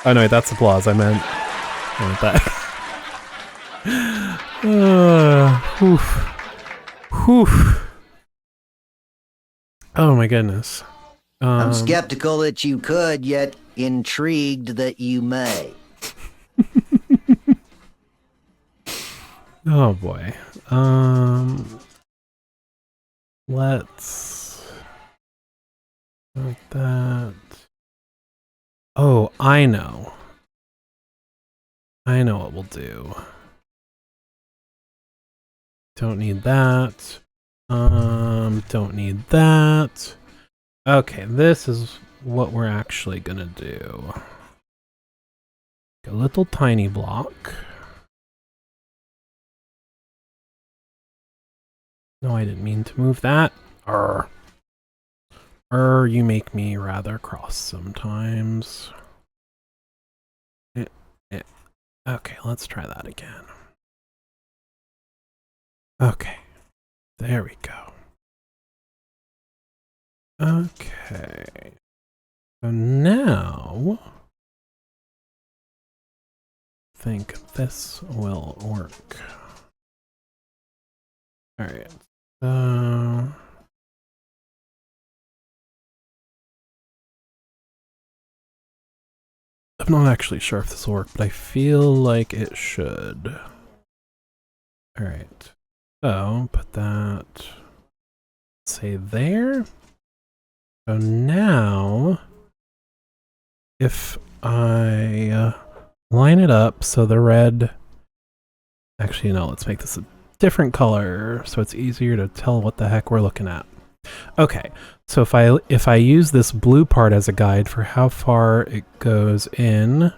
Oh no, wait, that's applause. I meant that. Oh my goodness. I'm skeptical that you could, yet intrigued that you may. Oh boy. Let's like that. Oh, I know what we'll do. Don't need that. Don't need that. Okay, this is what we're actually gonna do. A little tiny block. No, I didn't mean to move that. You make me rather cross sometimes. Okay, let's try that again. Okay, there we go. Okay, so now I think this will work. All right, so I'm not actually sure if this will work, but I feel like it should. All right, so put that, say there. So now, if I line it up so the red, actually no, let's make this a different color so it's easier to tell what the heck we're looking at. Okay, so if I use this blue part as a guide for how far it goes in,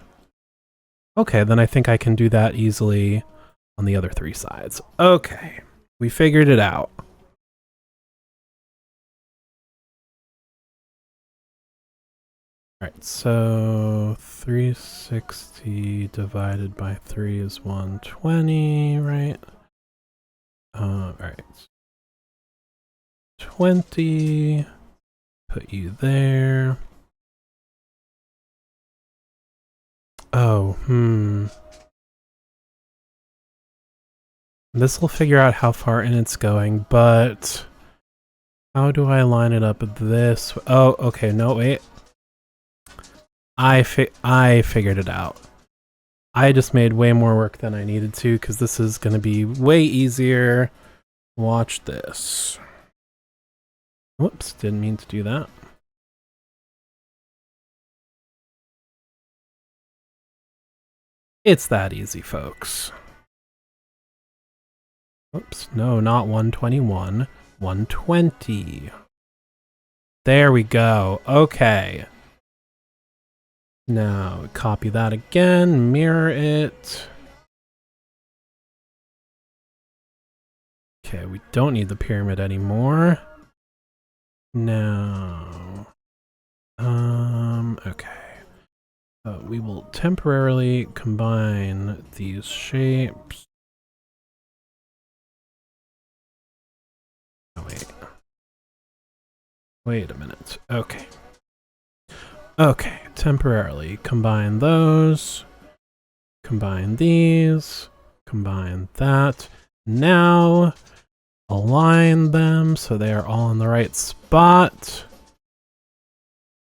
okay, then I think I can do that easily on the other three sides. Okay, we figured it out. Alright, so 360 divided by 3 is 120, right? Alright. 20, put you there. Oh, This will figure out how far in it's going, but how do I line it up with this? Oh, okay, no, wait. I figured it out. I just made way more work than I needed to because this is going to be way easier. Watch this. Whoops, didn't mean to do that. It's that easy, folks. Whoops, no, not 121, 120. There we go. Okay. Now, copy that again, mirror it. Okay, we don't need the pyramid anymore. Now, okay. We will temporarily combine these shapes. Oh, wait. Wait a minute. Okay. Okay, temporarily combine those. Combine these. Combine that. Now, align them so they are all in the right spot.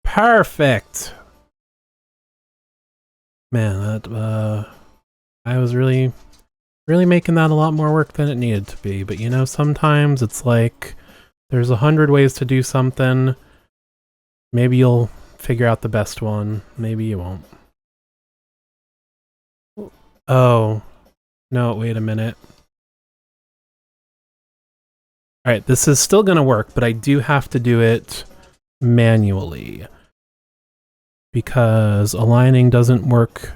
Perfect! Man, that, I was really making that a lot more work than it needed to be, but you know, sometimes it's like, there's 100 ways to do something. Maybe you'll figure out the best one, maybe you won't. Oh, no, wait a minute. Alright, this is still gonna work, but I do have to do it manually. Because aligning doesn't work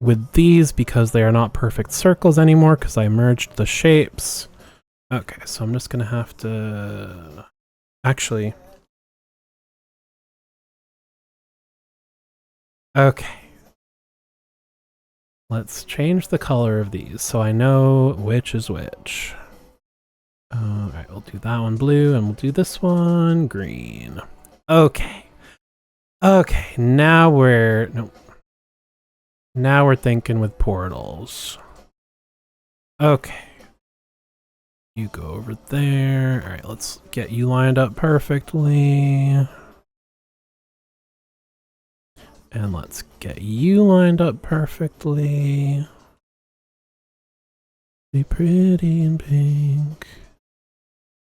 with these because they are not perfect circles anymore because I merged the shapes. Okay, so I'm just gonna have to... Actually... Okay. Let's change the color of these so I know which is which. Alright, we'll do that one blue and we'll do this one green. Okay. Okay, now we're... Nope. Now we're thinking with portals. Okay. You go over there. Alright, let's get you lined up perfectly. And let's get you lined up perfectly. Be pretty in pink.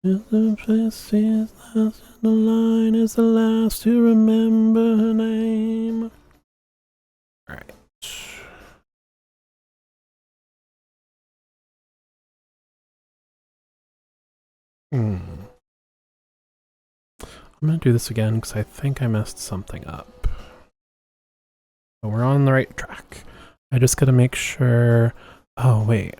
Is the place is last in the line is the last to remember her name. Alright. I'm gonna do this again because I think I messed something up. But we're on the right track. I just gotta make sure... Oh, wait.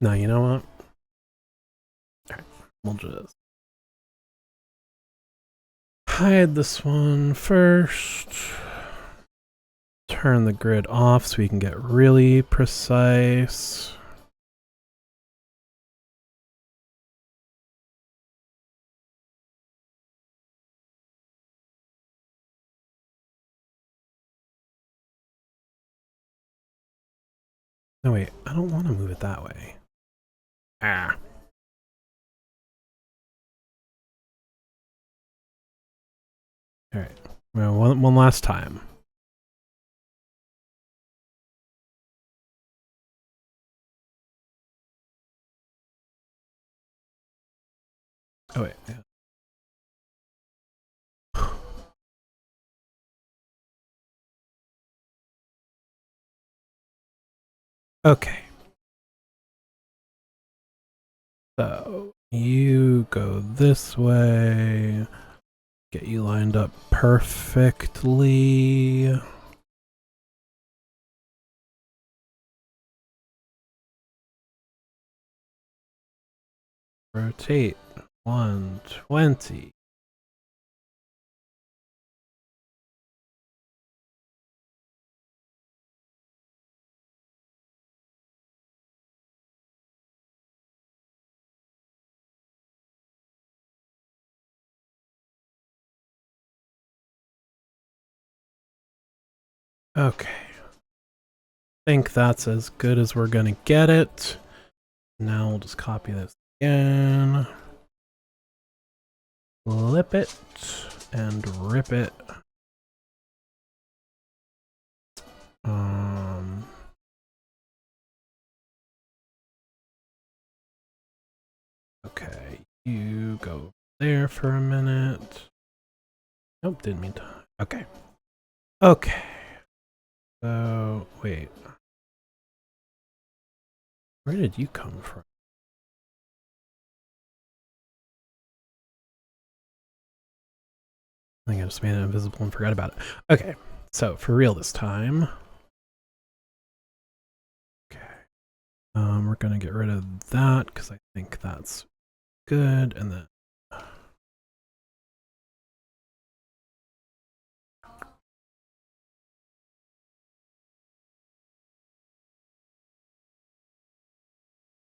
No, you know what? Alright, we'll just hide this one first. Turn the grid off so we can get really precise. No, wait, I don't want to move it that way. Ah. Alright, well, one last time. Oh, wait. Yeah. Okay. So you go this way. Get you lined up perfectly. Rotate 120. Okay. I think that's as good as we're gonna get it. Now we'll just copy this again. Flip it and rip it. Okay, you go there for a minute. Nope, didn't mean to. Okay. Okay. So, wait. Where did you come from? I think I just made it invisible and forgot about it. Okay, so for real this time. Okay. We're gonna get rid of that because I think that's good, and then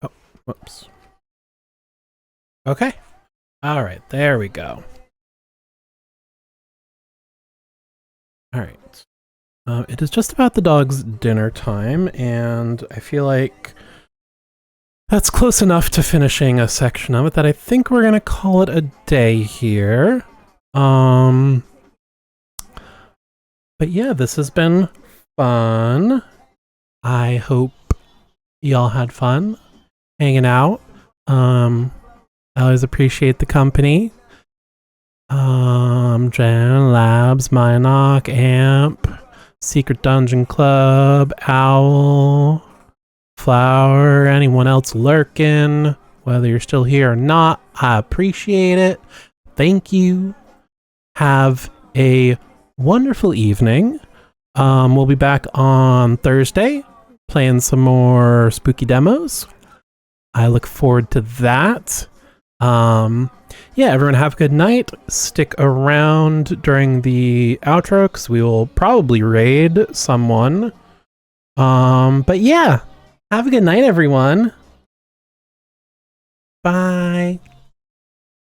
oh, whoops. Okay. All right, there we go. All right. It is just about the dog's dinner time, and I feel like that's close enough to finishing a section of it that I think we're gonna call it a day here. But yeah, this has been fun. I hope y'all had fun hanging out. I always appreciate the company. Jen, Labs, Minoc, Amp, Secret Dungeon Club, Owl, Flower, anyone else lurking, whether you're still here or not, I appreciate it. Thank you. Have a wonderful evening. We'll be back on Thursday playing some more spooky demos. I look forward to that. Yeah, everyone have a good night. Stick around during the outro because we will probably raid someone. But yeah, have a good night, everyone. Bye.